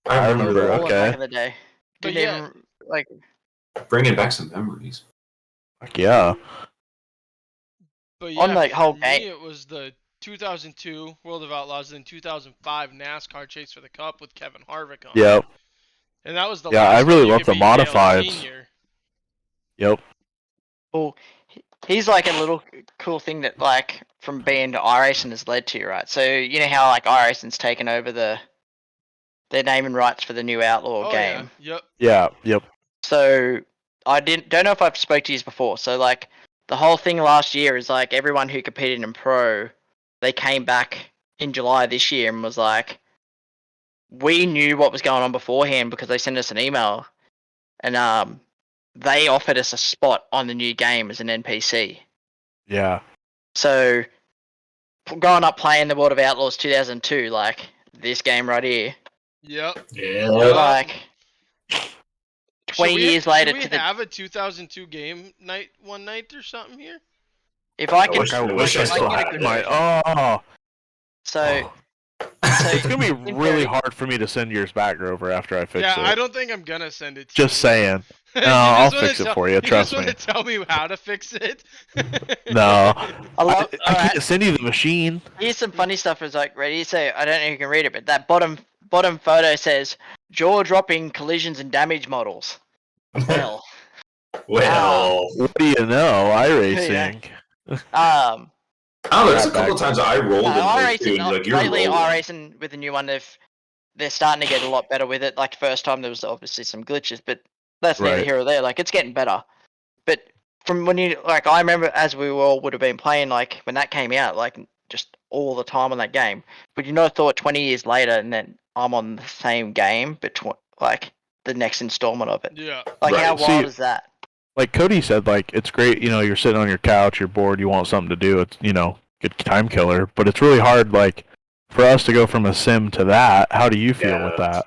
[SPEAKER 3] I remember
[SPEAKER 2] remember,
[SPEAKER 3] that.
[SPEAKER 4] all
[SPEAKER 2] okay.
[SPEAKER 4] back in the day.
[SPEAKER 1] But
[SPEAKER 4] Didn't
[SPEAKER 1] yeah.
[SPEAKER 4] even like
[SPEAKER 3] Bringing back some memories.
[SPEAKER 2] Like, yeah.
[SPEAKER 1] But
[SPEAKER 4] on
[SPEAKER 1] yeah,
[SPEAKER 4] the whole
[SPEAKER 1] for
[SPEAKER 4] game.
[SPEAKER 1] me, it was the 2002 World of Outlaws and 2005 NASCAR Chase for the Cup with Kevin Harvick on.
[SPEAKER 2] Yep.
[SPEAKER 1] And that was the
[SPEAKER 2] Yeah,
[SPEAKER 1] last
[SPEAKER 2] I really
[SPEAKER 1] time you
[SPEAKER 2] love
[SPEAKER 1] could
[SPEAKER 2] the
[SPEAKER 1] beat Dale
[SPEAKER 2] modifieds.
[SPEAKER 1] Sr.
[SPEAKER 2] Yep.
[SPEAKER 4] Well, he's like a little cool thing that like from being to iRacing has led to, right? So you know how like iRacing's taken over their naming rights for the new Outlaw
[SPEAKER 1] Oh
[SPEAKER 4] game.
[SPEAKER 1] yeah, yep.
[SPEAKER 2] Yeah. Yep.
[SPEAKER 4] So I don't know if I've spoke to you before. So like the whole thing last year is like everyone who competed in pro, they came back in July this year and was like, we knew what was going on beforehand because they sent us an email, and they offered us a spot on the new game as an NPC.
[SPEAKER 2] Yeah.
[SPEAKER 4] So growing up playing the World of Outlaws 2002, like this game right here,
[SPEAKER 1] Yep.
[SPEAKER 3] Yeah.
[SPEAKER 4] like 20
[SPEAKER 1] Should
[SPEAKER 4] years later
[SPEAKER 1] should
[SPEAKER 4] to
[SPEAKER 1] we
[SPEAKER 4] the
[SPEAKER 1] have a 2002 game night one night or something here?
[SPEAKER 4] if I
[SPEAKER 3] I
[SPEAKER 4] can
[SPEAKER 3] wish I
[SPEAKER 4] if
[SPEAKER 3] still
[SPEAKER 4] can get a
[SPEAKER 3] had
[SPEAKER 4] good
[SPEAKER 3] it.
[SPEAKER 2] My
[SPEAKER 4] version. So
[SPEAKER 2] it's gonna be
[SPEAKER 4] in
[SPEAKER 2] really
[SPEAKER 4] theory-
[SPEAKER 2] hard for me to send yours back, Grover, after I fix
[SPEAKER 1] Yeah,
[SPEAKER 2] it.
[SPEAKER 1] I don't think I'm gonna send it to
[SPEAKER 2] Just
[SPEAKER 1] you.
[SPEAKER 2] saying.
[SPEAKER 1] You
[SPEAKER 2] No,
[SPEAKER 1] just
[SPEAKER 2] I'll
[SPEAKER 1] wanna
[SPEAKER 2] fix it
[SPEAKER 1] tell-
[SPEAKER 2] for you. Trust
[SPEAKER 1] You
[SPEAKER 2] me.
[SPEAKER 1] just want to tell me how to fix it?
[SPEAKER 2] No.
[SPEAKER 4] I love.
[SPEAKER 2] I
[SPEAKER 4] Alright,
[SPEAKER 2] can't send you the machine.
[SPEAKER 4] here's some funny stuff. Is like ready. So I don't know if you can read it, but that bottom photo says jaw dropping collisions and damage models. Well,
[SPEAKER 3] Well,
[SPEAKER 2] What do you know? iRacing.
[SPEAKER 3] I don't know. There's a
[SPEAKER 2] Yeah,
[SPEAKER 3] couple
[SPEAKER 2] back-
[SPEAKER 3] times I rolled in those too,
[SPEAKER 4] iRacing
[SPEAKER 3] and like you're
[SPEAKER 4] lately,
[SPEAKER 3] rolling.
[SPEAKER 4] iRacing with the new one, they're starting to get a lot better with it. Like the first time there was obviously some glitches, but that's neither
[SPEAKER 2] Right.
[SPEAKER 4] here or there. Like it's getting better. But from when you like, I remember as we all would have been playing like when that came out, like just all the time on that game. But you know, thought 20 years later, and then I'm on the same game, but like the next installment of it.
[SPEAKER 1] Yeah.
[SPEAKER 4] Like
[SPEAKER 3] Right.
[SPEAKER 4] how
[SPEAKER 2] See,
[SPEAKER 4] wild is that?
[SPEAKER 2] Like Cody said, like it's great. You know, you're sitting on your couch, you're bored, you want something to do. It's good time killer. But it's really hard, like for us to go from a sim to that. How do you feel with
[SPEAKER 3] Yeah.
[SPEAKER 2] that?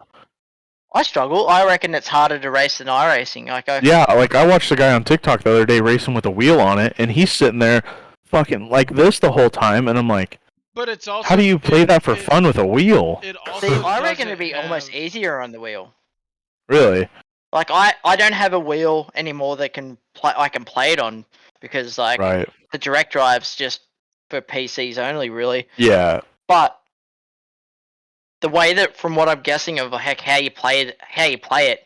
[SPEAKER 4] I struggle. I reckon it's harder to race than iRacing. Like
[SPEAKER 2] Yeah, like I watched a guy on TikTok the other day racing with a wheel on it, and he's sitting there, fucking like this the whole time, and I'm like,
[SPEAKER 1] But it's also
[SPEAKER 2] how do you play that for
[SPEAKER 1] it-
[SPEAKER 2] fun with a wheel?
[SPEAKER 1] It also
[SPEAKER 4] see, I reckon it'd
[SPEAKER 1] doesn't
[SPEAKER 4] be almost
[SPEAKER 1] have-
[SPEAKER 4] easier on the wheel.
[SPEAKER 2] Really?
[SPEAKER 4] Like I don't have a wheel anymore that I can play it on because like
[SPEAKER 2] Right.
[SPEAKER 4] the direct drive's just for PCs only really.
[SPEAKER 2] Yeah.
[SPEAKER 4] But the way that from what I'm guessing of how you play it,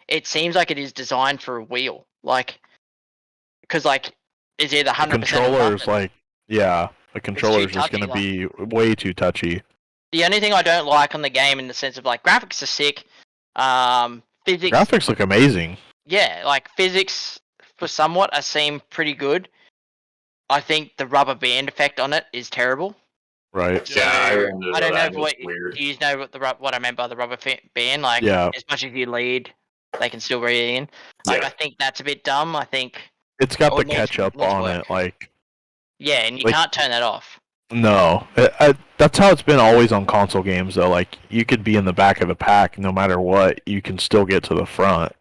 [SPEAKER 4] it seems like it is designed for a wheel. Like because like it's either
[SPEAKER 2] The
[SPEAKER 4] 100%
[SPEAKER 2] controller's like, yeah. The controller's just
[SPEAKER 4] touchy,
[SPEAKER 2] going to be way too touchy.
[SPEAKER 4] The only thing I don't like on the game, in the sense of like graphics are sick, physics.
[SPEAKER 2] Graphics look amazing.
[SPEAKER 4] Yeah, like physics for somewhat seem pretty good. I think the rubber band effect on it is terrible.
[SPEAKER 2] Right.
[SPEAKER 3] Yeah, I ran into
[SPEAKER 4] I don't know
[SPEAKER 3] that.
[SPEAKER 4] what
[SPEAKER 3] It's weird.
[SPEAKER 4] do you know what I meant by the rubber band. Like,
[SPEAKER 2] Yeah.
[SPEAKER 4] as much as you lead, they can still breathe in. Like,
[SPEAKER 3] Yeah.
[SPEAKER 4] I think that's a bit dumb. I think
[SPEAKER 2] It's got
[SPEAKER 4] Or
[SPEAKER 2] the
[SPEAKER 4] needs-
[SPEAKER 2] catch up
[SPEAKER 4] needs
[SPEAKER 2] on
[SPEAKER 4] work.
[SPEAKER 2] it. Like,
[SPEAKER 4] yeah, and you
[SPEAKER 2] Like-
[SPEAKER 4] can't turn that off.
[SPEAKER 2] no. That's how it's been always on console games, though. Like, you could be in the back of the pack no matter what. You can still get to the front.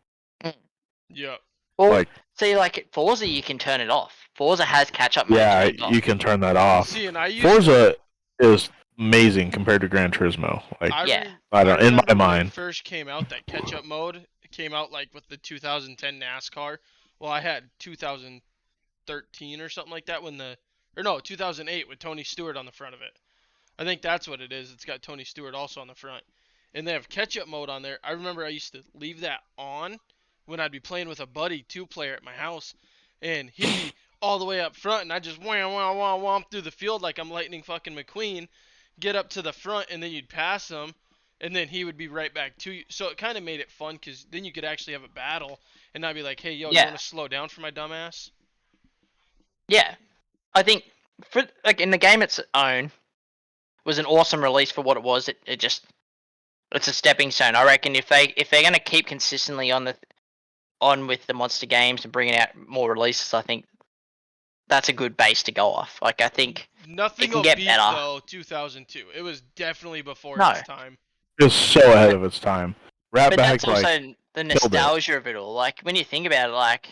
[SPEAKER 1] Yeah.
[SPEAKER 4] Well,
[SPEAKER 2] Like-
[SPEAKER 4] see, like at Forza, you can turn it off. Forza has catch up mode.
[SPEAKER 2] Yeah,
[SPEAKER 4] turned off.
[SPEAKER 2] you can turn that off.
[SPEAKER 1] See, and I used
[SPEAKER 2] Forza is amazing compared to Gran Turismo. Like,
[SPEAKER 4] Yeah.
[SPEAKER 2] I don't- in my
[SPEAKER 1] remember when
[SPEAKER 2] mind.
[SPEAKER 1] it first came out, that catch-up mode came out like with the 2010 NASCAR. Well, I had 2013 or something like that 2008 with Tony Stewart on the front of it. I think that's what it is. It's got Tony Stewart also on the front, and they have catch-up mode on there. I remember I used to leave that on when I'd be playing with a buddy, two-player at my house, and he'd be all the way up front, and I just wham through the field like I'm Lightning fucking McQueen, get up to the front, and then you'd pass him, and then he would be right back to you. So it kind of made it fun, because then you could actually have a battle, and I'd be like, hey, yo, you
[SPEAKER 4] Yeah.
[SPEAKER 1] want to slow down for my dumbass?
[SPEAKER 4] Yeah, I think for like in the game its own was an awesome release for what it was. It's a stepping stone. I reckon if they're gonna keep consistently on with the monster games and bringing out more releases, I think that's a good base to go off. Like, I think
[SPEAKER 1] Nothing
[SPEAKER 4] can
[SPEAKER 1] will
[SPEAKER 4] get
[SPEAKER 1] beat,
[SPEAKER 4] better.
[SPEAKER 1] though, 2002. It was definitely before
[SPEAKER 4] No.
[SPEAKER 1] its time.
[SPEAKER 2] It's so ahead of its time.
[SPEAKER 4] but
[SPEAKER 2] Ratbag,
[SPEAKER 4] that's
[SPEAKER 2] like,
[SPEAKER 4] also the
[SPEAKER 2] it.
[SPEAKER 4] nostalgia of it all. Like, when you think about it, like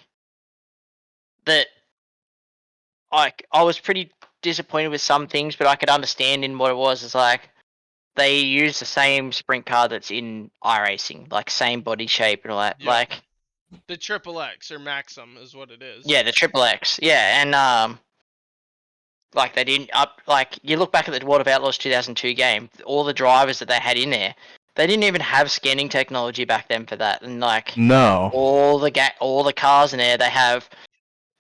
[SPEAKER 4] I was pretty disappointed with some things, but I could understand in what it was. It's like they used the same sprint car that's in iRacing, like same body shape and all that.
[SPEAKER 1] Yeah.
[SPEAKER 4] Like,
[SPEAKER 1] The Triple X or Maxim is what it is.
[SPEAKER 4] yeah, the Triple X, yeah, and like they didn't up. Like, you look back at the World of Outlaws 2002 game, all the drivers that they had in there, they didn't even have scanning technology back then for that, and like
[SPEAKER 2] No.
[SPEAKER 4] all the cars in there, they have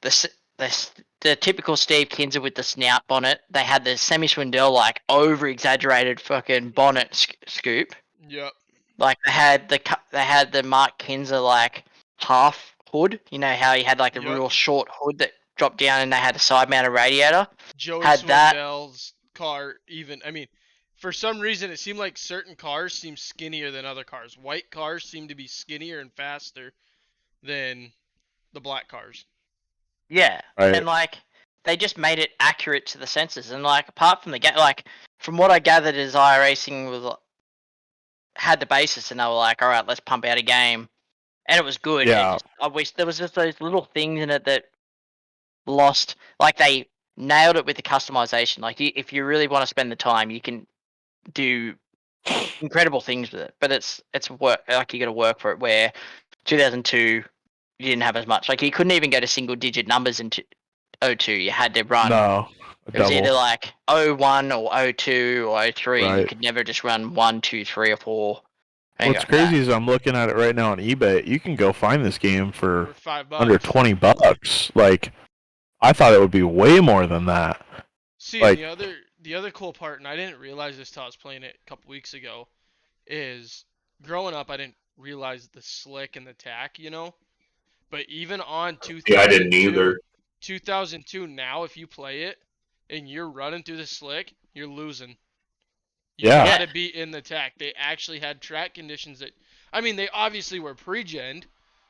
[SPEAKER 4] the typical Steve Kinser with the snout bonnet. They had the Semi Swindell like over exaggerated fucking bonnet scoop.
[SPEAKER 1] Yep.
[SPEAKER 4] Like they had the Mark Kinser like half hood. You know how he had like a
[SPEAKER 1] Yep.
[SPEAKER 4] real short hood that dropped down, and they had a side mounted radiator.
[SPEAKER 1] Joey
[SPEAKER 4] Had that-
[SPEAKER 1] Swindell's car even. I mean, for some reason, it seemed like certain cars seem skinnier than other cars. White cars seem to be skinnier and faster than the black cars.
[SPEAKER 4] Yeah,
[SPEAKER 2] Right.
[SPEAKER 4] and like they just made it accurate to the sensors. And like apart from the game, like from what I gathered, is iRacing had the basis, and they were like, all right, let's pump out a game, and it was good.
[SPEAKER 2] Yeah.
[SPEAKER 4] I wish there was just those little things in it that lost. Like they nailed it with the customization. Like if you really want to spend the time, you can do incredible things with it. But it's work. Like you got to work for it. Where 2002, you didn't have as much. Like you couldn't even go to single digit numbers in 02. You had to run.
[SPEAKER 2] No.
[SPEAKER 4] It was either
[SPEAKER 2] Double.
[SPEAKER 4] like 01 or 02 or 03. You
[SPEAKER 2] Right.
[SPEAKER 4] could never just run 1, 2, 3, or 4. and
[SPEAKER 2] What's
[SPEAKER 4] go back.
[SPEAKER 2] crazy is I'm looking at it right now on eBay. You can go find this game for
[SPEAKER 1] For $5.
[SPEAKER 2] under $20. Like, I thought it would be way more than that.
[SPEAKER 1] See,
[SPEAKER 2] like-
[SPEAKER 1] the other cool part, and I didn't realize this till I was playing it a couple weeks ago, is growing up I didn't realize the slick and the tack, you know. But even on 2002,
[SPEAKER 3] Yeah, I didn't either.
[SPEAKER 1] 2002 now, if you play it and you're running through the slick, you're losing.
[SPEAKER 2] Yeah.
[SPEAKER 1] You gotta be in the tack. They actually had track conditions that, I mean, they obviously were pre-gen.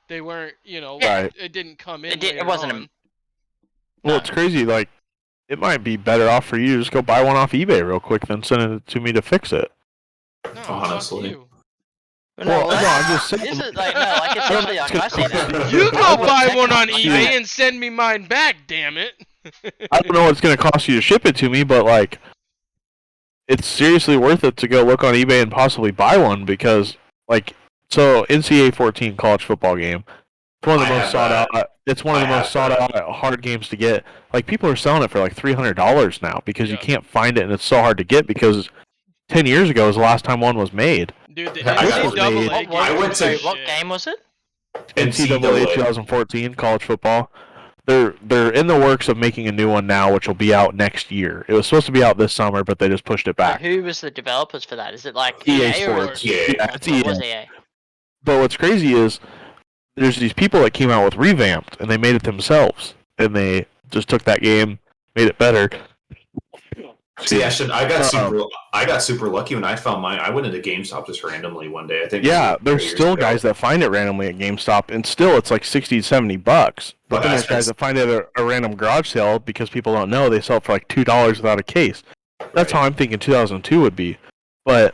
[SPEAKER 1] They weren't,
[SPEAKER 2] Right.
[SPEAKER 1] it didn't come in.
[SPEAKER 4] It
[SPEAKER 1] later
[SPEAKER 4] wasn't
[SPEAKER 1] on.
[SPEAKER 2] Well, it's crazy. Like, it might be better off for you to just go buy one off eBay real quick than send it to me to fix it.
[SPEAKER 1] No,
[SPEAKER 3] Honestly.
[SPEAKER 1] fuck you.
[SPEAKER 2] Well, no, I'm just saying.
[SPEAKER 4] This is like no, like it's literally like I say that.
[SPEAKER 1] You
[SPEAKER 4] I
[SPEAKER 1] go
[SPEAKER 4] would
[SPEAKER 1] buy
[SPEAKER 4] check
[SPEAKER 1] one on
[SPEAKER 4] it.
[SPEAKER 1] eBay and send me mine back, damn it.
[SPEAKER 2] I don't know what it's going to cost you to ship it to me, but, like, it's seriously worth it to go look on eBay and possibly buy one because, like, so NCAA 14 college football game, it's one of the
[SPEAKER 3] I
[SPEAKER 2] most
[SPEAKER 3] have
[SPEAKER 2] sought
[SPEAKER 3] that.
[SPEAKER 2] out. It's one of the
[SPEAKER 3] I
[SPEAKER 2] most
[SPEAKER 3] have
[SPEAKER 2] sought
[SPEAKER 3] that.
[SPEAKER 2] out hard games to get. Like, people are selling it for like $300 now because you
[SPEAKER 1] Yeah.
[SPEAKER 2] can't find it and it's so hard to get because 10 years ago was the last time one was made.
[SPEAKER 1] Dude, the
[SPEAKER 3] I
[SPEAKER 2] was
[SPEAKER 1] NCAA
[SPEAKER 2] made-
[SPEAKER 1] game
[SPEAKER 3] I
[SPEAKER 1] was
[SPEAKER 3] went to-
[SPEAKER 1] shit.
[SPEAKER 4] What game was it?
[SPEAKER 2] NCAA 2014 college football. they're in the works of making a new one now, which will be out next year. It was supposed to be out this summer, but they just pushed it back.
[SPEAKER 4] Who was the developers for that? Is it like
[SPEAKER 2] EA
[SPEAKER 4] EA or
[SPEAKER 2] Sports.
[SPEAKER 3] Yeah.
[SPEAKER 2] Yeah, it's
[SPEAKER 4] it was
[SPEAKER 2] EA.
[SPEAKER 4] EA?
[SPEAKER 2] But what's crazy is there's these people that came out with Revamped, and they made it themselves, and they just took that game, made it better.
[SPEAKER 3] See, I got super lucky when I found mine. I went into GameStop just randomly one day. I think.
[SPEAKER 2] Yeah, there's still guys that find it randomly at GameStop, and still it's like $60, $70. But then there's guys that find it at a random garage sale because people don't know they sell it for like $2 without a case. That's how I'm thinking 2002 would be, but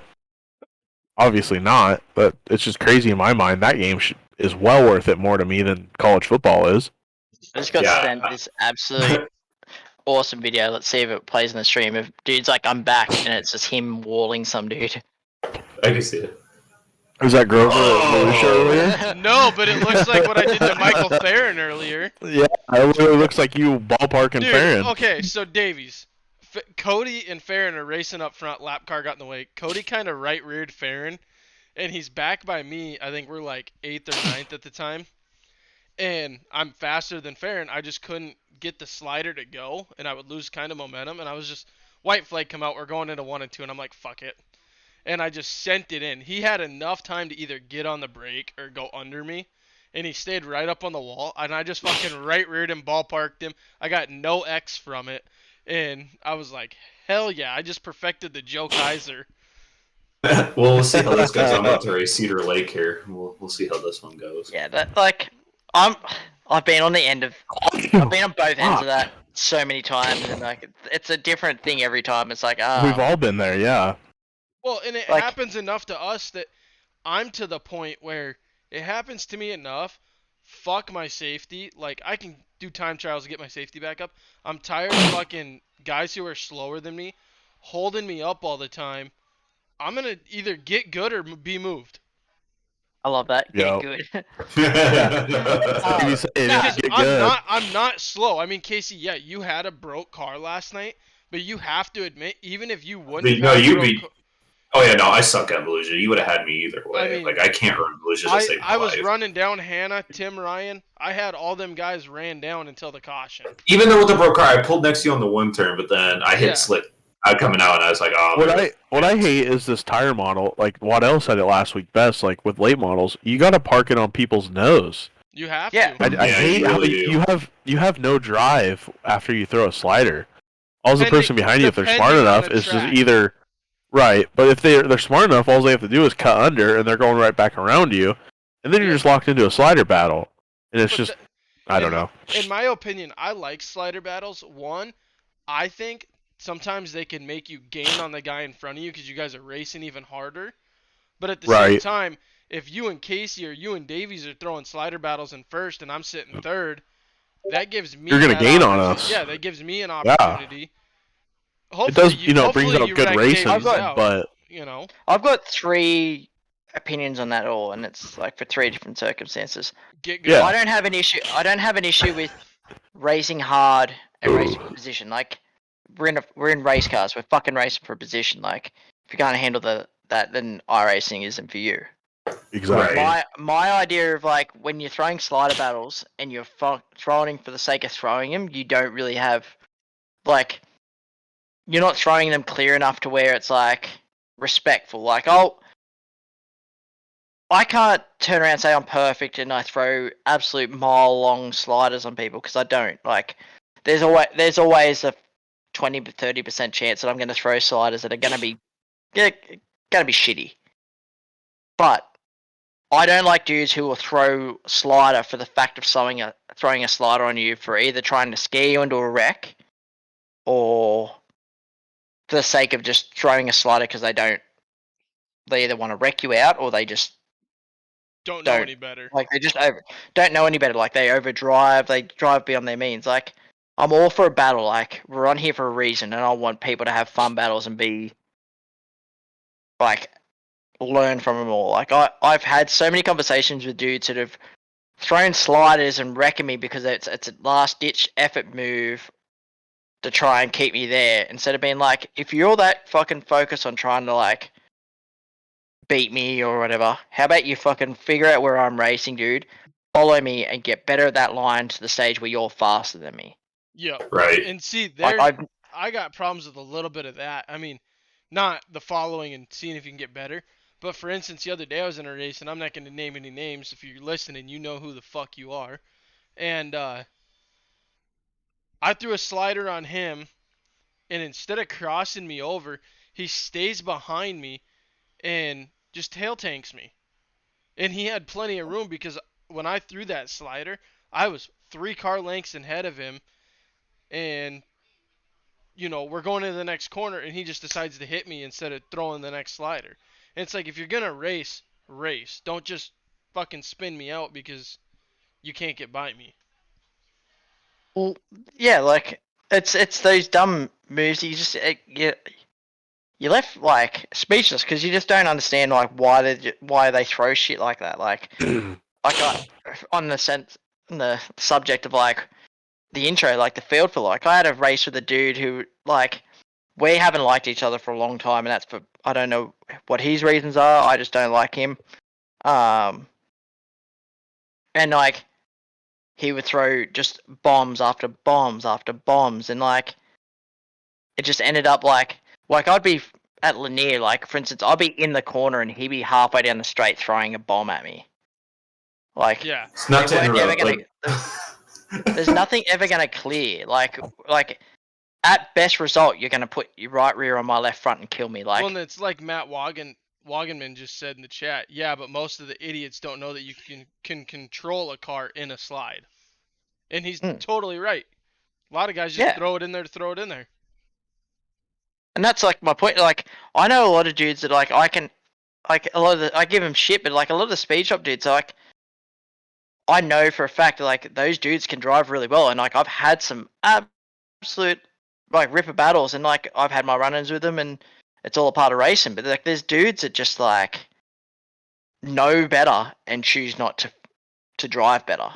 [SPEAKER 2] obviously not. But it's just crazy in my mind. That game is well worth it more to me than college football is.
[SPEAKER 4] I just got sent this absolute awesome video. Let's see if it plays in the stream. If dude's like, I'm back, and it's just him walling some dude.
[SPEAKER 3] I can see it.
[SPEAKER 2] Was that Grover earlier?
[SPEAKER 1] No, but it looks like what I did to Michael Theron earlier.
[SPEAKER 2] Yeah, it literally looks like you ballparking
[SPEAKER 1] Dude,
[SPEAKER 2] Farron.
[SPEAKER 1] okay, so Davies. Cody and Farron are racing up front. Lap car got in the way. Cody kind of right-reared Farron, and he's back by me. I think we're like 8th or 9th at the time. And I'm faster than Farron. I just couldn't get the slider to go, and I would lose kind of momentum. And I was just, white flag come out. We're going into 1 and 2, and I'm like, fuck it. And I just sent it in. He had enough time to either get on the brake or go under me. And he stayed right up on the wall. And I just fucking right-reared him, ballparked him. I got no X from it. And I was like, hell yeah, I just perfected the Joe Kaiser.
[SPEAKER 3] Well, we'll see how this goes. I'm about to race Cedar Lake here. We'll see how this one goes.
[SPEAKER 4] Yeah, that like I've been on the end of I've been on both ends of that so many times, and like it's a different thing every time. It's like
[SPEAKER 2] We've all been there, yeah.
[SPEAKER 1] Well, and it
[SPEAKER 4] Like-
[SPEAKER 1] happens enough to us that I'm to the point where it happens to me enough. Fuck my safety. Like, I can do time trials to get my safety back up. I'm tired of fucking guys who are slower than me holding me up all the time. I'm gonna either get good or be moved.
[SPEAKER 4] I love that.
[SPEAKER 2] Yo.
[SPEAKER 4] Get good.
[SPEAKER 1] Because
[SPEAKER 2] Get good.
[SPEAKER 1] I'm not slow. I mean, Casey, yeah, you had a broke car last night, but you have to admit, even if you wouldn't
[SPEAKER 3] No,
[SPEAKER 1] have a
[SPEAKER 3] you'd
[SPEAKER 1] broke
[SPEAKER 3] be- Oh yeah, no, I suck at Volusia. You would have had me either way.
[SPEAKER 1] I mean,
[SPEAKER 3] like I can't run Volusia to save my
[SPEAKER 1] I was
[SPEAKER 3] life.
[SPEAKER 1] running down Hannah, Tim Ryan. I had all them guys ran down until the caution.
[SPEAKER 3] Even though with the broke car, I pulled next to you on the one turn, but then I hit
[SPEAKER 1] Yeah.
[SPEAKER 3] slick coming out, and I was like, oh.
[SPEAKER 2] What I hate is this tire model. Like Waddell said it last week best. Like with late models, you got to park it on people's nose.
[SPEAKER 1] You have
[SPEAKER 4] Yeah.
[SPEAKER 1] to.
[SPEAKER 2] I
[SPEAKER 3] Yeah,
[SPEAKER 2] hate
[SPEAKER 3] you
[SPEAKER 2] how
[SPEAKER 3] really do.
[SPEAKER 2] you have no drive after you throw a slider. All the
[SPEAKER 1] Depending-
[SPEAKER 2] person behind you, if they're smart
[SPEAKER 1] depending on
[SPEAKER 2] enough,
[SPEAKER 1] the
[SPEAKER 2] is just
[SPEAKER 1] track.
[SPEAKER 2] either right. But if they're smart enough, all they have to do is cut under, and they're going right back around you, and then you're just locked into a slider battle, and it's
[SPEAKER 1] But
[SPEAKER 2] just I don't know.
[SPEAKER 1] In my opinion, I like slider battles. One, I think sometimes they can make you gain on the guy in front of you because you guys are racing even harder. But at the same
[SPEAKER 2] Right.
[SPEAKER 1] time, if you and Casey or you and Davies are throwing slider battles in first and I'm sitting third, that gives me
[SPEAKER 2] You're gonna
[SPEAKER 1] that
[SPEAKER 2] gain on
[SPEAKER 1] opportunity.
[SPEAKER 2] us.
[SPEAKER 1] Yeah, that gives me an
[SPEAKER 2] Yeah.
[SPEAKER 1] opportunity.
[SPEAKER 2] It does,
[SPEAKER 1] Hopefully
[SPEAKER 2] it brings
[SPEAKER 1] hopefully
[SPEAKER 2] out
[SPEAKER 1] you
[SPEAKER 2] good
[SPEAKER 1] wreck
[SPEAKER 2] racing,
[SPEAKER 1] Davies out,
[SPEAKER 2] but
[SPEAKER 1] you know.
[SPEAKER 4] I've got 3 opinions on that all, and it's like for 3 different circumstances.
[SPEAKER 1] Get good.
[SPEAKER 2] Yeah.
[SPEAKER 4] I don't have an issue with racing hard and racing for position. Like we're in race cars. We're fucking racing for position. Like if you can't handle that, then iracing isn't for you.
[SPEAKER 2] exactly.
[SPEAKER 3] Right.
[SPEAKER 4] My idea of like when you're throwing slider battles and you're throwing for the sake of throwing them, you don't really have like you're not throwing them clear enough to where it's like respectful. Like I can't turn around and say I'm perfect and I throw absolute mile long sliders on people because I don't. Like there's always a 20 to 30% chance that I'm going to throw sliders that are going to be shitty. But I don't like dudes who will throw slider for the fact of throwing a slider on you for either trying to scare you into a wreck or for the sake of just throwing a slider because they either want to wreck you out or they just
[SPEAKER 1] Don't know
[SPEAKER 4] don't.
[SPEAKER 1] any better.
[SPEAKER 4] like they just don't know any better. Like they overdrive, they drive beyond their means. Like I'm all for a battle. Like we're on here for a reason, and I want people to have fun battles and be like learn from them all. Like I've had so many conversations with dudes that have thrown sliders and wrecking me because it's a last ditch effort move to try and keep me there instead of being like, if you're that fucking focused on trying to like beat me or whatever, how about you fucking figure out where I'm racing, dude? follow me and get better at that line to the stage where you're faster than me.
[SPEAKER 1] Yep.
[SPEAKER 3] Right.
[SPEAKER 1] And see,
[SPEAKER 4] Like
[SPEAKER 1] there, I got problems with a little bit of that. I mean, not the following and seeing if you can get better, but for instance, the other day I was in a race, and I'm not going to name any names. If you're listening, you know who the fuck you are. And I threw a slider on him, and instead of crossing me over, he stays behind me and just tail tanks me. And he had plenty of room because when I threw that slider, I was 3 car lengths ahead of him, and we're going to the next corner, and he just decides to hit me instead of throwing the next slider. And it's like, if you're gonna race, race. Don't just fucking spin me out because you can't get by me.
[SPEAKER 4] Well, yeah, like it's those dumb moves. You just you left like speechless because you just don't understand like why they throw shit like that. Like on the subject of like the intro, like the field for like I had a race with a dude who like we haven't liked each other for a long time, and that's for I don't know what his reasons are. I just don't like him. And like he would throw just bombs after bombs after bombs, and like it just ended up like I'd be at Lanier, like for instance, I'd be in the corner and he'd be halfway down the straight throwing a bomb at me. Like
[SPEAKER 1] Yeah.
[SPEAKER 3] It's not
[SPEAKER 4] they
[SPEAKER 3] to
[SPEAKER 4] weren't ever
[SPEAKER 3] interrupt,
[SPEAKER 4] gonna. There's nothing ever gonna clear. Like at best result, you're gonna put your right rear on my left front and kill me. Like
[SPEAKER 1] Well, and it's like Matt Wagenman just said in the chat. Yeah, but most of the idiots don't know that you can control a car in a slide. And he's totally right. A lot of guys just throw it in there to throw it in there.
[SPEAKER 4] And that's like my point. Like I know a lot of dudes that like I can, like a lot of I give them shit, but like a lot of the speed shop dudes, like I know for a fact like those dudes can drive really well, and like I've had some absolute like ripper battles, and like I've had my run-ins with them, and it's all a part of racing. But like there's dudes that just like know better and choose not to drive better.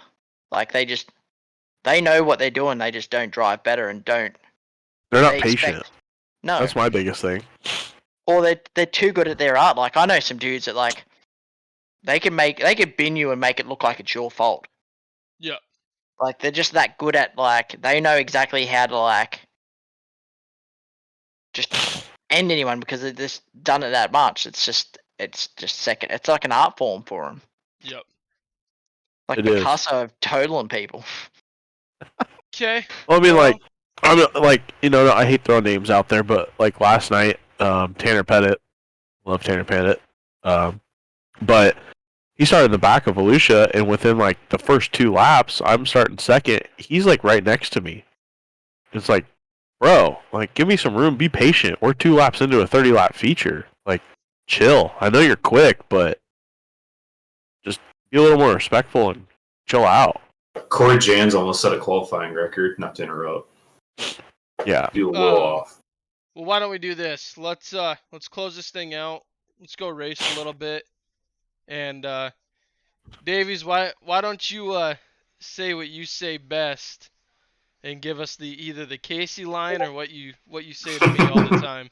[SPEAKER 4] Like they know what they're doing, they just don't drive better and don't.
[SPEAKER 2] They're not patient.
[SPEAKER 4] No,
[SPEAKER 2] that's my biggest thing.
[SPEAKER 4] Or they're too good at their art. Like I know some dudes that like they can bin you and make it look like it's your fault.
[SPEAKER 1] Yeah.
[SPEAKER 4] Like they're just that good at like they know exactly how to like just end anyone because they've just done it that much. It's just second. It's like an art form for them.
[SPEAKER 1] Yep.
[SPEAKER 4] Like
[SPEAKER 2] It
[SPEAKER 4] Picasso of totaling people.
[SPEAKER 1] Okay.
[SPEAKER 2] Well, I mean, like, I'm like, I hate throwing names out there, but like last night, Tanner Pettit, love Tanner Pettit, but he started in the back of Volusia, and within like the first 2 laps, I'm starting second. He's like right next to me. It's like, bro, like, give me some room. Be patient. We're 2 laps into a 30-lap feature. Like, chill. I know you're quick, but just be a little more respectful and chill out.
[SPEAKER 3] Corey Jans almost set a qualifying record. Not to interrupt.
[SPEAKER 2] Yeah.
[SPEAKER 3] You a little off.
[SPEAKER 1] Well, why don't we do this? Let's close this thing out. Let's go race a little bit. And Davies, why don't you say what you say best and give us either the Casey line or what you say to me all the time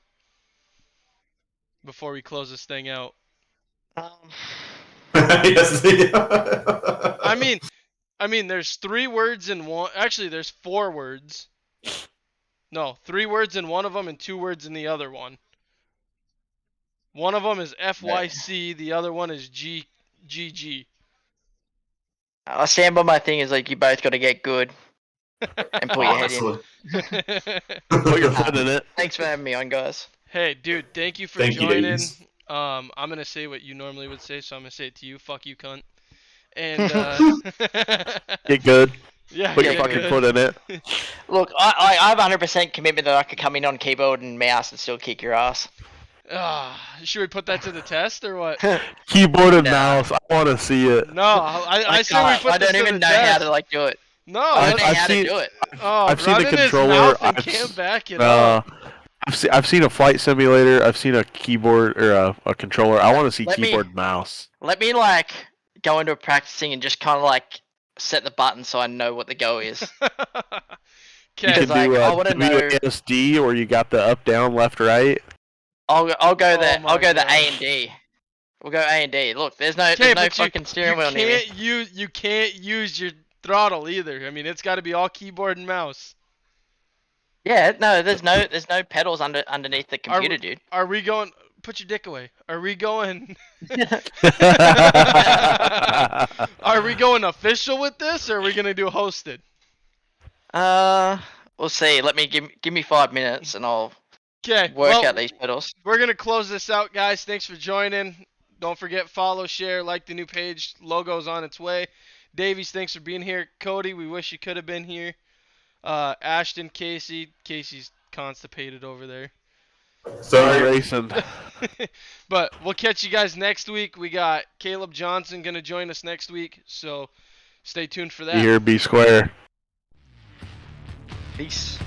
[SPEAKER 1] before we close this thing out.
[SPEAKER 3] Yes.
[SPEAKER 1] I mean, there's 3 words in one. Actually, there's 4 words. No, 3 words in one of them and 2 words in the other one. One of them is FYC, the other one is GG.
[SPEAKER 4] I stand by my thing is like you both got to get good and put your head in.
[SPEAKER 2] Put your foot in it.
[SPEAKER 4] Thanks for having me on, guys.
[SPEAKER 1] Hey, dude, thank you for
[SPEAKER 3] Thank you,
[SPEAKER 1] joining.
[SPEAKER 3] Davies.
[SPEAKER 1] I'm gonna say what you normally would say, so I'm gonna say it to you. Fuck you, cunt. And
[SPEAKER 2] Get good.
[SPEAKER 1] yeah,
[SPEAKER 2] Put your
[SPEAKER 1] get
[SPEAKER 2] fucking
[SPEAKER 1] good.
[SPEAKER 2] foot in it.
[SPEAKER 4] Look, I have 100% commitment that I could come in on keyboard and mouse and still kick your ass.
[SPEAKER 1] Should we put that to the test or what?
[SPEAKER 2] Keyboard and
[SPEAKER 4] Nah.
[SPEAKER 2] mouse. I want to see it.
[SPEAKER 1] No, I say we put
[SPEAKER 4] I
[SPEAKER 1] this
[SPEAKER 4] don't
[SPEAKER 1] to
[SPEAKER 4] even
[SPEAKER 1] the
[SPEAKER 4] know
[SPEAKER 1] test.
[SPEAKER 4] how to like do it.
[SPEAKER 1] No,
[SPEAKER 4] I don't know
[SPEAKER 2] I've
[SPEAKER 4] how
[SPEAKER 2] seen-
[SPEAKER 4] to do it.
[SPEAKER 1] I've
[SPEAKER 2] seen the
[SPEAKER 1] in his
[SPEAKER 2] controller.
[SPEAKER 1] mouth and
[SPEAKER 2] I've
[SPEAKER 1] can't back it up.
[SPEAKER 2] I've seen a flight simulator. I've seen a keyboard or a controller. I want to see
[SPEAKER 4] Let me-
[SPEAKER 2] keyboard and mouse.
[SPEAKER 4] Let me like go into practicing and just kind of like set the button so I know what the go is.
[SPEAKER 2] You
[SPEAKER 1] Okay.
[SPEAKER 2] can
[SPEAKER 4] Because, like,
[SPEAKER 2] do
[SPEAKER 4] I wanna know-
[SPEAKER 2] WASD, or you got the up, down, left, right.
[SPEAKER 4] I'll go
[SPEAKER 1] Oh
[SPEAKER 4] the
[SPEAKER 1] my
[SPEAKER 4] I'll go the
[SPEAKER 1] God.
[SPEAKER 4] A and D. We'll go A and D. Look, there's no fucking steering wheel near me.
[SPEAKER 1] You can't use your throttle either. I mean, it's got to be all keyboard and mouse.
[SPEAKER 4] Yeah, no, there's no pedals underneath the computer, dude.
[SPEAKER 1] Are we going? Put your dick away. Are we going? Are we going official with this, or are we gonna do hosted?
[SPEAKER 4] We'll see. Give me 5 minutes, and I'll
[SPEAKER 1] work
[SPEAKER 4] out these pedals.
[SPEAKER 1] We're gonna close this out, guys. Thanks for joining. Don't forget, follow, share, like the new page. Logo's on its way. Davies, thanks for being here. Cody, we wish you could have been here. Ashton, Casey's constipated over there.
[SPEAKER 3] Sorry.
[SPEAKER 2] Racing.
[SPEAKER 1] But we'll catch you guys next week. We got Caleb Johnson gonna join us next week, so stay tuned for that.
[SPEAKER 2] Be here, be square.
[SPEAKER 4] Peace.